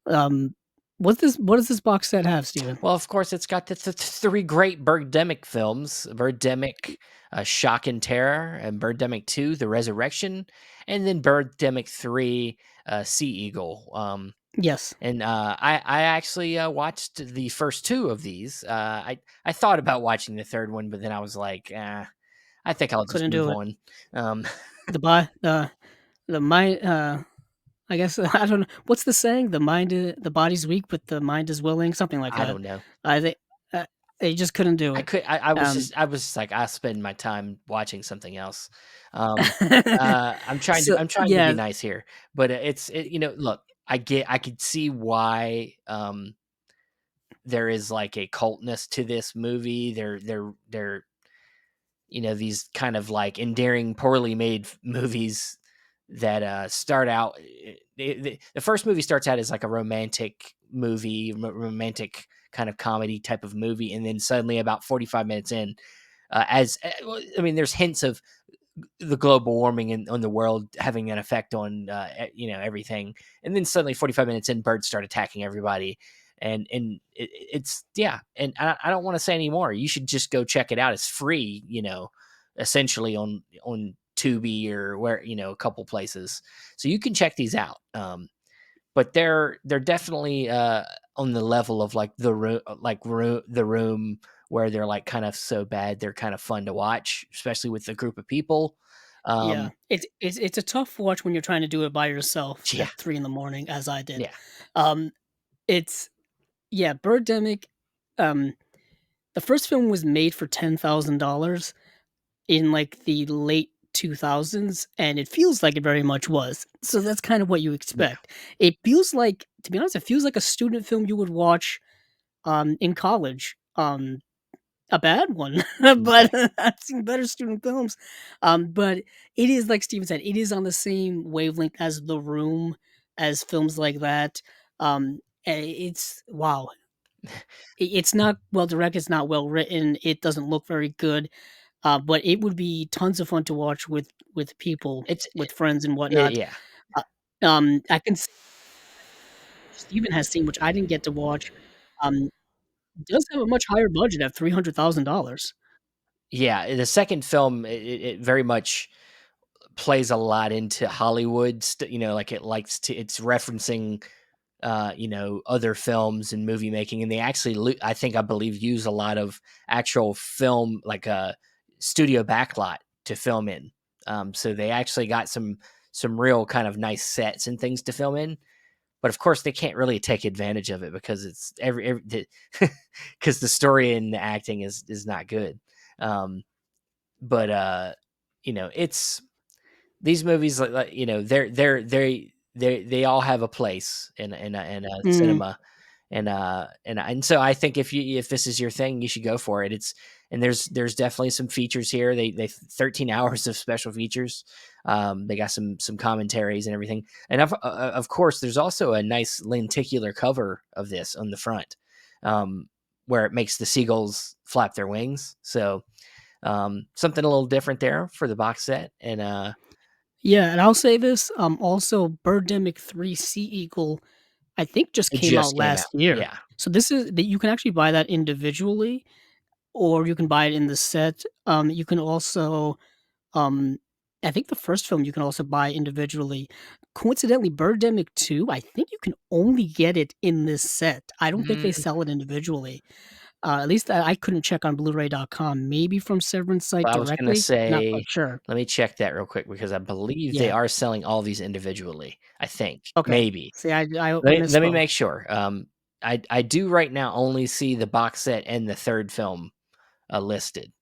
um, what does this box set have, Steven? Well, of course, it's got the 3 great Birdemic films, Birdemic, Shock and Terror, and Birdemic 2, The Resurrection, and then Birdemic 3, Sea Eagle. Yes, And I actually watched the first 2 of these. I thought about watching the third one, but then I was like, I think I'll just couldn't move do it. on. Um, The bi the mind I guess I don't know what's the saying. The body's weak, but the mind is willing. Something like I that. don't know. I think they just couldn't do I it. could. Um, I was just like, I spend my time watching something else. Um, so I'm trying to be yeah, nice here, but look, I could see why there is like a cultness to this movie. They're these kind of like endearing, poorly made movies that start out. The first movie starts out as like a romantic movie, romantic kind of comedy type of movie, and then suddenly about 45 minutes in, I mean, there's hints of the global warming on the world having an effect on everything, and then suddenly 45 minutes in, birds start attacking everybody, and it's yeah, and I don't want to say anymore. You should just go check it out. It's free, essentially on Tubi or where a couple places, so you can check these out. But they're definitely on the level of like the room, where they're like kind of so bad they're kind of fun to watch, especially with a group of people. yeah. Um, It's a tough watch when you're trying to do it by yourself yeah, at 3 in the morning, as I did. yeah, Um, it's Yeah, Birdemic. The first film was made for $10,000 in like the late 2000s, and it feels like it very much was. So that's kind of what you Yeah. expect. It feels like, to be honest, it feels like a student film you would watch in college. A bad one, Okay. but I've seen better student films. But it is like Steven said, it is on the same wavelength as The Room, as films like that. It's wow. It's not well directed, it's not well written, it doesn't look very good, but it would be tons of fun to watch with people, It's with friends and whatnot. yeah. Uh, I can say Steven has seen, which I didn't get to watch, um, does have a much higher budget at $300,000. Yeah, the second film, it very much plays a lot into Hollywood, like it likes to it's referencing, other films and movie making, and they actually, I believe, use a lot of actual film, like a studio backlot to film in. So they actually got some real kind of nice sets and things to film in. But of course, they can't really take advantage of it because it's because the story and the acting is not good. Um, but it's these movies, they all have a place in Mm, cinema, and so I think if this is your thing, you should go for it. And there's definitely some features here. They 13 hours of special features. They got some commentaries and everything, and of course there's also a nice lenticular cover of this on the front, um, where it makes the seagulls flap their wings. So something a little different there for the box set, and yeah, and I'll say this, also Birdemic 3 Sea Eagle, I think just it came out just came out. last year. Yeah. So this is that you can actually buy that individually, or you can buy it in the set. You can also, um, I think the first film you can also buy individually. Coincidentally, Birdemic 2, I think you can only get it in this set. I don't think they Mm, sell it individually. At least I couldn't check on Blu-ray.com. Maybe from Severance site I was gonna directly. Not quite say, sure. let me check that real quick because I believe they Yeah. are selling all these individually. I think Okay. maybe. See, I Let me misspoke. make sure. I do right now only see the box set and the third film listed.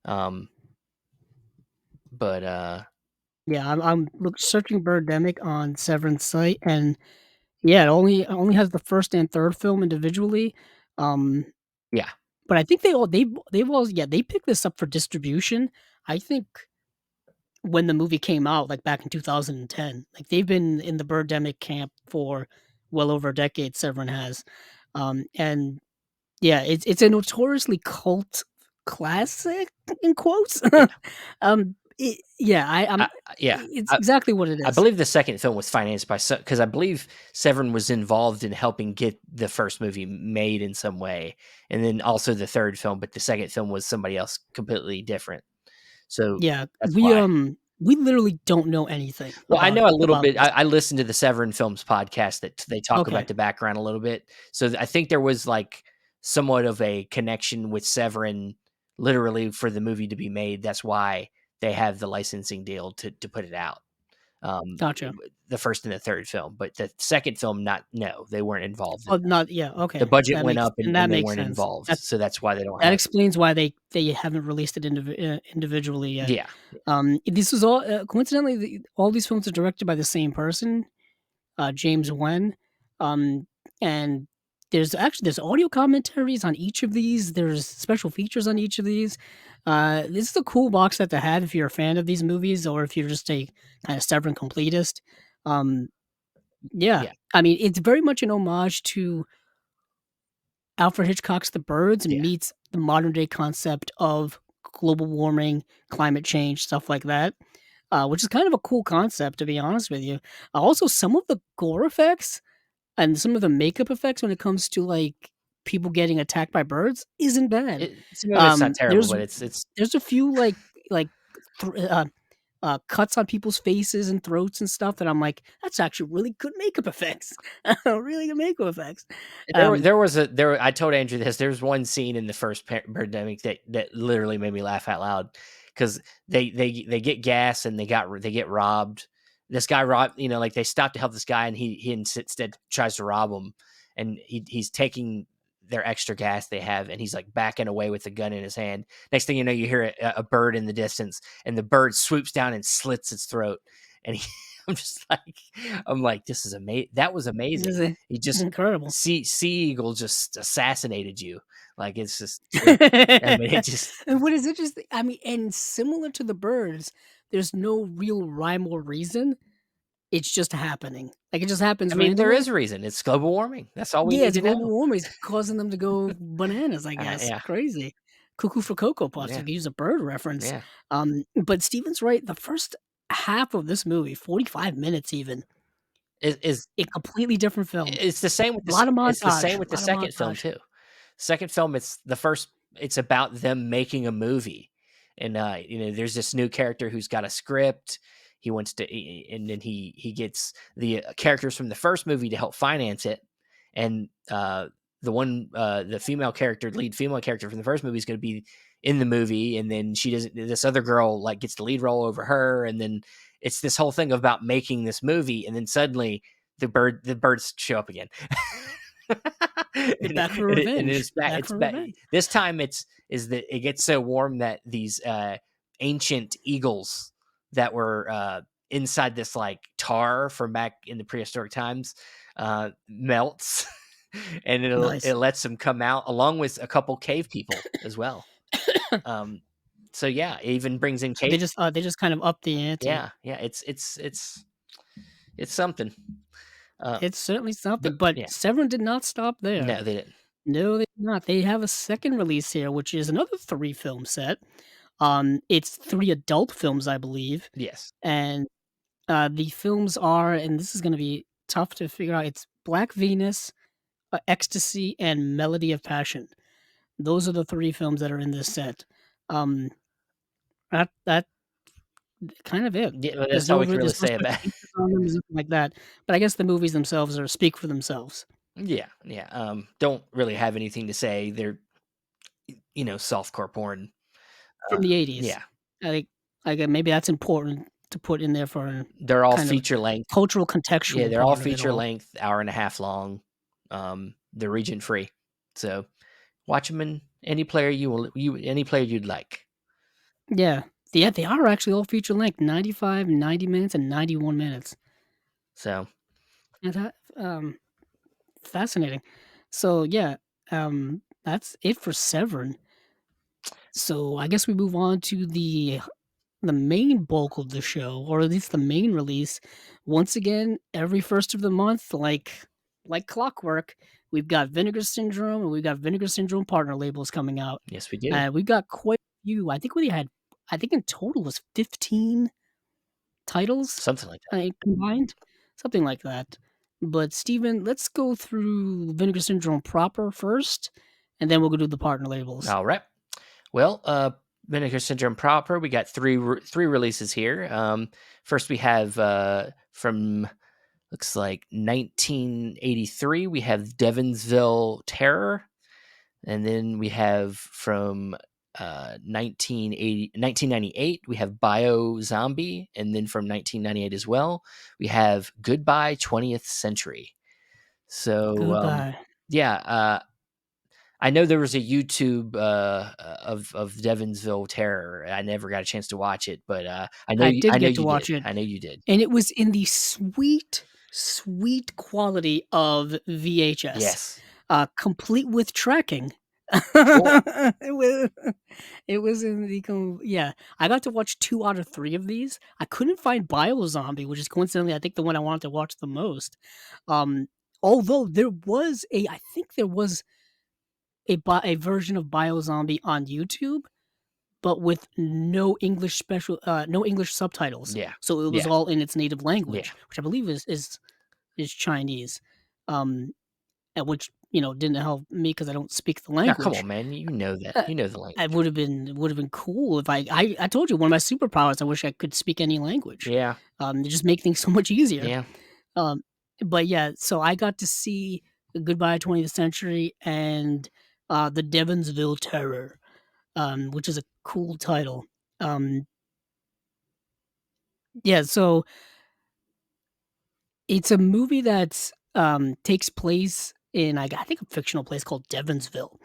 Um, but Yeah, I'm searching Birdemic on Severance site, and yeah, it only has the first and third film individually. Um, yeah. but I think they've all yeah, they picked this up for distribution. I think when the movie came out, like back in 2010, like they've been in the Birdemic camp for well over a decade. Severin has, and yeah, it's a notoriously cult classic in quotes. Yeah. Yeah, I, yeah. it's exactly what it I is. believe the second film was financed by because I believe Severin was involved in helping get the first movie made in some way, and then also the third film. But the second film was somebody else completely different. So Yeah, that's why. we literally don't know anything Well, I know a little about bit. this. I listened to the Severin Films podcast that they talk about Okay, the background a little bit. So I think there was like somewhat of a connection with Severin, literally for the movie to be made. That's why they have the licensing deal to put it out. Um, gotcha. the first and the third film, but the second film, not no, they weren't involved in Oh, that. not yeah, The okay, budget went up that and they makes weren't sense. involved, so that's why they don't That have. explains why they haven't released it individually yet. Yeah, This is all coincidentally, all these films are directed by the same person, James Wen, um, and there's audio commentaries on each of these. There's special features on each of these. This is a cool box set to have if you're a fan of these movies or if you're just a kind of stubborn completist. Um, yeah, yeah, I mean, it's very much an homage to Alfred Hitchcock's The Birds yeah. meets the modern day concept of global warming, climate change, stuff like that, which is kind of a cool concept, to be honest with you. Also, some of the gore effects and some of the makeup effects when it comes to like people getting attacked by birds isn't bad. Some of it's not terrible, There's but it's a few like th- cuts on people's faces and throats and stuff that I'm like, that's actually really good makeup effects, really good makeup effects. Um, I told Andrew this. There was one scene in the first Birdemic that literally made me laugh out loud because they get gas and they get robbed. This guy robbed, like they stopped to help this guy and he instead tries to rob him, and he's taking their extra gas they have, and he's like backing away with the gun in his hand. Next thing you know, you hear a bird in the distance, and the bird swoops down and slits its throat. And I'm just like, this is amazing. That was This amazing. is He just incredible. Sea Eagle just assassinated you. Like it's just, I mean, it just. And what is interesting, I mean, and similar to the birds, there's no real rhyme or reason. It's just happening. Like it just happens I mean, there randomly. is a reason. It's global warming. That's all we Yeah, need it's to global know. warming is causing them to go bananas, I guess. Yeah, Crazy. Cuckoo for Cocoa Puffs, yeah, you can use a bird reference. yeah. But Steven's right, the first half of this movie, 45 minutes even, Is a completely different film. it's the same with A lot of it's the montage, same with a the lot of second film montage. too. Second film, it's about them making a movie, and there's this new character who's got a script. He wants to, and then he gets the characters from the first movie to help finance it, and the lead female character from the first movie is going to be in the movie, and then she doesn't. This other girl like gets the lead role over her, and then it's this whole thing about making this movie, and then suddenly the birds show up again. He's and, back for and revenge. it's back. Back It's for back. revenge. This time is that it gets so warm that these ancient eagles that were inside this like tar from back in the prehistoric times melts, and it Nice. lets them come out along with a couple cave people as well. Um, so yeah, it even brings in cave. They just kind of up the ante. Yeah, yeah, it's something. It's certainly But something, but yeah, Severin did not stop there. no, they didn't. No, they did not. They have a second release here, which is another 3-film set. It's 3 adult films, I believe, Yes, and, the films are, and this is gonna be tough to figure out, it's Black Venus, Ecstasy, and Melody of Passion. Those are the 3 films that are in this set. Um, that kind of it. yeah, well, that's all we can really There's no say special about. features on them, there's nothing like that, but I guess the movies themselves are speak for themselves. Yeah, yeah. Don't really have anything to say. They're softcore porn. From the '80s. Yeah, I think maybe that's important to put in there for a they're all kind of feature length. cultural Yeah, contextual they're all part of it feature all. length, hour and a half long. They're region free, so watch them in any player you'd like. Yeah. Yeah, they are actually all feature length, 95, 90 minutes, and 91 minutes. So Yeah, fascinating. So, yeah, that's it for Severin. So, I guess we move on to the main bulk of the show, or at least the main release. Once again, every first of the month, like clockwork, we've got Vinegar Syndrome and we've got Vinegar Syndrome partner labels coming out. yes, we do We've got quite a few. I think in total was 15 titles something like combined, something like that. But Steven, let's go through Vinegar Syndrome proper first, and then we'll go do the partner labels. that. All right. Well, Vinegar Syndrome proper. We got three releases here. First, we have from looks like 1983. We have Devonsville Terror, and then we have from 1998 we have Bio Zombie, and then from 1998 as well we have Goodbye 20th Century. So Goodbye. yeah, I know there was a YouTube of Devonsville Terror. I never got a chance to watch it, but I did I know get to you watch did. it. I know you did. And it was in the sweet, sweet quality of VHS, Yes. complete with tracking. Cool. It was it was in the yeah, I got to watch 2 out of 3 of these. I couldn't find Biozombie, which is coincidentally, I think, the one I wanted to watch the most. Um, although I think there was a version of Biozombie on YouTube, but with no English subtitles. Yeah. So it was Yeah. all in its native Yeah. language, which I believe is Chinese. And which, didn't help me because I don't speak the Now, come language. on, man. You know that. Uh, You know the it language. would have been cool if I told you one of my superpowers. I wish I could speak any language. Yeah. They just make things so much easier. Yeah. Um, but yeah, so I got to see Goodbye 20th Century and the Devonsville Terror, which is a cool title. Um, yeah, so it's a movie that takes place in I think a fictional place called Devonsville,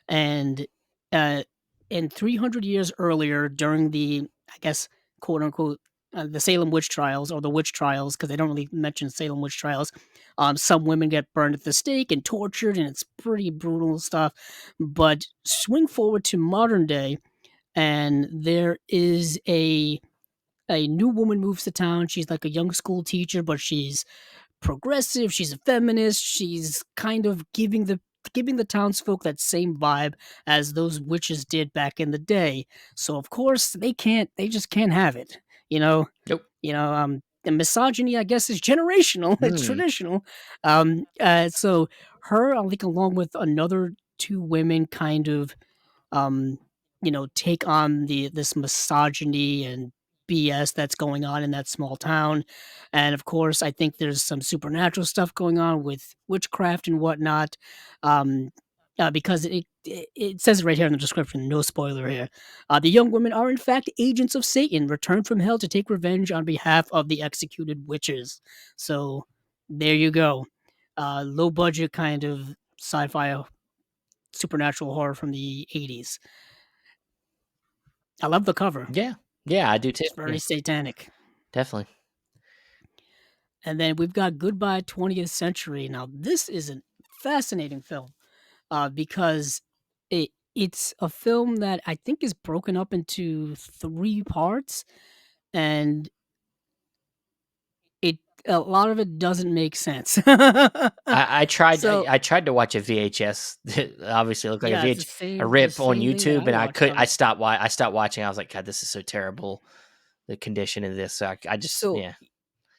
and uh, and 300 years earlier, during the I guess quote unquote the Salem witch trials or the witch trials, because they don't really mention Salem witch trials. Some women get burned at the stake and tortured, and it's pretty brutal stuff. But swing forward to modern day, and there is a new woman moves to town. She's like a young school teacher, but she's progressive, she's a feminist, she's kind of giving the townsfolk that same vibe as those witches did back in the day. So of course they just can't have it. You know, Nope. the misogyny I guess is generational, it's Hmm. traditional. So her, I think along with another two women kind of um, take on this misogyny and BS that's going on in that small town. And of course, I think there's some supernatural stuff going on with witchcraft and whatnot. Um, because it says it right here in the description, no spoiler here. The young women are in fact agents of Satan, returned from hell to take revenge on behalf of the executed witches. So there you go. Low budget kind of sci-fi supernatural horror from the 80s. I love the cover. Yeah. Yeah, I do too. It's very Yeah, satanic. definitely. And then we've got Goodbye 20th Century. Now, this is a fascinating film because it's a film that I think is broken up into three parts, and it a lot of it doesn't make sense. So I tried to watch a VHS. Obviously, it looked like yeah, it's a the rip on same thing that YouTube, I and watched on I it. stopped. I stopped watching. I was like, God, this is so terrible. The condition of this. So I just So yeah.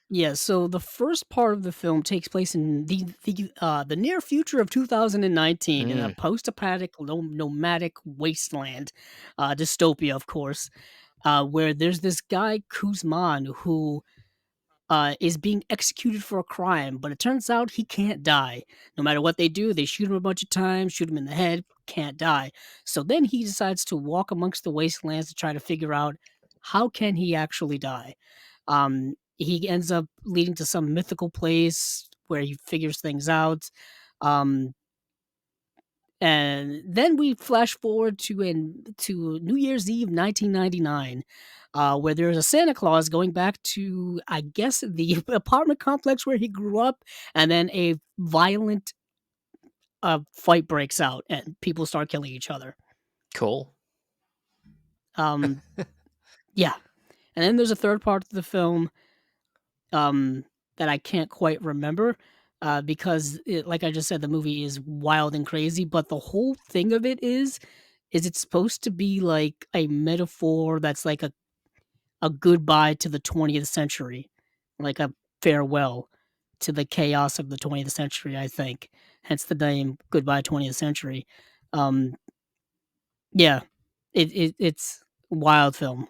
yeah, so the first part of the film takes place in the near future of 2019 in a Mm, post-apocalyptic nomadic wasteland, dystopia, of course, where there's this guy Kuzman who is being executed for a crime, but it turns out he can't die. No matter what they do, they shoot him a bunch of times, shoot him in the head, can't die. So then he decides to walk amongst the wastelands to try to figure out how can he actually die. He ends up leading to some mythical place where he figures things out. Um, and then we flash forward to New Year's Eve 1999, where there's a Santa Claus going back to, I guess, the apartment complex where he grew up, and then a violent fight breaks out and people start killing each other. cool. Um, yeah. And then there's a third part of the film that I can't quite remember because, like I just said, the movie is wild and crazy. But the whole thing of it is it's supposed to be like a metaphor that's like a goodbye to the 20th century, like a farewell to the chaos of the 20th century. I think, hence the name "Goodbye 20th Century." Um, yeah, it's wild film.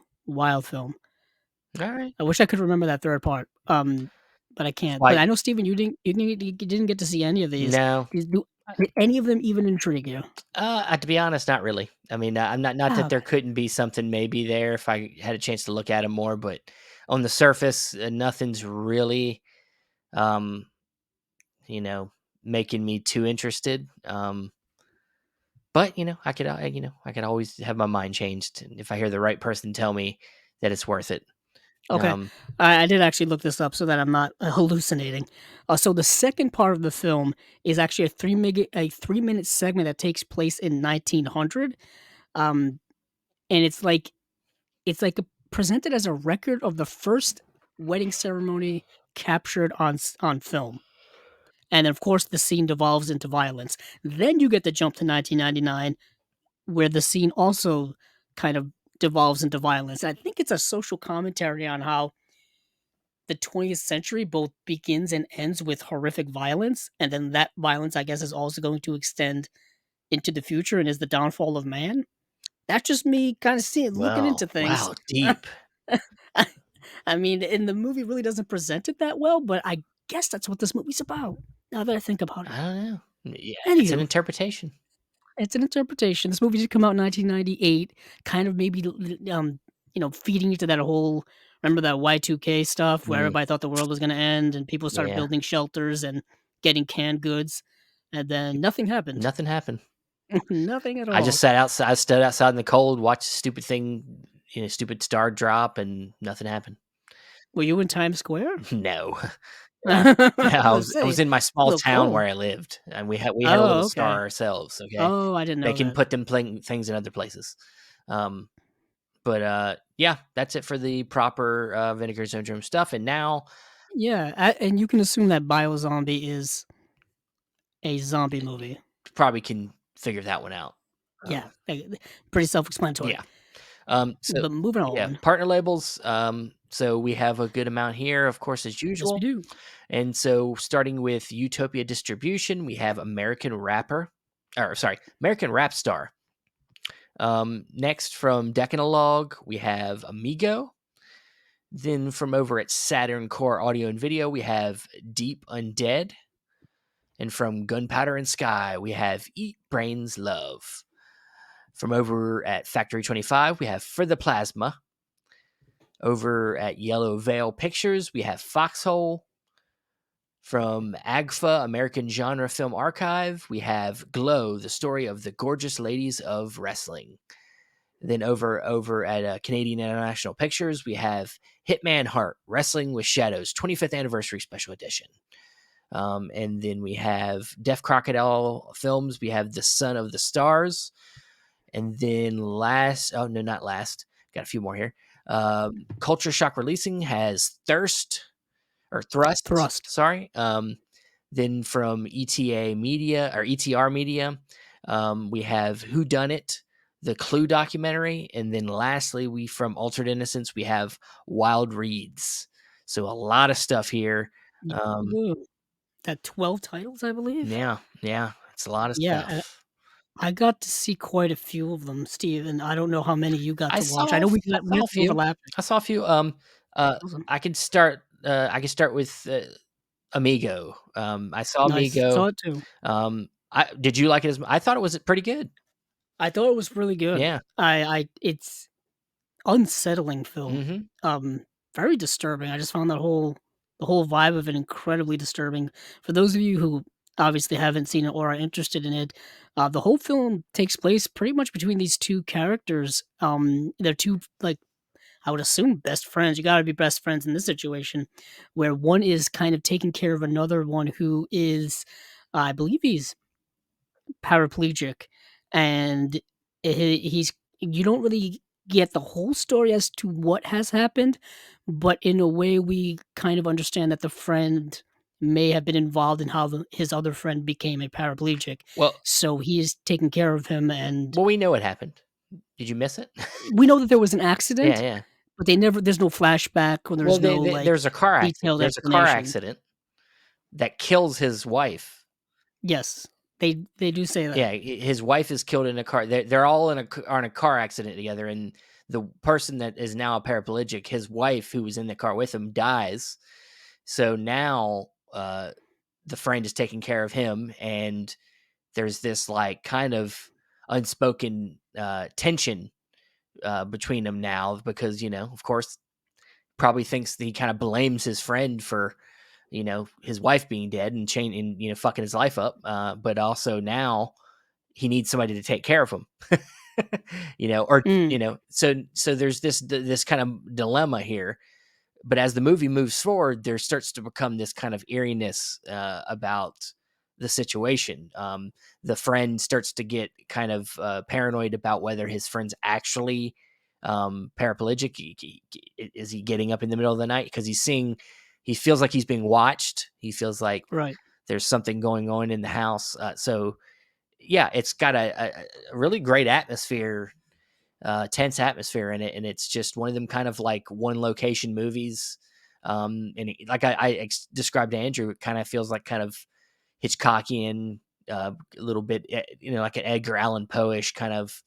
All right. I wish I could remember that third part, but I can't. But Like I know Steven, you didn't get to see any of these. no. Did any of them even intrigue you? To be honest, not really. I mean, I'm not Oh, that there okay. couldn't be something maybe there if I had a chance to look at them more, but on the surface, nothing's really, um, you know, making me too interested. But I could always have my mind changed if I hear the right person tell me that it's worth it. Okay. Um, I did actually look this up so that I'm not hallucinating. So the second part of the film is actually a 3 minute segment that takes place in 1900. Um, and it's like presented as a record of the first wedding ceremony captured on film. And then, of course, the scene devolves into violence. Then you get the jump to 1999, where the scene also kind of devolves into violence. I think it's a social commentary on how the 20th century both begins and ends with horrific violence, and then that violence, I guess, is also going to extend into the future and is the downfall of man. That's just me kind of seeing, looking well, into things. wow, deep. I mean, and the movie really doesn't present it that well, but I guess that's what this movie's about. Now that I think about it. I don't know. Yeah, it's an Anywho, interpretation. it's an interpretation. This movie did come out in 1998, kind of maybe, feeding into that whole, remember that Y2K stuff where Mm, everybody thought the world was going to end and people started yeah. building shelters and getting canned goods. and then nothing happened. Nothing happened. Nothing at I all. just sat outside. I stood outside in the cold, watched a stupid thing, stupid star drop, and nothing happened. Were you in Times Square? No. I Yeah, was I gonna was I say, was in my small look town cool. where I lived, and we had a little Oh, star okay. ourselves, okay? Oh, I didn't They know can that. put them playing things in other places. Um, but, yeah, that's it for the proper, Vinegar Syndrome stuff, and now Yeah, and you can assume that Biozombie is a zombie movie. probably can figure that one out. Yeah, Um, pretty self-explanatory. yeah. So But moving yeah, on. partner labels, so we have a good amount here, of course, as Yes, we usual. do. And so starting with Utopia Distribution, we have American Rap Star. Next from Decalogue, we have Amigo. Then from over at Saturn Core Audio and Video, we have Deep Undead. And from Gunpowder and Sky, we have Eat Brains Love. From over at Factory 25, we have For the Plasma. Over at Yellow Veil Pictures, we have Foxhole. From AGFA, American Genre Film Archive, we have Glow, the story of the gorgeous ladies of wrestling. Then over at Canadian International Pictures, we have Hitman Heart, Wrestling with Shadows, 25th Anniversary Special Edition. And then we have Deaf Crocodile Films, we have The Son of the Stars. And then not last, got a few more here. Culture Shock Releasing has Thrust, Thrust. sorry. Then from ETA Media or ETR Media, we have Who Done It, the Clue documentary, and then lastly, we from Altered Innocence, we have Wild Reads. So a lot of stuff here. Yeah, Um, that 12 titles, I believe? yeah, it's a lot of Yeah, stuff. I got to see quite a few of them, Steve, and I don't know how many you got I to watch. I saw know I we saw have a some few. overlapping. I saw a few. Awesome. I could start. I could start with Amigo. I saw Nice. Amigo. Saw it too. I did you like it I thought it was pretty good. I thought it was really good. Yeah. I it's unsettling film. Mhm. Um, Very disturbing. I just found the whole vibe of it incredibly disturbing. For those of you who obviously haven't seen it or are interested in it, the whole film takes place pretty much between these two characters. They're two like I would assume best friends. You got to be best friends in this situation, where one is kind of taking care of another one who is, I believe he's paraplegic, and he's you don't really get the whole story as to what has happened, but in a way we kind of understand that the friend may have been involved in how his other friend became a paraplegic. Well So he is taking care of him, and we know what happened. Did you miss it? we know that there was an Yeah, accident, yeah. but there's no flashback or Well, there's no like detailed there's a car explanation. accident that kills his wife. Yes, they do say Yeah, that. his wife is killed in a car. They're all on a car accident together, and the person that is now a paraplegic, his wife, who was in the car with him, dies. So now, the friend is taking care of him, and there's this like kind of unspoken tension between them now because of course, probably thinks that he kind of blames his friend for his wife being dead and changing fucking his life up. But also now he needs somebody to take care of him. Or Mm, so there's this kind of dilemma here. But as the movie moves forward, there starts to become this kind of eeriness about the situation. The friend starts to get kind of paranoid about whether his friend's actually paraplegic. Is he getting up in the middle of the night because he feels like he's being watched. He feels like right. there's something going on in the house. So yeah, it's got a really great atmosphere, tense atmosphere in it, and it's just one of them kind of like one location movies. Like described to Andrew, it kind of feels like kind of Hitchcockian, a little bit, like an Edgar Allan Poe-ish kind of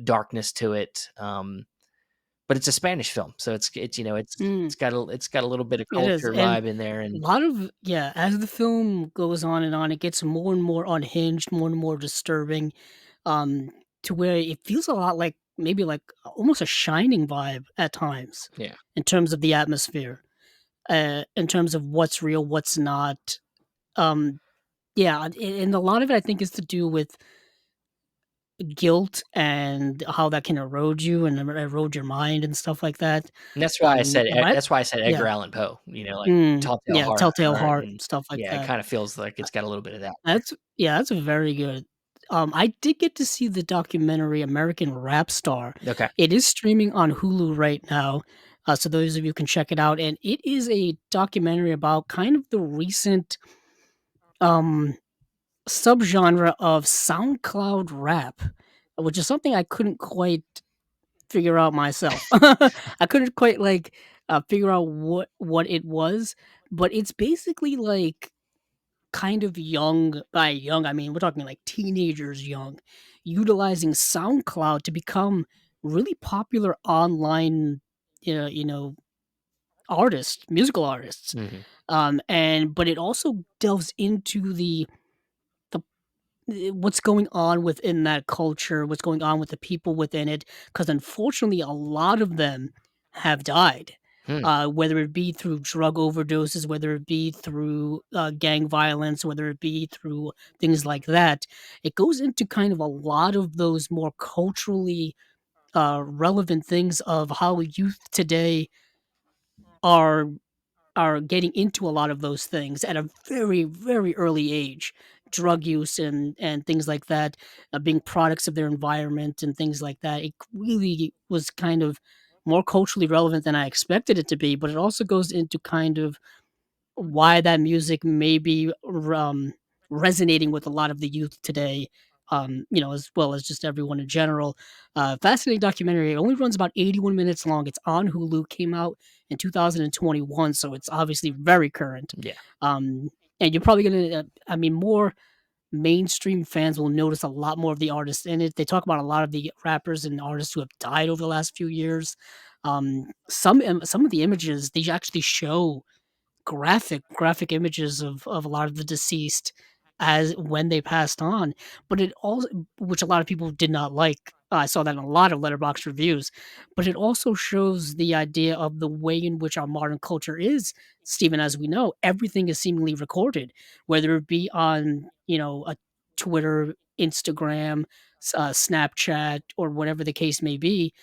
darkness to it. But it's a Spanish film, so Mm. it's got a little bit of It is, culture and vibe in there, a and lot of yeah, as the film goes on and on, it gets more and more unhinged, more and more disturbing, um, to where it feels a lot like maybe like almost a Shining vibe at times yeah. in terms of the atmosphere, in terms of what's real, what's not. Um, Yeah, and a lot of it I think is to do with guilt and how that can erode you and erode your mind and stuff like that. And that's why I said But I that's why I said yeah, Edgar Allan Poe, like Telltale yeah, Telltale Heart, Heart, and stuff like yeah, it that. kinda feels like it's got a little bit of that. That's yeah, that's very good. I did get to see the documentary American Rap Star. Okay. It is streaming on Hulu right now, so those of you can check it out, and it is a documentary about kind of the recent, um, subgenre of SoundCloud rap, which is something I couldn't quite figure out myself. I couldn't quite, like, figure out what it was, but it's basically, like, kind of young by young, I mean, we're talking, like, teenagers young, utilizing SoundCloud to become really popular online, artists, musical artists. Mhm. And but it also delves into the what's going on within that culture, what's going on with the people within it, because unfortunately, a lot of them have died, Hmm. whether it be through drug overdoses, whether it be through, gang violence, whether it be through things like that. It goes into kind of a lot of those more culturally, relevant things of how youth today are getting into a lot of those things at a very, very early age. Drug use and things like that, being products of their environment and things like that. It really was kind of more culturally relevant than I expected it to be, but it also goes into kind of why that music may be resonating with a lot of the youth today, as well as just everyone in general. Fascinating documentary. It only runs about 81 minutes long. It's on Hulu. Came out in 2021, so it's obviously very current. Yeah. Um, and you're probably gonna, I mean, more mainstream fans will notice a lot more of the artists in it. They talk about a lot of the rappers and artists who have died over the last few years. Some of the images they actually show graphic images of a lot of the deceased as when they passed on, but it also which a lot of people did not like. I saw that in a lot of letterbox reviews, but it also shows the idea of the way in which our modern culture is, Stephen, as we know, everything is seemingly recorded, whether it be on, a Twitter, Instagram, Snapchat, or whatever the case may be.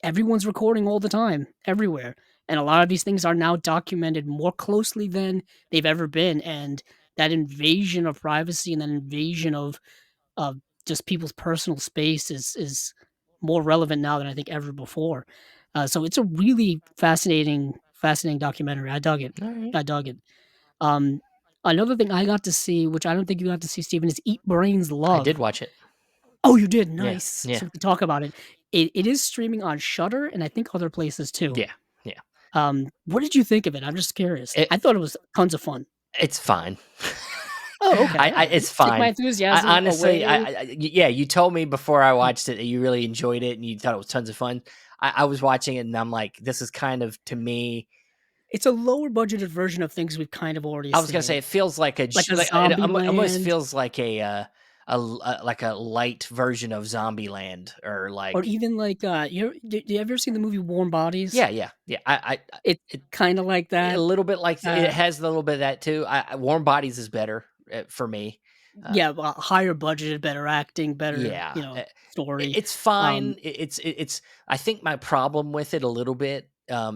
Everyone's recording all the time, everywhere, and a lot of these things are now documented more closely than they've ever been, and that invasion of privacy and that invasion of just people's personal space is more relevant now than I think ever before. So it's a really fascinating documentary. I dug it. Alright. I dug it. Um, Another thing I got to see, which I don't think you got to see, Steven, is Eat Brains I did Love. watch it. Oh, you did? Yeah. Nice. Yeah. So we can talk about it. It is streaming on Shudder and I think other places too. Yeah. Yeah. What did you think of it? I'm just curious. It I thought it was tons of fun. it's fine. Oh, okay, I alright. it's Take my fine. I enthusiasm honestly, away. yeah, you told me before I watched it that you really enjoyed it and you thought it was tons of fun. I was watching it and I'm like, this is kind of to me. It's a lower budgeted version of things we've kind of already I was gonna say seen, it feels like like a like it almost Zombieland, feels like like a light version of Zombieland or or like even like, you ever seen the movie Warm Bodies? yeah, yeah, yeah. It's It kinda like a that. little bit like it Uh, has a little bit of that too. Warm Bodies is better for me. Uh, yeah, well, higher budgeted, better acting, better, yeah, story. it's fine. Um, It's. I think my problem with it a little bit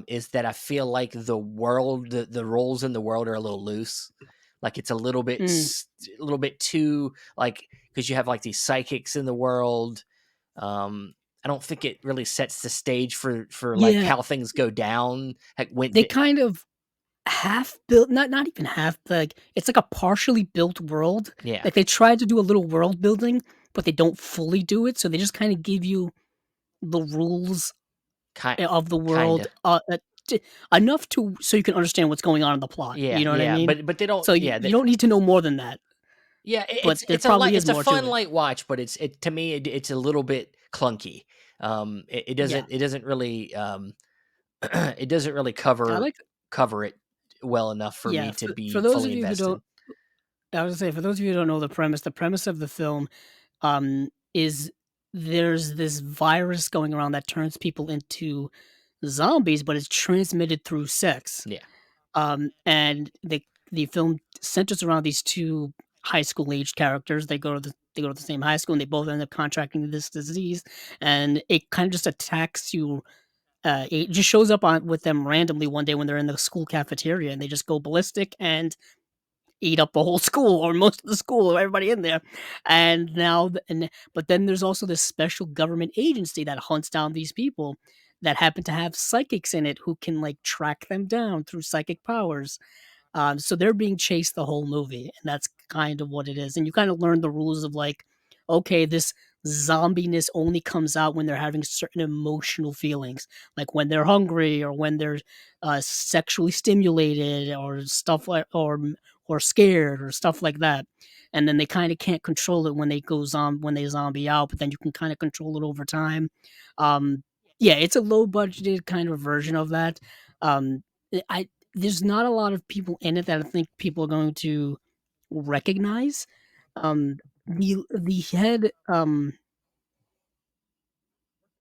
is that I feel like the roles in the world are a little loose. Like it's mm, a little bit too like because you have like these psychics in the world. Um, I don't think it really sets the stage for like yeah, how things go down. Like when they kind of half built, not even half, like, it's like a partially built world. yeah, Like, they tried to do a little world building, but they don't fully do it, so they just kinda give you the rules, kind of the kind world, of. t enough to so you can understand what's going on in the plot, Yeah, you know what I yeah, mean? but they don't. So Yeah, you don't need to know more than that, yeah, but there it's a light probably is it's a more to fun it. light watch, but it to me it's a little bit clunky. Yeah. It doesn't really it doesn't really I like cover it well enough for yeah, me to for be those fully of you who invested. don't I was gonna say, for those of you who don't know the premise of the film, is there's this virus going around that turns people into zombies, but it's transmitted through sex. Yeah. And the film centers around these 2 high school age characters. They go to the same high school, and they both end up contracting this disease, and it kind of just attacks you. It just shows up on with them randomly one day when they're in the school cafeteria, and they just go ballistic and eat up the whole school or most of the school or everybody in there. And now, but then there's also this special government agency that hunts down these people that happen to have psychics in it who can like track them down through psychic powers. So they're being chased the whole movie, and that's kind of what it is. And you kind of learn the rules of like, okay, this zombiness only comes out when they're having certain emotional feelings, like when they're hungry or when they're sexually stimulated or stuff like, or scared or stuff like that. And then they kind of can't control it when they when they zombie out, but then you can kind of control it over time. Um, yeah, it's a low budgeted kind of version of that. I There's not a lot of people in it that I think people are going to recognize. The head,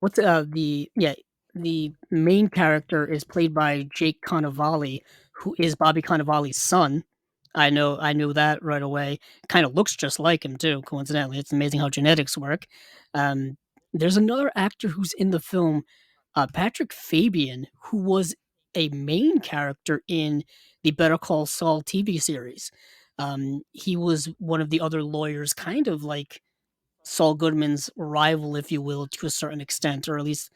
what's the yeah, the main character is played by Jake Cannavale, who is Bobby Cannavale's son. I knew that right away. Kind of looks just like him too, coincidentally. It's amazing how genetics work. Um, there's another actor who's in the film, Patrick Fabian, who was a main character in the Better Call Saul TV series. He was one of the other lawyers, kind of like Saul Goodman's rival, if you will, to a certain extent, or at least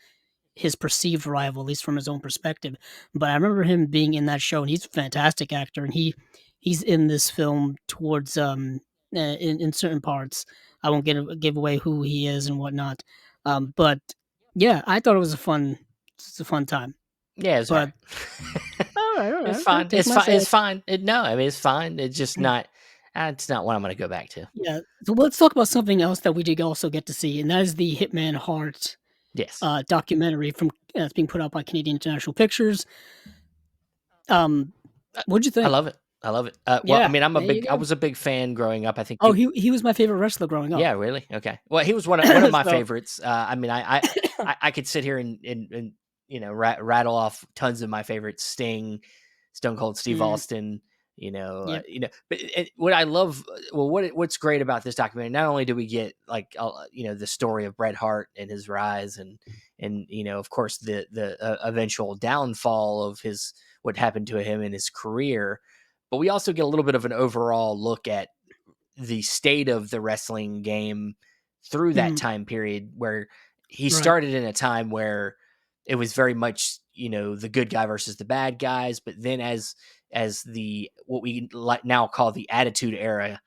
his perceived rival, at least from his own perspective. But I remember him being in that show, and he's a fantastic actor, and he's in this film towards in certain parts. I won't give away who he is and whatnot. But yeah, I thought it's a fun time. Yeah, it's But alright. all It's right, fine. take my say. It's fine. No, I mean, it's fine. It's just not it's not what I'm gonna go back to. Yeah, so let's talk about something else that we did also get to see, and that is the Hitman Heart Yes. documentary from it's being put out by Canadian International Pictures. Um, Uh, what'd you I think? love it. I love it. Well, I Yeah, mean, there you I go. was a big fan growing up. I think Oh, you he was my favorite wrestler growing up. Yeah, really? Okay. Well, he was one of my So favorites. I mean, I could sit here and rattle off tons of my favorites: Sting, Stone Cold Steve mm, Austin. yep, But what I love, well, what's great about this documentary? Not only do we get like the story of Bret Hart and his rise, and of course the eventual downfall of his what happened to him in his career, but we also get a little bit of an overall look at the state of the wrestling game through that mm, time period where he right, started in a time where it was very much the good guy versus the bad guys, but then as the what we now call the attitude era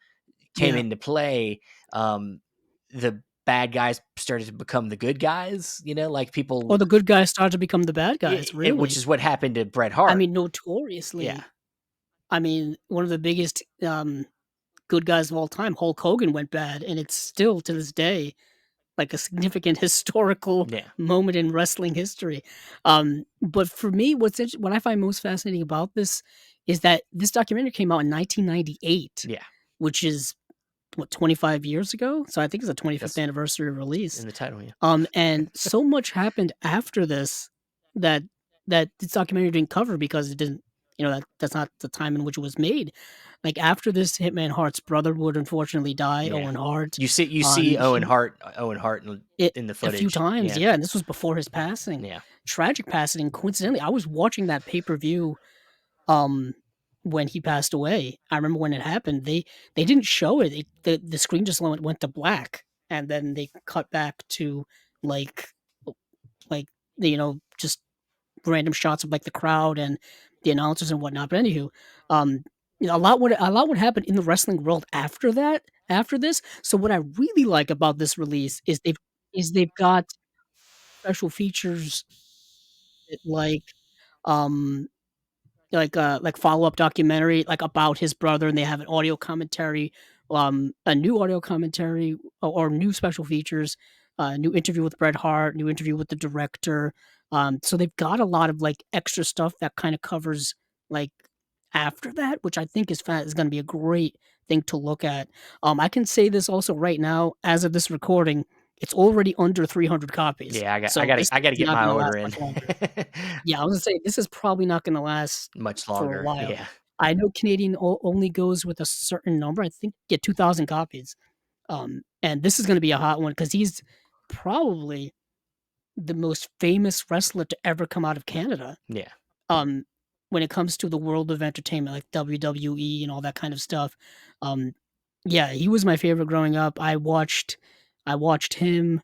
came yeah. into play, the bad guys started to become the good guys, like Or people, the good guys started to become the bad guys, which really. is what happened to Bret I Hart. mean, Yeah, notoriously. I mean, one of the biggest good guys of all time, Hulk Hogan, went bad, and it's still to this day like a significant historical yeah, moment in wrestling history. But for me, what I find most fascinating about this is that this documentary came out in 1998, yeah. which is what 25 years ago. So I think it's a 25th That's anniversary release. in the title. Yeah, And so much happened after this that this documentary didn't cover because it didn't. That's not the time in which it was made. Like after this, Hitman Hart's brother would unfortunately die, yeah. Owen Hart. You see Owen Hart It in the a few footage. times, Yeah, yeah, and this was before his passing. yeah, Tragic passing, coincidentally, I was watching that pay-per-view, um, when he passed away. I remember when it happened, they didn't show it, the screen just went to black, and then they cut back to, like like, just random shots of, like, the crowd and the announcers and whatnot, but anywho, um, a lot would happen in the wrestling world after this, so what I really like about this release is they've got special features that um, like follow-up documentary, like, about his brother, and they have an audio commentary, a new audio commentary or new special features, new interview with Bret Hart, new interview with the director, so they've got a lot of, like, extra stuff that kinda covers, like, after that, which I think is gonna be a great thing to look at. I can say this also right now, as of this recording, it's already under 300 copies, yeah. so this I got to is get not my gonna order last in. much longer. Yeah, I was gonna say, this is probably not gonna last Much for a longer. while. Yeah, I know Canadian only goes with a certain number. I think get 2,000 copies. And this is going to be a hot one because he's probably the most famous wrestler to ever come out of Canada. Yeah. Um, when it comes to the world of entertainment, like WWE and all that kind of stuff. Um, yeah, he was my favorite growing up. I watched him.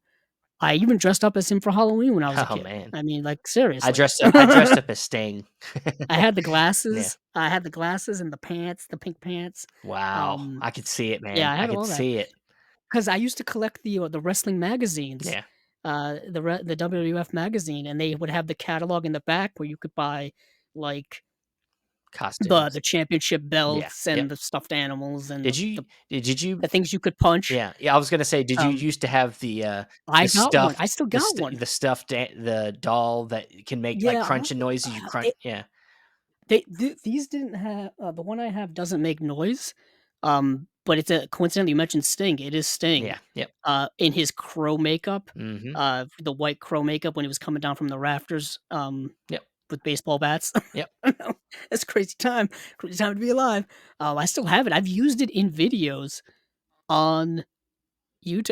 I even dressed up as him for Halloween when I was a Oh kid. man. I mean, like, seriously. I dressed up as Sting. I had the Yeah. glasses. I had the glasses and the pants, the pink pants. Wow. Um, I could see it, yeah, man. I I had could all that see it. because I used to collect the wrestling magazines, Yeah. the WWF magazine, and they would have the catalog in the back where you could buy, like, the Costumes. championship Yeah. belts Yep. and the stuffed animals and Did you did you the things you could punch. Yeah, yeah, I was gonna say, did you Um, used to have I got one. I still got one. the stuffed the doll that can make, like, Yeah, crunching noises, you crunch it yeah, these didn't have the one I have doesn't make noise, but it's a coincidentally, you mentioned Sting, it is Sting, yeah, yep, in his crow makeup, mhm, the white crow makeup when he was coming down from the rafters, yep, with baseball bats. yep, I know, it's a crazy time to be alive. I still have it, I've used it in videos on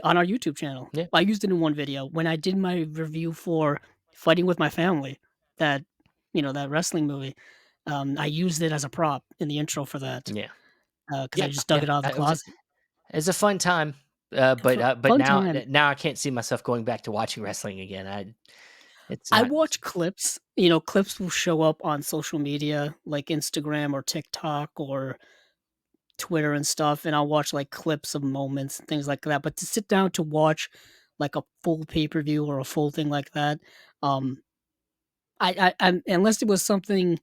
on our YouTube channel. yeah, I used it in one video when I did my review for Fighting with My Family, that that wrestling movie. I used it as a prop in the intro for that, yeah, because I yeah, just dug yeah, it out of the closet. it was a fun time, but Fun now time. now I can't see myself going back to watching wrestling again, it's I not watch clips, clips will show up on social media like Instagram or TikTok or Twitter and stuff, and I'll watch, like, clips of moments and things like that, but to sit down to watch, like, a full pay-per-view or a full thing like that, um, unless it was something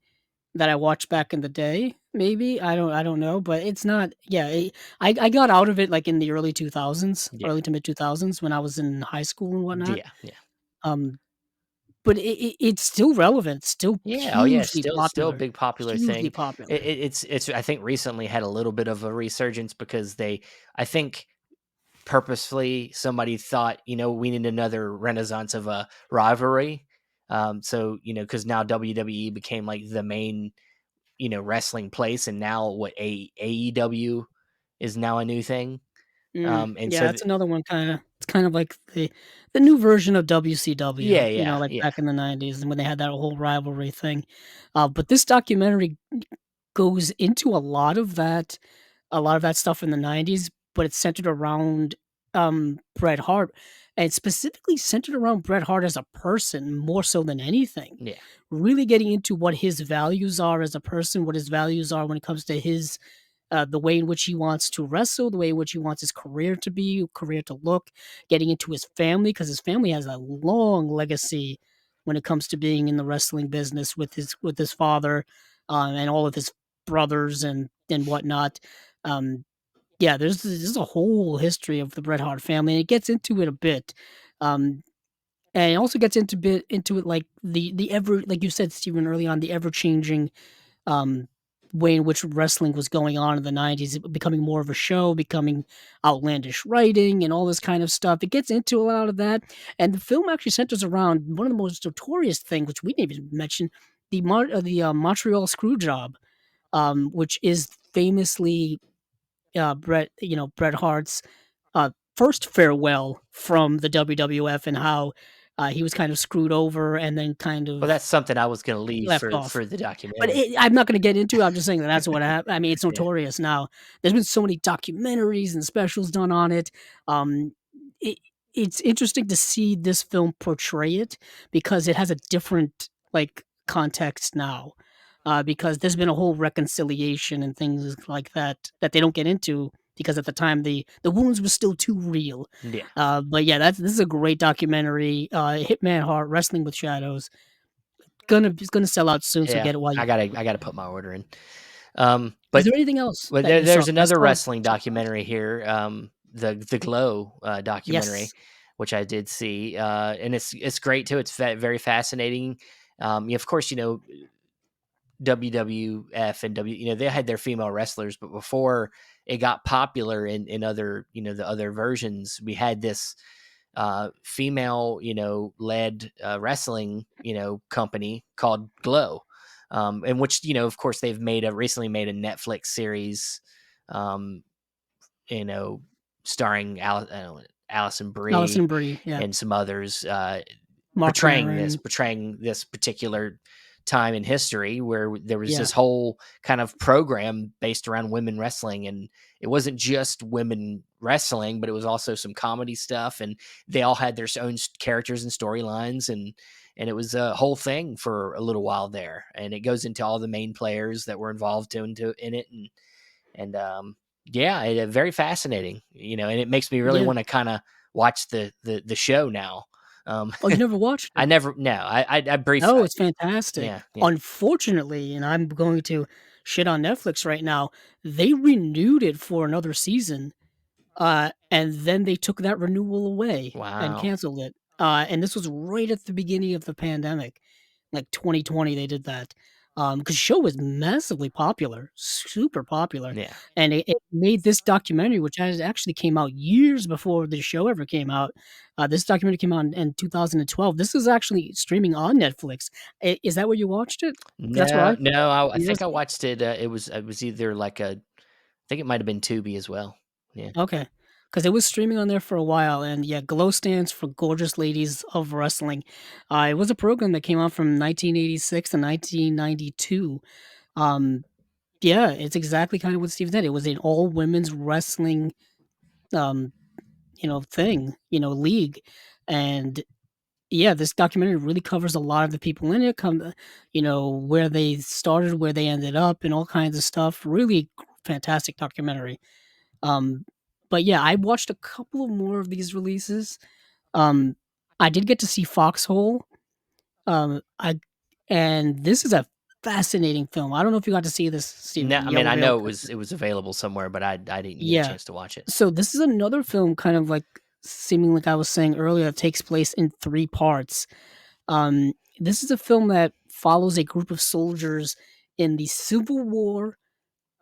that I watched back in the day, maybe, I don't know, but it's not yeah, I got out of it, like, in the early 2000s, yeah, early to mid 2000s when I was in high school and whatnot, yeah, yeah. um, but it's still relevant, still Yeah, oh yeah, still a big popular hugely thing. popular. It's I think recently had a little bit of a resurgence because I think purposefully somebody thought, we need another renaissance of a rivalry. So, because now WWE became like the main, wrestling place, and now AEW is now a new thing. And Yeah, so that's another one it's kind of like the new version of WCW, yeah, yeah, like yeah, back in the '90s and when they had that whole rivalry thing. But this documentary goes into a lot of that stuff in the '90s, but it's centered around, Bret Hart, and specifically centered around Bret Hart as a person more so than anything. yeah, Really getting into what his values are as a person, what his values are when it comes to the way in which he wants to wrestle, the way in which he wants his career to be, career to look, getting into his family because his family has a long legacy when it comes to being in the wrestling business with his father, and all of his brothers and whatnot. Um, yeah, there's a whole history of the Bret Hart family, and it gets into it a bit. Um, and it also gets into it like the ever like you said, Stephen, early on, the ever changing um, way in which wrestling was going on in the '90s, it becoming more of a show, becoming outlandish writing and all this kind of stuff. It gets into a lot of that, and the film actually centers around one of the most notorious things, which we didn't even mention, the Montreal Screwjob, which is famously Bret Hart's first farewell from the WWF and how he was kind of screwed over and then kind well, of that's something I was gonna leave left off. for the But documentary. I'm not gonna get into it, I'm just saying that that's what happened. I mean, it's Yeah, notorious now. There's been so many documentaries and specials done on it. Um, it it's interesting to see this film portray it because it has a different, like, context now, because there's been a whole reconciliation and things like that that they don't get into because at the time the wounds were still too real. yeah. But yeah, this is a great documentary, Hitman Hart: Wrestling with Shadows. It's gonna sell out soon, so Yeah, get it while you I gotta put my order in. Is But there anything else that you saw? there's 'Cause I another saw wrestling saw tons. documentary here, the Glow, documentary, Yes. which I did see, and it's great too. It's very fascinating. Yeah, of course, WWF and they had their female wrestlers, but before it got popular in other, the other versions, we had this female, led wrestling, company called Glow. in which of course they've recently made a Netflix series, um, you know, starring Allison Brie Alison Brie, yeah, and some others, Mark Maron, portraying this particular time in history where there was yeah, this whole kind of program based around women wrestling, and it wasn't just women wrestling, but it was also some comedy stuff, and they all had their own characters and storylines, and it was a whole thing for a little while there, and it goes into all the main players that were involved in it, and yeah, very fascinating, and it makes me really yeah. want to kind of watch the show now. Um, Oh, you never watched I it? never, no, I brief, Oh, it's fantastic. yeah, yeah. Unfortunately, and I'm going to shit on Netflix right now, they renewed it for another season. And then they took that renewal away and Wow. canceled it. And this was right at the beginning of the pandemic, like 2020 they did that. Because show was massively popular, super popular, Yeah. and it made this documentary, which has actually came out years before the show ever came out. This documentary came out in 2012. This is actually streaming on Netflix. Is that where you watched it? 'Cause that's where No, I no, I years think I watched it, it was either like I think it might have been Tubi as well. Yeah. Okay, because it was streaming on there for a while, and yeah, GLOW stands for Gorgeous Ladies of Wrestling. It was a program that came out from 1986 to 1992. Um, yeah, it's exactly kind of what Steve said. It was an all women's wrestling, um, thing, league, and yeah, this documentary really covers a lot of the people in it, where they started, where they ended up, and all kinds of stuff. Really fantastic documentary. Um, but yeah, I watched a couple of more of these releases. Um, I did get to see Foxhole. I and this is a fascinating film. I don't know if you got to see this, No, Steven, I mean, Yellow I Veil know Con it was available somewhere, but I didn't get a Yeah. chance to watch it. So this is another film kind of like seeming like I was saying earlier, that takes place in 3 parts. Um, this is a film that follows a group of soldiers in the Civil War,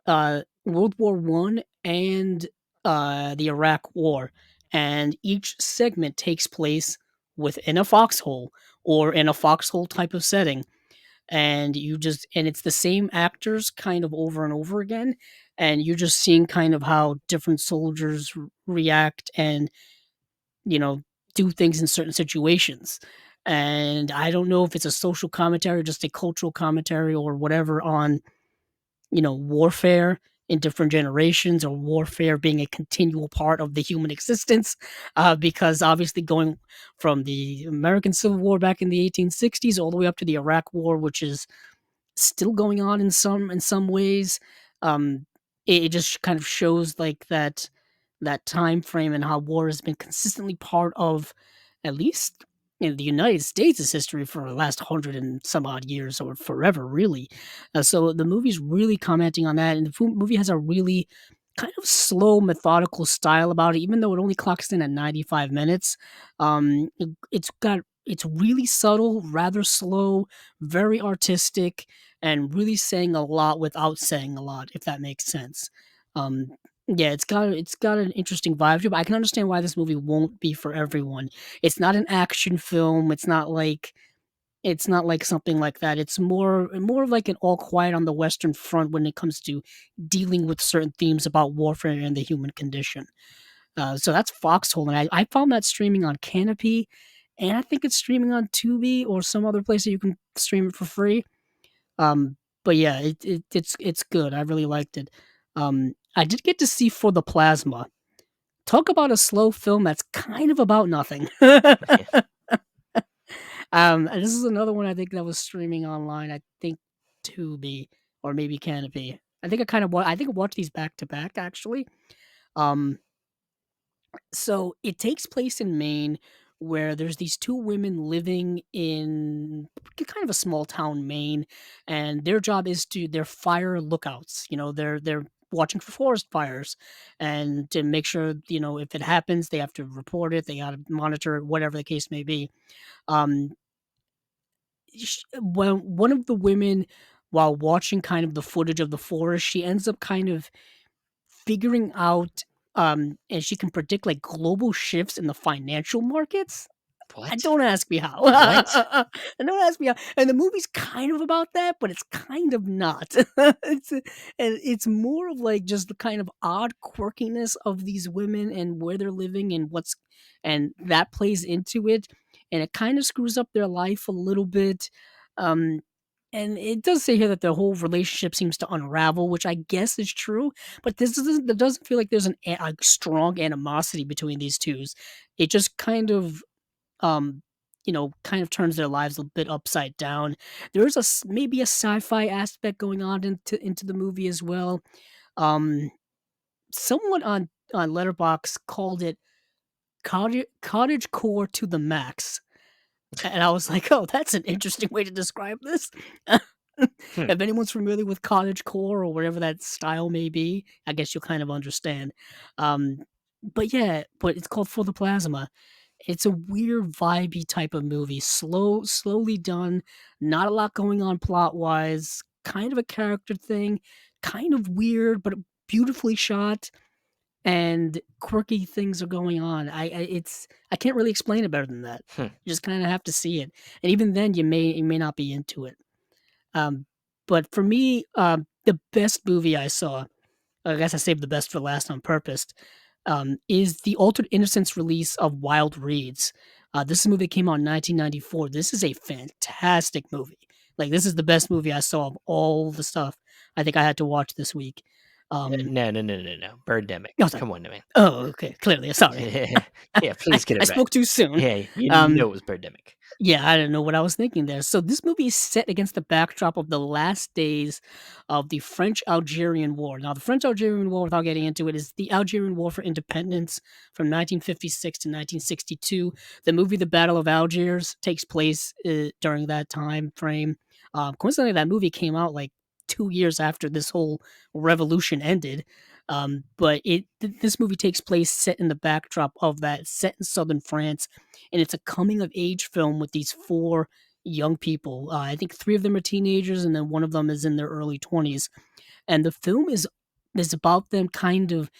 World War One, and the Iraq War, and each segment takes place within a foxhole or in a foxhole type of setting, and it's the same actors kind of over and over again, and you're just seeing kind of how different soldiers react and you know do things in certain situations. And I don't know if it's a social commentary or just a cultural commentary or whatever on warfare in different generations, or warfare being a continual part of the human existence. Because obviously, going from the American Civil War back in the 1860s all the way up to the Iraq War, which is still going on in some ways. It just kind of shows like that time frame and how war has been consistently part of at least in the United States' history for the last 100 and some odd years, or forever, really. So the movie's really commenting on that, and the movie has a really kind of slow, methodical style about it, even though it only clocks in at 95 minutes. It's really subtle, rather slow, very artistic, and really saying a lot without saying a lot, if that makes sense. Um, yeah, it's got an interesting vibe to it, but I can understand why this movie won't be for everyone. It's not an action film. It's not like something like that. It's more of like an All Quiet on the Western Front when it comes to dealing with certain themes about warfare and the human condition. So that's Foxhole, and I found that streaming on Canopy, and I think it's streaming on Tubi or some other place that you can stream it for free. Um, but yeah, it's good. I really liked it. I did get to see For the Plasma. Talk about a slow film that's kind of about nothing. Yeah. And this is another one I think that was streaming online. I think Tubi or maybe Canopy. I think I watched these back to back actually. Um, so it takes place in Maine, where there's these two women living in kind of a small town, Maine, and their job is they're fire lookouts. They're watching for forest fires, and to make sure if it happens, they have to report it. They got to monitor it, whatever the case may be. Um, when one of the women, while watching kind of the footage of the forest, she ends up kind of figuring out, and she can predict like global shifts in the financial markets. What? Don't ask me how. What? Don't ask me how. And the movie's kind of about that, but it's kind of not. It's more of like just the kind of odd quirkiness of these women and where they're living and and that plays into it. And it kind of screws up their life a little bit. Um, and it does say here that the whole relationship seems to unravel, which I guess is true. But it doesn't feel like there's a strong animosity between these twos. It just kind of um, kind of turns their lives a bit upside down. There is maybe a sci-fi aspect going on into the movie as well. Um, Someone on Letterbox called it cottage core to the max, and I was like, "Oh, that's an interesting way to describe this." Hmm. If anyone's familiar with cottage core or whatever that style may be, I guess you'll kind of understand. Um, but yeah, but it's called For the Plasma. It's a weird vibey type of movie, slowly done, not a lot going on plot-wise, kind of a character thing, kind of weird, but beautifully shot, and quirky things are going on. I can't really explain it better than that. Hmm. You just kinda have to see it, and even then, you may not be into it. Um, but for me, the best movie I saw, I guess I saved the best for last on purpose, is the Altered Innocence release of Wild Reeds. This is a movie that came out in 1994. This is a fantastic movie. Like, this is the best movie I saw of all the stuff I think I had to watch this week. Um, No, no, no, no, no. Birdemic. I was like, Come on, man. "Oh, okay, clearly, sorry. Yeah, please get I it right. spoke too soon." Yeah, you know Um it was Birdemic. Yeah, I don't know what I was thinking there. So this movie is set against the backdrop of the last days of the French-Algerian War. Now, the French-Algerian War, without getting into it, is the Algerian War for Independence from 1956 to 1962. The movie The Battle of Algiers takes place during that time frame. Coincidentally, that movie came out like 2 years after this whole revolution ended. This movie takes place set in the backdrop of that, set in southern France, and it's a coming of age film with these four young people. I think three of them are teenagers, and then one of them is in their early 20s. And the film is about them kind of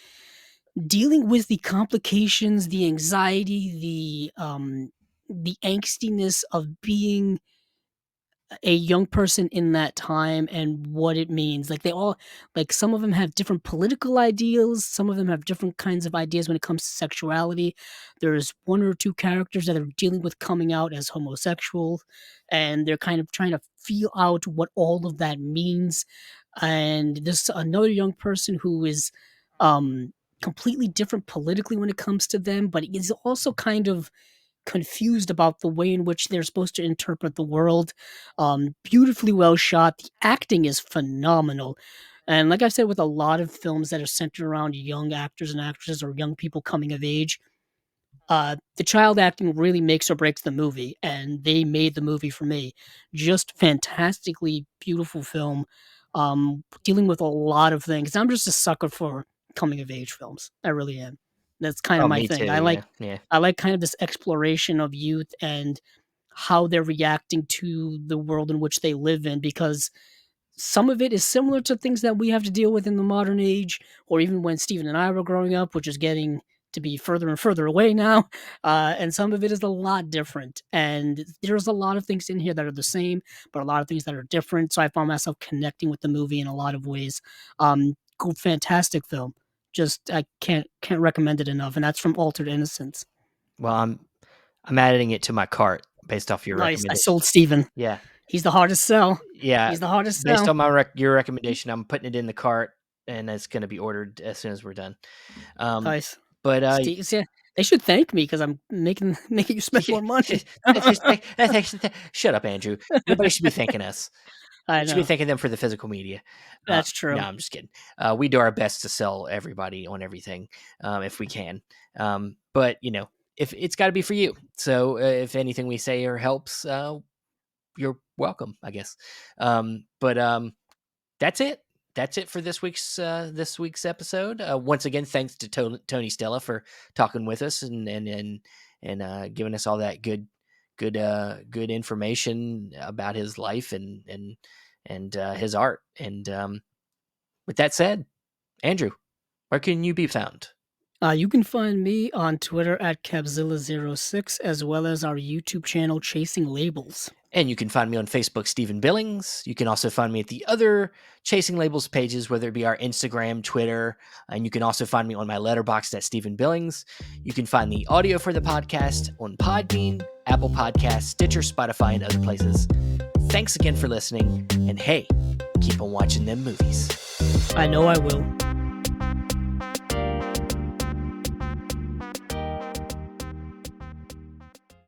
dealing with the complications, the anxiety, the angstiness of being a young person in that time and what it means. Like, they all, like, some of them have different political ideals, some of them have different kinds of ideas when it comes to sexuality. There's one or two characters that are dealing with coming out as homosexual, and they're kind of trying to feel out what all of that means. And there's another young person who is um completely different politically when it comes to them, but is also kind of confused about the way in which they're supposed to interpret the world. Beautifully well shot. The acting is phenomenal. And like I said, with a lot of films that are centered around young actors and actresses or young people coming of age, the child acting really makes or breaks the movie, and they made the movie for me. Just fantastically beautiful film, dealing with a lot of things. I'm just a sucker for coming of age films. I really am. That's kind of Oh, my me thing. too. Yeah, yeah. I like kind of this exploration of youth and how they're reacting to the world in which they live in, because some of it is similar to things that we have to deal with in the modern age, or even when Steven and I were growing up, which is getting to be further and further away now. And some of it is a lot different. And there's a lot of things in here that are the same, but a lot of things that are different. So I found myself connecting with the movie in a lot of ways. Fantastic film. Just I can't recommend it enough. And that's from Altered Innocence. Well, I'm adding it to my cart based off your Nice. I recommendation. sold Steven. Yeah, He's the hardest sell. yeah. He's the hardest Based sell. on your recommendation, I'm putting it in the cart, and it's going to be ordered as soon as we're done. Um, Nice. but Steve, yeah, they should thank me because I'm making making you spend more money. shut up, Andrew. Nobody should be thanking us. I We should be know. thanking them for the physical media. That's No, true. I'm just kidding. We do our best to sell everybody on everything, if we can. But if it's got to be for you. So if anything we say or helps, you're welcome, I guess. But that's it. That's it for this week's episode. Once again, thanks to Tony Stella for talking with us and giving us all that good information about his life and his art. And with that said, Andrew, where can you be found? You can find me on Twitter at Cabzilla06, as well as our YouTube channel, Chasing Labels. And you can find me on Facebook, Stephen Billings. You can also find me at the other Chasing Labels pages, whether it be our Instagram, Twitter, and you can also find me on my Letterboxd at Stephen Billings. You can find the audio for the podcast on Podbean, Apple Podcasts, Stitcher, Spotify, and other places. Thanks again for listening, and hey, keep on watching them movies. I know I will.